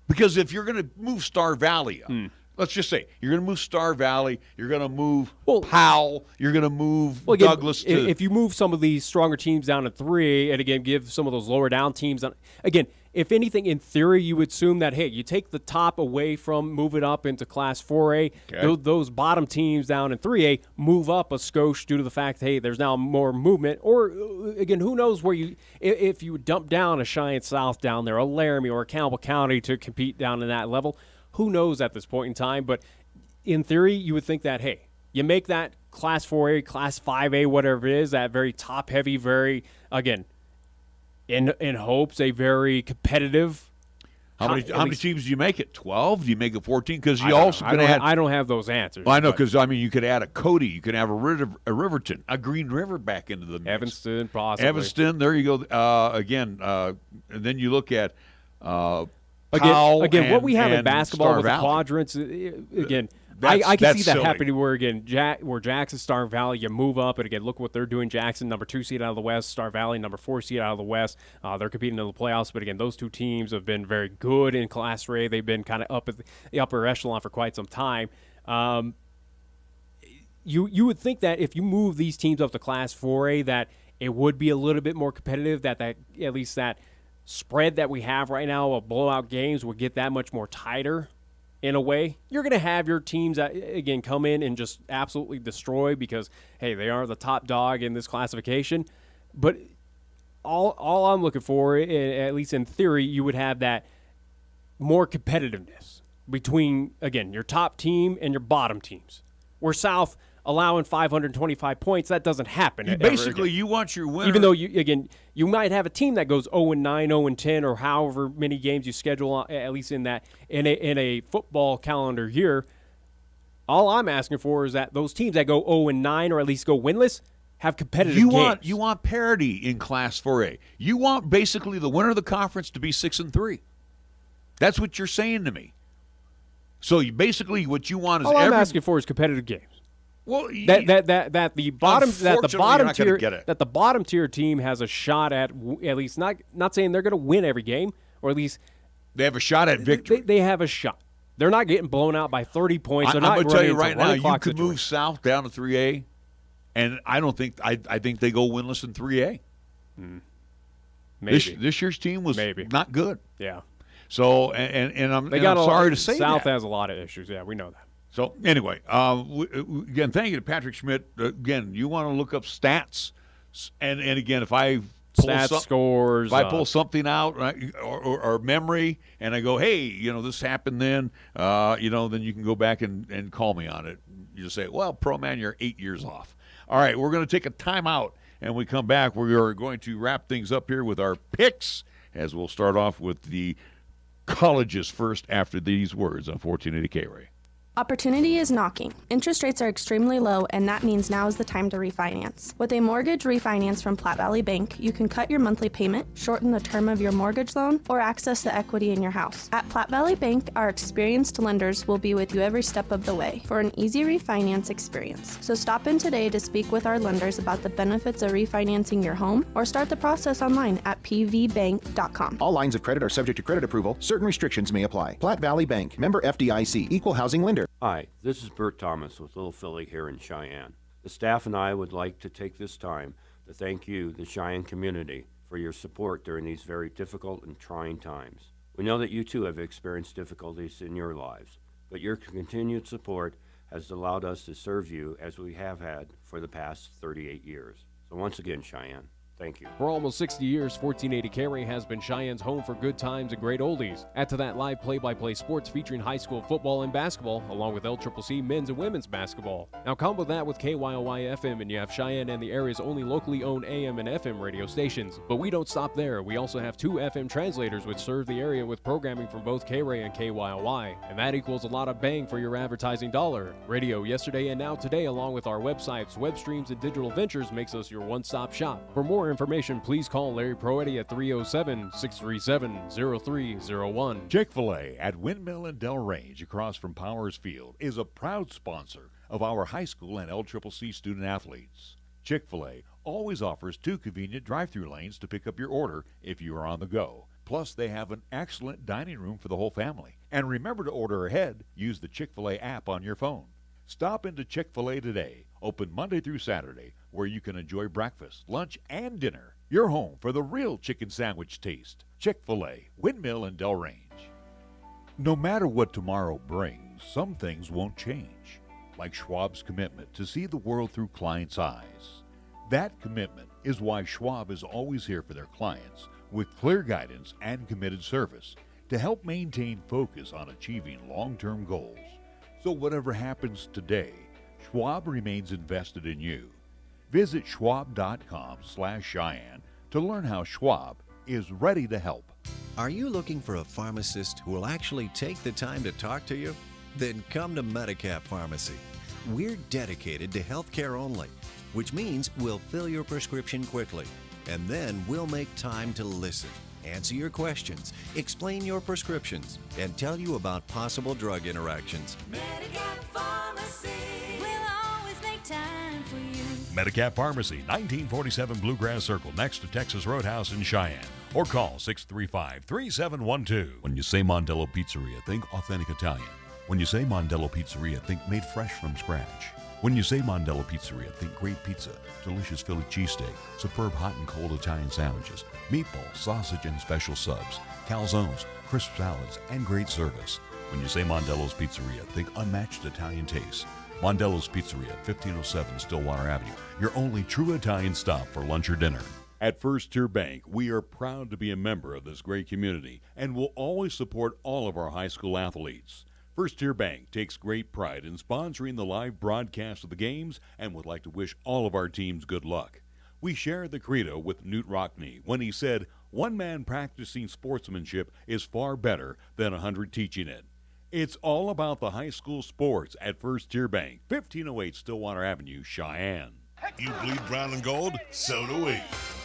[SPEAKER 2] Because if you're going to move Star Valley up, let's just say you're going to move Star Valley, you're going to move Powell, you're going to move Douglas.
[SPEAKER 3] If you move some of these stronger teams down to 3A, and again give some of those lower down teams again. If anything, in theory, you would assume that, hey, you take the top away from, move it up into Class 4A. Okay. Those bottom teams down in 3A move up a skosh due to the fact, hey, there's now more movement. Or, again, who knows where if you dump down a Cheyenne South down there, a Laramie or a Campbell County to compete down in that level, who knows at this point in time. But in theory, you would think that, hey, you make that Class 4A, Class 5A, whatever it is, that very top-heavy, very, again, in hopes, a very competitive.
[SPEAKER 2] How many teams do you make it? 12? Do you make it 14? Because you also going to add.
[SPEAKER 3] I don't have those answers.
[SPEAKER 2] Well, I know, because you could add a Cody, you could have a Riverton, a Green River back into the mix.
[SPEAKER 3] Evanston, possibly.
[SPEAKER 2] Evanston, there you go. Again, and then you look at Powell.
[SPEAKER 3] Again, what we have
[SPEAKER 2] in
[SPEAKER 3] basketball with the
[SPEAKER 2] quadrants.
[SPEAKER 3] again. I can see that
[SPEAKER 2] silly.
[SPEAKER 3] happening where, again, where Jackson, Star Valley, you move up, and again, look what they're doing. Jackson, number 2 seed out of the West, Star Valley, number 4 seed out of the West. They're competing in the playoffs, but again, those two teams have been very good in Class 4A. They've been kind of up at the upper echelon for quite some time. You would think that if you move these teams up to Class 4A, that it would be a little bit more competitive, that at least that spread that we have right now of blowout games would get that much more tighter. In a way, you're going to have your teams that, again, come in and just absolutely destroy because, hey, they are the top dog in this classification. But all I'm looking for, at least in theory, you would have that more competitiveness between, again, your top team and your bottom teams. We're South allowing 525 points. That doesn't happen.
[SPEAKER 2] Basically, you want your winner.
[SPEAKER 3] Even though, you might have a team that goes 0-9, 0-10, or however many games you schedule, at least in a football calendar year. All I'm asking for is that those teams that go 0-9 or at least go winless have competitive games.
[SPEAKER 2] You want parity in Class 4A. You want basically the winner of the conference to be 6-3. That's what you're saying to me. So basically, what you want is
[SPEAKER 3] all I'm asking for is competitive games.
[SPEAKER 2] Well,
[SPEAKER 3] that the bottom tier team has a shot at least not saying they're going to win every game, or at least
[SPEAKER 2] they have a shot at victory.
[SPEAKER 3] They have a shot. They're not getting blown out by 30 points.
[SPEAKER 2] I'm going to tell you right now, you could move South down to 3A, and I think they go winless in 3A.
[SPEAKER 3] Maybe
[SPEAKER 2] this year's team was not good.
[SPEAKER 3] Yeah.
[SPEAKER 2] So I'm sorry to say
[SPEAKER 3] South
[SPEAKER 2] that.
[SPEAKER 3] has a lot of issues. Yeah, we know that.
[SPEAKER 2] So anyway, again, thank you to Patrick Schmiedt. Again, you want to look up stats, and again, if I pull
[SPEAKER 3] scores,
[SPEAKER 2] if I pull something out, right, or memory, and I go, hey, this happened then, then you can go back and call me on it. You just say, well, Pro Man, you're 8 years off. All right, we're going to take a timeout, and we come back. We are going to wrap things up here with our picks, as we'll start off with the colleges first after these words on 1480 KRAE.
[SPEAKER 19] Opportunity is knocking. Interest rates are extremely low, and that means now is the time to refinance. With a mortgage refinance from Platte Valley Bank, you can cut your monthly payment, shorten the term of your mortgage loan, or access the equity in your house. At Platte Valley Bank, our experienced lenders will be with you every step of the way for an easy refinance experience. So stop in today to speak with our lenders about the benefits of refinancing your home, or start the process online at pvbank.com.
[SPEAKER 20] All lines of credit are subject to credit approval. Certain restrictions may apply. Platte Valley Bank, member FDIC, equal housing lender.
[SPEAKER 21] Hi, this is Bert Thomas with Little Philly here in Cheyenne. The staff and I would like to take this time to thank you, the Cheyenne community, for your support during these very difficult and trying times. We know that you too have experienced difficulties in your lives, but your continued support has allowed us to serve you as we have had for the past 38 years. So once again, Cheyenne, thank you.
[SPEAKER 3] For almost 60 years, 1480 KRAE has been Cheyenne's home for good times and great oldies. Add to that live play-by-play sports featuring high school football and basketball, along with LCCC men's and women's basketball. Now combo that with KYOY FM, and you have Cheyenne and the area's only locally owned AM and FM radio stations. But we don't stop there. We also have 2 FM translators which serve the area with programming from both KRAE and KYOY, and that equals a lot of bang for your advertising dollar. Radio yesterday and now today, along with our websites, web streams, and digital ventures, makes us your one-stop shop. For more information, please call Larry Proetti at 307-637-0301.
[SPEAKER 15] Chick-fil-A at Windmill and Del Range across from Powers Field is a proud sponsor of our high school and LCCC student athletes. Chick-fil-A always offers 2 convenient drive-through lanes to pick up your order if you are on the go. Plus, they have an excellent dining room for the whole family. And remember to order ahead. Use the Chick-fil-A app on your phone. Stop into Chick-fil-A today, open Monday through Saturday, where you can enjoy breakfast, lunch, and dinner. Your home for the real chicken sandwich taste. Chick-fil-A, Windmill and Del Range. No matter what tomorrow brings, some things won't change, like Schwab's commitment to see the world through clients' eyes. That commitment is why Schwab is always here for their clients with clear guidance and committed service to help maintain focus on achieving long-term goals. So whatever happens today, Schwab remains invested in you. Visit schwab.com/Cheyenne to learn how Schwab is ready to help.
[SPEAKER 10] Are you looking for a pharmacist who will actually take the time to talk to you? Then come to Medicap Pharmacy. We're dedicated to healthcare only, which means we'll fill your prescription quickly, and then we'll make time to listen, answer your questions, explain your prescriptions, and tell you about possible drug interactions.
[SPEAKER 11] Medicap Pharmacy.
[SPEAKER 15] Medicap Pharmacy, 1947 Bluegrass Circle, next to Texas Roadhouse in Cheyenne. Or call 635-3712. When you say Mondello Pizzeria, think authentic Italian. When you say Mondello Pizzeria, think made fresh from scratch. When you say Mondello Pizzeria, think great pizza, delicious Philly cheesesteak, superb hot and cold Italian sandwiches, meatballs, sausage, and special subs, calzones, crisp salads, and great service. When you say Mondello's Pizzeria, think unmatched Italian taste. Mondello's Pizzeria, 1507 Stillwater Avenue, your only true Italian stop for lunch or dinner. At First Tier Bank, we are proud to be a member of this great community and will always support all of our high school athletes. First Tier Bank takes great pride in sponsoring the live broadcast of the games and would like to wish all of our teams good luck. We share the credo with Newt Rockney when he said, "One man practicing sportsmanship is far better than 100 teaching it." It's all about the high school sports at First Tier Bank, 1508 Stillwater Avenue, Cheyenne.
[SPEAKER 1] You bleed brown and gold? So do we.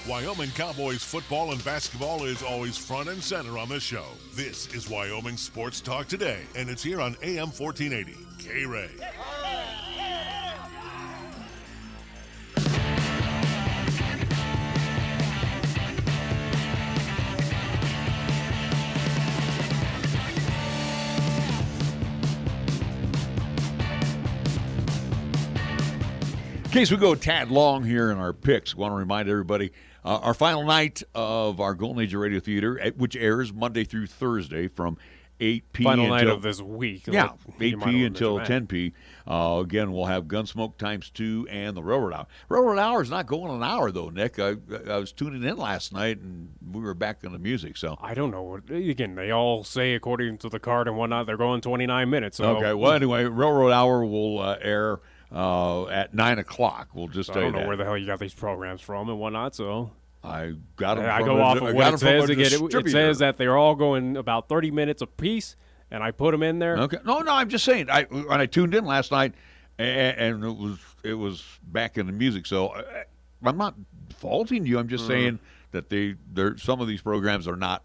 [SPEAKER 1] Wyoming Cowboys football and basketball is always front and center on this show. This is Wyoming Sports Talk Today, and it's here on AM 1480, KRAE.
[SPEAKER 2] In case we go a tad long here in our picks, I want to remind everybody our final night of our Golden Age of Radio Theater, which airs Monday through Thursday from 8 p.
[SPEAKER 3] Final
[SPEAKER 2] until,
[SPEAKER 3] night of this week.
[SPEAKER 2] Yeah,
[SPEAKER 3] Like,
[SPEAKER 2] 8 p. until 10 p. Again, we'll have Gunsmoke ×2 and the Railroad Hour. Railroad Hour is not going an hour, though, Nick. I was tuning in last night, and we were back on the music. So
[SPEAKER 3] I don't know. Again, they all say, according to the card and whatnot, they're going 29 minutes. So.
[SPEAKER 2] Okay, well, anyway, Railroad Hour will air at 9 o'clock. We'll just
[SPEAKER 3] I don't know where the hell you got these programs from and whatnot, so...
[SPEAKER 2] I got them
[SPEAKER 3] I
[SPEAKER 2] from
[SPEAKER 3] go off of what it says. Again, it says that they're all going about 30 minutes apiece, and I put them in there.
[SPEAKER 2] Okay. No, I'm just saying. When I tuned in last night, and it was back in the music, so I'm not faulting you. I'm just saying that some of these programs are not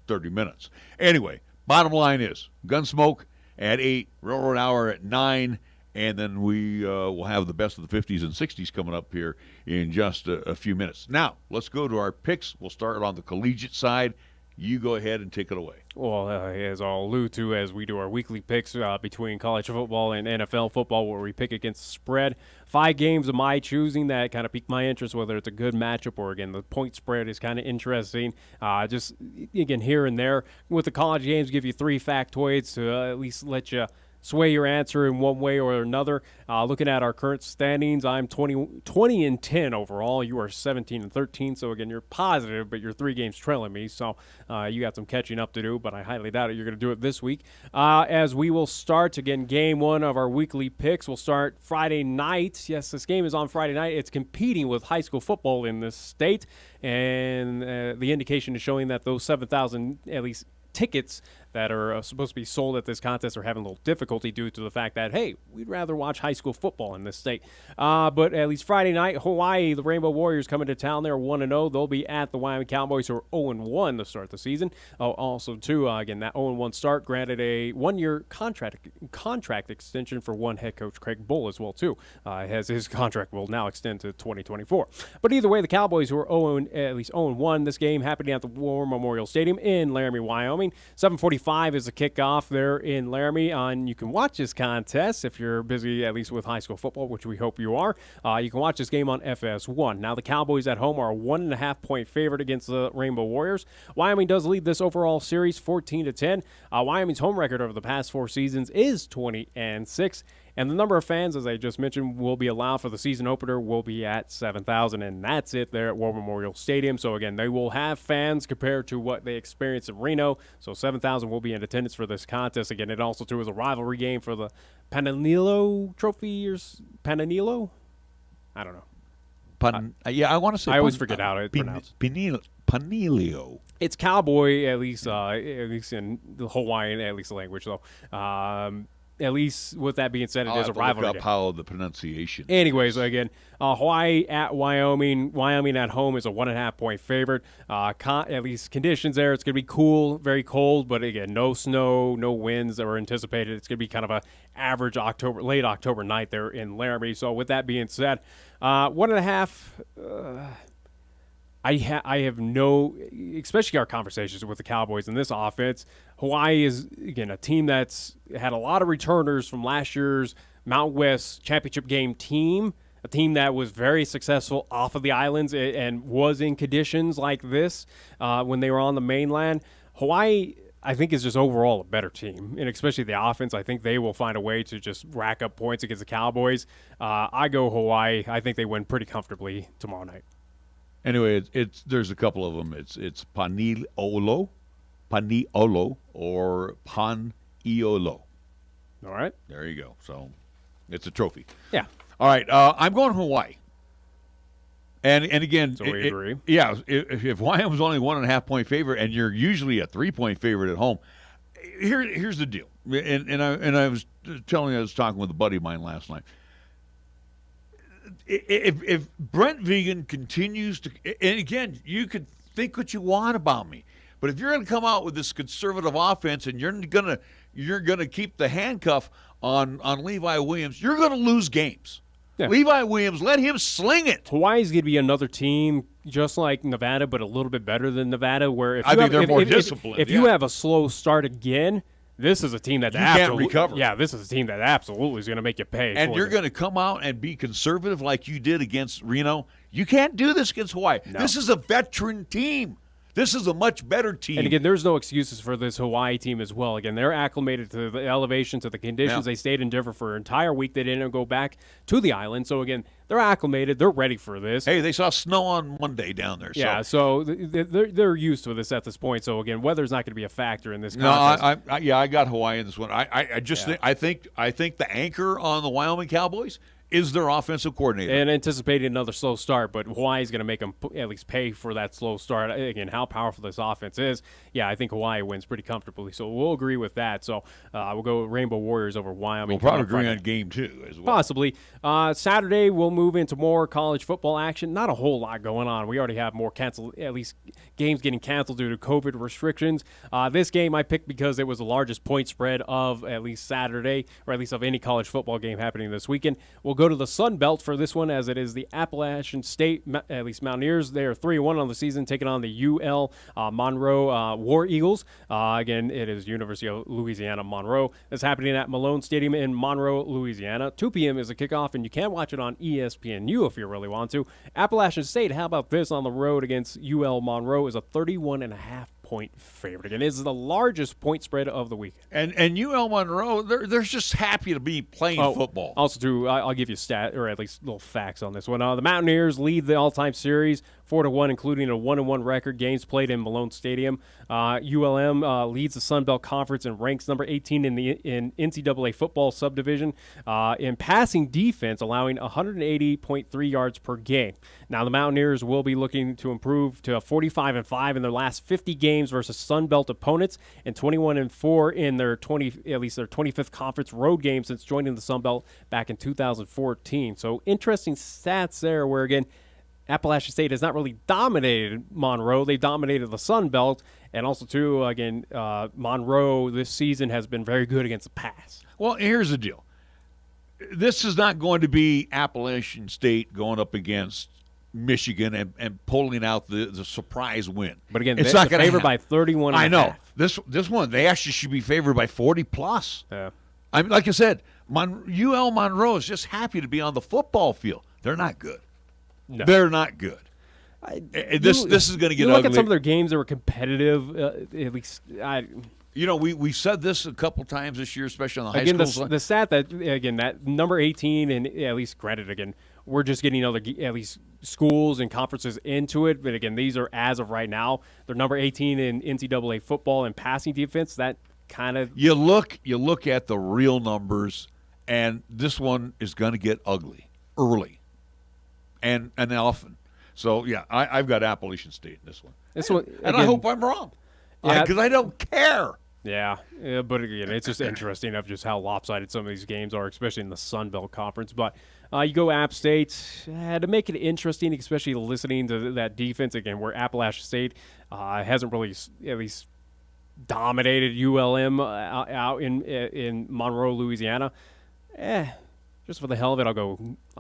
[SPEAKER 2] 30 minutes. Anyway, bottom line is Gunsmoke at 8, Railroad Hour at 9, and then we will have the best of the 50s and 60s coming up here in just a few minutes. Now, let's go to our picks. We'll start on the collegiate side. You go ahead and take it away.
[SPEAKER 3] Well, as I'll allude to as we do our weekly picks between college football and NFL football, where we pick against the spread. 5 games of my choosing that kind of pique my interest, whether it's a good matchup or, again, the point spread is kind of interesting. Just, again, here and there. With the college games, give you 3 factoids to at least let you sway your answer in one way or another. Looking at our current standings, I'm 20-10 overall. You are 17-13. So again, you're positive, but you're 3 games trailing me. So you got some catching up to do, but I highly doubt it you're going to do it this week. As we will start again, game 1 of our weekly picks. We'll start Friday night. Yes, this game is on Friday night. It's competing with high school football in this state, and the indication is showing that those 7,000 at least tickets that are supposed to be sold at this contest are having a little difficulty due to the fact that, hey, we'd rather watch high school football in this state. But at least Friday night, Hawaii, the Rainbow Warriors coming to town. They're 1-0. They'll be at the Wyoming Cowboys, who are 0-1 to start the season. Also, too, again, that 0-1 start granted a 1-year contract extension for one head coach, Craig Bull, as well, too. As his contract will now extend to 2024. But either way, the Cowboys, who are at least 0-1, this game happening at the War Memorial Stadium in Laramie, Wyoming. 7:45 is the kickoff there in Laramie. And you can watch this contest if you're busy, at least with high school football, which we hope you are. You can watch this game on FS1. Now, the Cowboys at home are a 1.5-point favorite against the Rainbow Warriors. Wyoming does lead this overall series 14-10. Wyoming's home record over the past 4 seasons is 20-6. And the number of fans, as I just mentioned, will be allowed for the season opener will be at 7,000, and that's it there at War Memorial Stadium. So, again, they will have fans compared to what they experienced in Reno. So 7,000 will be in attendance for this contest. Again, it also, too, is a rivalry game for the Pananilo Trophy or Pananilo? I don't know.
[SPEAKER 2] Yeah, I want to say.
[SPEAKER 3] I always forget how to pronounce it.
[SPEAKER 2] Panilio.
[SPEAKER 3] It's cowboy, at least in the Hawaiian, at least the language, though. at least with that being said, it
[SPEAKER 2] I'll
[SPEAKER 3] is a
[SPEAKER 2] have to
[SPEAKER 3] rivalry
[SPEAKER 2] look
[SPEAKER 3] game.
[SPEAKER 2] up how the pronunciation.
[SPEAKER 3] Anyways, again, Hawaii at Wyoming. Wyoming at home is a 1.5-point favorite. At least conditions there. It's going to be cool, very cold, but again, no snow, no winds that were anticipated. It's going to be kind of a average late October night there in Laramie. So with that being said, 1.5. I have no, especially our conversations with the Cowboys in this offense. Hawaii is, again, a team that's had a lot of returners from last year's Mountain West championship game team, a team that was very successful off of the islands and was in conditions like this when they were on the mainland. Hawaii, I think, is just overall a better team, and especially the offense. I think they will find a way to just rack up points against the Cowboys. I go Hawaii. I think they win pretty comfortably tomorrow night.
[SPEAKER 2] Anyway, there's a couple of them. It's Paniolo, or Paniolo.
[SPEAKER 3] All right.
[SPEAKER 2] There you go. So it's a trophy.
[SPEAKER 3] Yeah.
[SPEAKER 2] All right. I'm going Hawaii. And again,
[SPEAKER 3] So we agree.
[SPEAKER 2] Yeah. If Wyoming's only 1.5-point favorite, and you're usually a 3-point favorite at home, here's the deal. And I was talking with a buddy of mine last night. If Brent Vegan continues to, and again, you could think what you want about me, but if you're going to come out with this conservative offense and you're gonna keep the handcuff on Levi Williams, you're going to lose games. Yeah. Levi Williams, let him sling it.
[SPEAKER 3] Hawaii's going to be another team just like Nevada, but a little bit better than Nevada. Where
[SPEAKER 2] I think they're more disciplined.
[SPEAKER 3] If you have a slow start again, this is a team that
[SPEAKER 2] can't recover.
[SPEAKER 3] Yeah, this is a team that absolutely is going to make you pay.
[SPEAKER 2] And you're going to come out and be conservative like you did against Reno. You can't do this against Hawaii. No. This is a veteran team. This is a much better team.
[SPEAKER 3] And again, there's no excuses for this Hawaii team as well. Again, they're acclimated to the elevation, to the conditions.
[SPEAKER 2] Yeah.
[SPEAKER 3] They stayed in Denver for an entire week. They didn't go back to the island. So, again, they're acclimated. They're ready for this.
[SPEAKER 2] Hey, they saw snow on Monday down there.
[SPEAKER 3] Yeah, so they're used to this at this point. So, again, weather's not going to be a factor in this contest.
[SPEAKER 2] No, I got Hawaii in this one. I think the anchor on the Wyoming Cowboys is their offensive coordinator.
[SPEAKER 3] And anticipating another slow start, but Hawaii's going to make them at least pay for that slow start. Again, how powerful this offense is, I think Hawaii wins pretty comfortably. So we'll agree with that. So we'll go Rainbow Warriors over Wyoming.
[SPEAKER 2] We'll probably agree on game 2 as well.
[SPEAKER 3] Possibly. Saturday, we'll move into more college football action. Not a whole lot going on. We already have more games getting canceled due to COVID restrictions. This game I picked because it was the largest point spread of at least Saturday, or at least of any college football game happening this weekend. We'll go to the Sun Belt for this one, as it is the Appalachian State, at least Mountaineers. They are 3-1 on the season, taking on the UL Monroe War Eagles. Again, it is University of Louisiana Monroe. It's happening at Malone Stadium in Monroe, Louisiana. 2 p.m. is the kickoff, and you can watch it on ESPNU if you really want to. Appalachian State, how about this on the road against UL Monroe, is a 31.5-point favorite. Again, it's the largest point spread of the weekend.
[SPEAKER 2] And UL Monroe, they're just happy to be playing football.
[SPEAKER 3] Also, too, I'll give you stat, or at least little facts on this one. The Mountaineers lead the all-time series 4-1, including a 1-1 record. Games played in Malone Stadium. ULM leads the Sun Belt Conference and ranks number 18 in NCAA football subdivision in passing defense, allowing 180.3 yards per game. Now, the Mountaineers will be looking to improve to 45-5 in their last 50 games versus Sun Belt opponents, and 21-4 in their 25th conference road game since joining the Sun Belt back in 2014. So interesting stats there, where again, Appalachian State has not really dominated Monroe. They dominated the Sun Belt, and also too, again, Monroe this season has been very good against the pass.
[SPEAKER 2] Well, here's the deal. This is not going to be Appalachian State going up against Michigan and pulling out the surprise win.
[SPEAKER 3] But again,
[SPEAKER 2] it's not going to
[SPEAKER 3] favored by 31.
[SPEAKER 2] I know. This one, they actually should be favored by 40 plus.
[SPEAKER 3] Yeah.
[SPEAKER 2] I mean, like I said, UL Monroe is just happy to be on the football field. They're not good.
[SPEAKER 3] No.
[SPEAKER 2] They're not good. This is going to get ugly.
[SPEAKER 3] Look at some of their games that were competitive. At least,
[SPEAKER 2] we said this a couple times this year, especially on the high school.
[SPEAKER 3] The stat that number 18, and at least granted, again, we're just getting at least schools and conferences into it. But again, these are as of right now. They're number 18 in NCAA football and passing defense. That kind of
[SPEAKER 2] you look at the real numbers, and this one is going to get ugly early. And often. So, yeah, I've got Appalachian State in this one.
[SPEAKER 3] This one,
[SPEAKER 2] and I hope I'm wrong.
[SPEAKER 3] Yeah,
[SPEAKER 2] because I don't care.
[SPEAKER 3] Yeah, but again, it's just interesting of just how lopsided some of these games are, especially in the Sun Belt Conference. But you go App State, to make it interesting, especially listening to that defense, again, where Appalachian State hasn't really at least dominated ULM out in Monroe, Louisiana. Just for the hell of it, I'll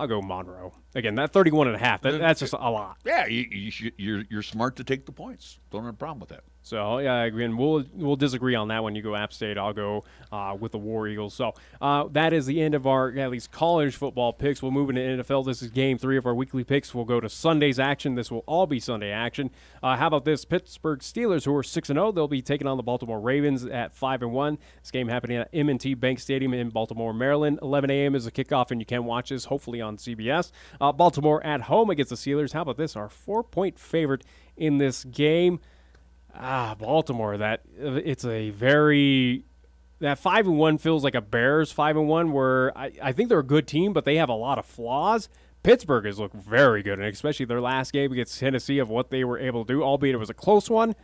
[SPEAKER 3] go Monroe. Again, that 31.5, that's just a lot.
[SPEAKER 2] Yeah, you're smart to take the points. Don't have a problem with that.
[SPEAKER 3] So, yeah, again, we'll disagree on that one. You go App State, I'll go with the War Eagles. So that is the end of our, at least, college football picks. We'll move into NFL. This is game 3 of our weekly picks. We'll go to Sunday's action. This will all be Sunday action. How about this? Pittsburgh Steelers, who are 6-0, they'll be taking on the Baltimore Ravens at 5-1. This game happening at M&T Bank Stadium in Baltimore, Maryland. 11 a.m. is the kickoff, and you can watch this, hopefully, on CBS. Baltimore at home against the Steelers. How about this? Our 4-point favorite in this game. Baltimore, it's a very, that 5-1 feels like a Bears 5-1, where I think they're a good team, but they have a lot of flaws. Pittsburgh has looked very good, and especially their last game against Tennessee of what they were able to do, albeit it was a close one.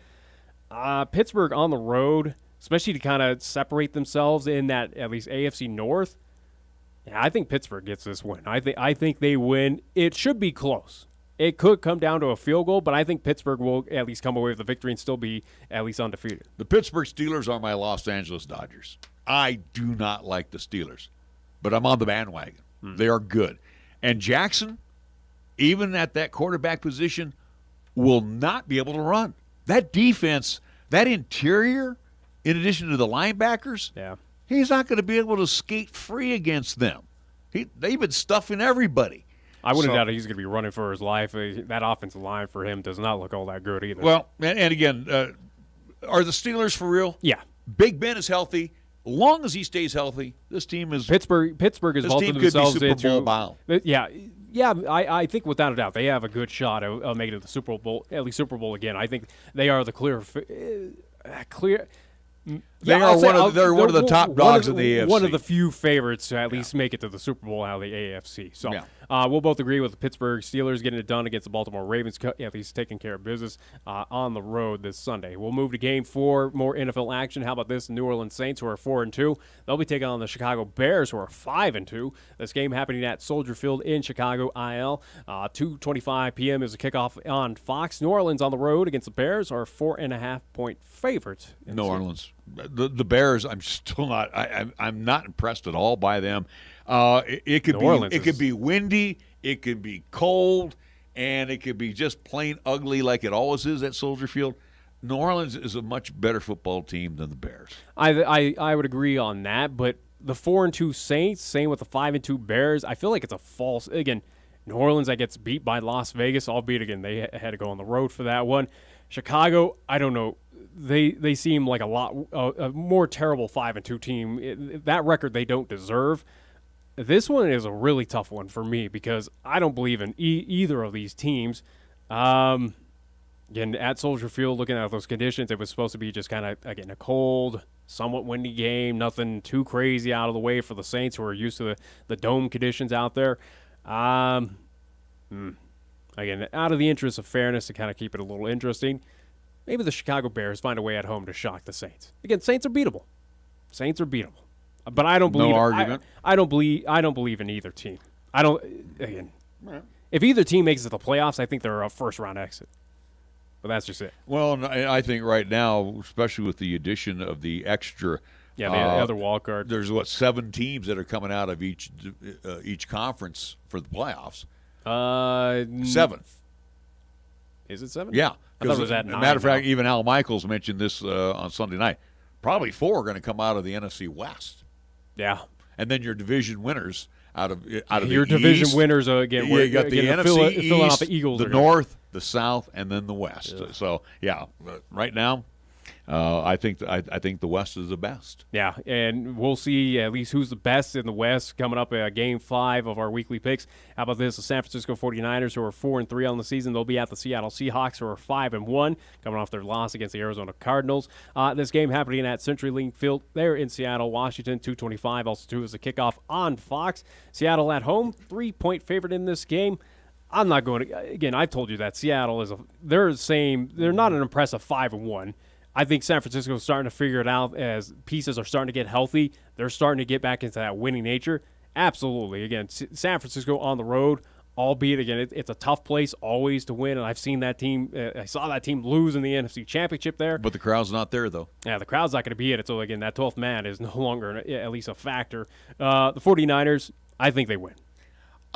[SPEAKER 3] Pittsburgh on the road, especially to kind of separate themselves in that at least AFC North. Yeah, I think Pittsburgh gets this win. I think they win. It should be close. It could come down to a field goal, but I think Pittsburgh will at least come away with the victory and still be at least undefeated.
[SPEAKER 2] The Pittsburgh Steelers are my Los Angeles Dodgers. I do not like the Steelers, but I'm on the bandwagon. They are good. And Jackson, even at that quarterback position, will not be able to run. That defense, that interior, in addition to the linebackers, he's not going to be able to skate free against them. They've been stuffing everybody.
[SPEAKER 3] I wouldn't doubt he's going to be running for his life. That offensive line for him does not look all that good either.
[SPEAKER 2] Well, and again, are the Steelers for real?
[SPEAKER 3] Yeah.
[SPEAKER 2] Big Ben is healthy. Long as he stays healthy, this team is
[SPEAKER 3] Pittsburgh has vaulted themselves
[SPEAKER 2] into Super Bowl bound.
[SPEAKER 3] Yeah, I think without a doubt they have a good shot of making it to the Super Bowl, at least Super Bowl again. I think they are the clear.
[SPEAKER 2] They're one of the top dogs in the AFC.
[SPEAKER 3] One of the few favorites to at least make it to the Super Bowl out of the AFC. So we'll both agree with the Pittsburgh Steelers getting it done against the Baltimore Ravens, at least taking care of business on the road this Sunday. We'll move to Game 4, more NFL action. How about this? New Orleans Saints, who are 4-2. They'll be taking on the Chicago Bears, who are 5-2. This game happening at Soldier Field in Chicago, IL. 2:25 p.m. is a kickoff on Fox. New Orleans on the road against the Bears are 4.5-point favorites.
[SPEAKER 2] New Orleans. The Bears, I'm still not. I'm not impressed at all by them. It could be windy, it could be cold, and it could be just plain ugly like it always is at Soldier Field. New Orleans is a much better football team than the Bears.
[SPEAKER 3] I would agree on that, but the 4-2 Saints, same with the 5-2 Bears. I feel like it's a false. Again, New Orleans that gets beat by Las Vegas, albeit again they had to go on the road for that one. Chicago, I don't know. They seem like a more terrible 5-2 team. That record they don't deserve. This one is a really tough one for me because I don't believe in either of these teams. Again, at Soldier Field, looking at those conditions, it was supposed to be just kind of, again, a cold, somewhat windy game, nothing too crazy out of the way for the Saints who are used to the dome conditions out there. Again, out of the interest of fairness to kind of keep it a little interesting, maybe the Chicago Bears find a way at home to shock the Saints. Again, Saints are beatable. But I don't believe.
[SPEAKER 2] No argument.
[SPEAKER 3] I don't believe in either team. I don't. Again, if either team makes it to the playoffs, I think they're a first-round exit. But that's just it.
[SPEAKER 2] Well, I think right now, especially with the addition of the extra.
[SPEAKER 3] Yeah, the other wild card.
[SPEAKER 2] There's 7 teams that are coming out of each conference for the playoffs. 7.
[SPEAKER 3] Is it 7?
[SPEAKER 2] Yeah.
[SPEAKER 3] I thought it was at 9.
[SPEAKER 2] Matter of fact, even Al Michaels mentioned this on Sunday night. Probably 4 are going to come out of the NFC West.
[SPEAKER 3] Yeah.
[SPEAKER 2] And then your division winners out of
[SPEAKER 3] your division
[SPEAKER 2] East,
[SPEAKER 3] winners again.
[SPEAKER 2] You got the NFC East,
[SPEAKER 3] filling out the Eagles,
[SPEAKER 2] the North, the South, and then the West. Yeah. So right now, I think the West is the best.
[SPEAKER 3] Yeah, and we'll see at least who's the best in the West coming up at Game 5 of our weekly picks. How about this? The San Francisco 49ers, who are 4-3 on the season, they'll be at the Seattle Seahawks, who are 5-1, coming off their loss against the Arizona Cardinals. This game happening at CenturyLink Field there in Seattle, Washington, 2:25. Also, too, is a kickoff on Fox. Seattle at home, 3-point favorite in this game. I'm not going to. Again, I've told you that Seattle is they're not an impressive 5-1. I think San Francisco is starting to figure it out as pieces are starting to get healthy. They're starting to get back into that winning nature. Absolutely. Again, San Francisco on the road, albeit, again, it's a tough place always to win, and I've seen that team. I saw that team lose in the NFC Championship there.
[SPEAKER 2] But the crowd's not there, though.
[SPEAKER 3] Yeah, the crowd's not going to be it. So, again, that 12th man is no longer at least a factor. The 49ers, I think they win.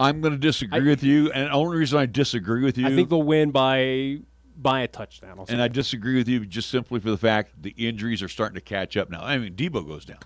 [SPEAKER 2] I'm going to disagree with you, and the only reason I disagree with you,
[SPEAKER 3] I think they'll win by a touchdown.
[SPEAKER 2] And I disagree with you just simply for the fact the injuries are starting to catch up now. I mean, Debo goes down.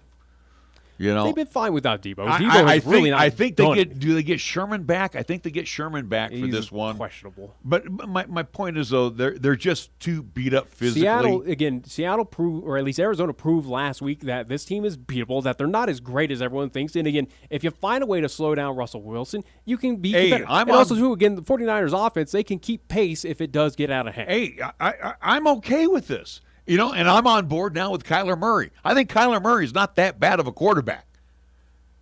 [SPEAKER 2] You know,
[SPEAKER 3] they've been fine without Debo.
[SPEAKER 2] I think they get Sherman back. I think they get Sherman back for this one.
[SPEAKER 3] Questionable.
[SPEAKER 2] But my point is, though, they're just too beat up physically.
[SPEAKER 3] Seattle proved, or at least Arizona proved last week that this team is beatable, that they're not as great as everyone thinks. And again, if you find a way to slow down Russell Wilson, you can be better. Also, too, again, the 49ers offense, they can keep pace if it does get out of hand.
[SPEAKER 2] Hey, I'm okay with this. You know, and I'm on board now with Kyler Murray. I think Kyler Murray is not that bad of a quarterback.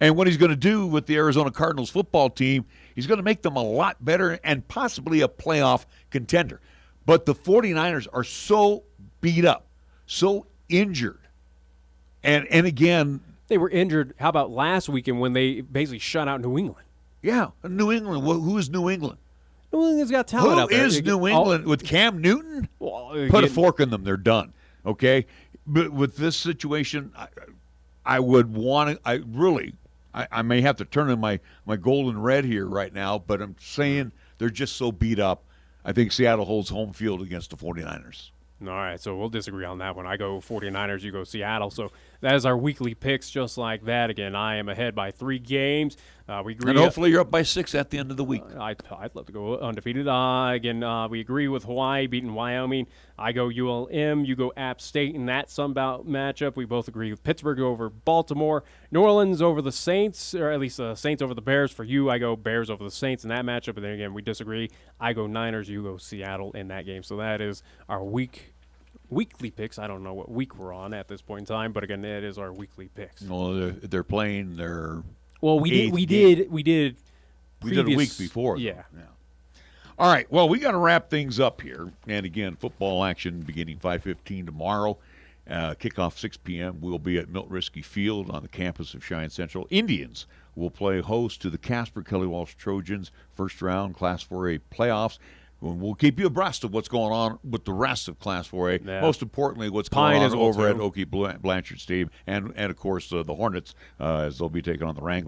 [SPEAKER 2] And what he's going to do with the Arizona Cardinals football team, he's going to make them a lot better and possibly a playoff contender. But the 49ers are so beat up, so injured. And again,
[SPEAKER 3] they were injured. How about last weekend when they basically shut out New England?
[SPEAKER 2] Yeah, New England. Who is New England?
[SPEAKER 3] New England's got talent out there.
[SPEAKER 2] Who is New England with Cam Newton?
[SPEAKER 3] Well,
[SPEAKER 2] put a fork in them. They're done. Okay? But with this situation, I would want to – I may have to turn in my golden red here right now, but I'm saying they're just so beat up. I think Seattle holds home field against the 49ers.
[SPEAKER 3] All right, so we'll disagree on that one. I go 49ers, you go Seattle. So that is our weekly picks just like that. Again, I am ahead by 3 games. We agree.
[SPEAKER 2] And hopefully you're up by 6 at the end of the week.
[SPEAKER 3] I'd love to go undefeated. We agree with Hawaii beating Wyoming. I go ULM. You go App State in that Sunbelt matchup. We both agree with Pittsburgh over Baltimore. New Orleans over the Saints, or at least the Saints over the Bears. For you, I go Bears over the Saints in that matchup. And then again, we disagree. I go Niners. You go Seattle in that game. So that is our weekly picks. I don't know what week we're on at this point in time, but again, that is our weekly picks.
[SPEAKER 2] Well, they're playing their
[SPEAKER 3] we did a
[SPEAKER 2] week before.
[SPEAKER 3] Yeah.
[SPEAKER 2] All right. Well, we got to wrap things up here. And again, football action beginning 5:15 tomorrow. Kickoff 6 p.m. We'll be at Milt Risky Field on the campus of Cheyenne Central. Indians will play host to the Casper Kelly Walsh Trojans, first round Class 4A playoffs. We'll keep you abreast of what's going on with the rest of Class 4A.
[SPEAKER 3] Yeah.
[SPEAKER 2] Most importantly, what's going on over at Okie Blanchard Stadium, and of course the Hornets as they'll be taking on the Wranglers.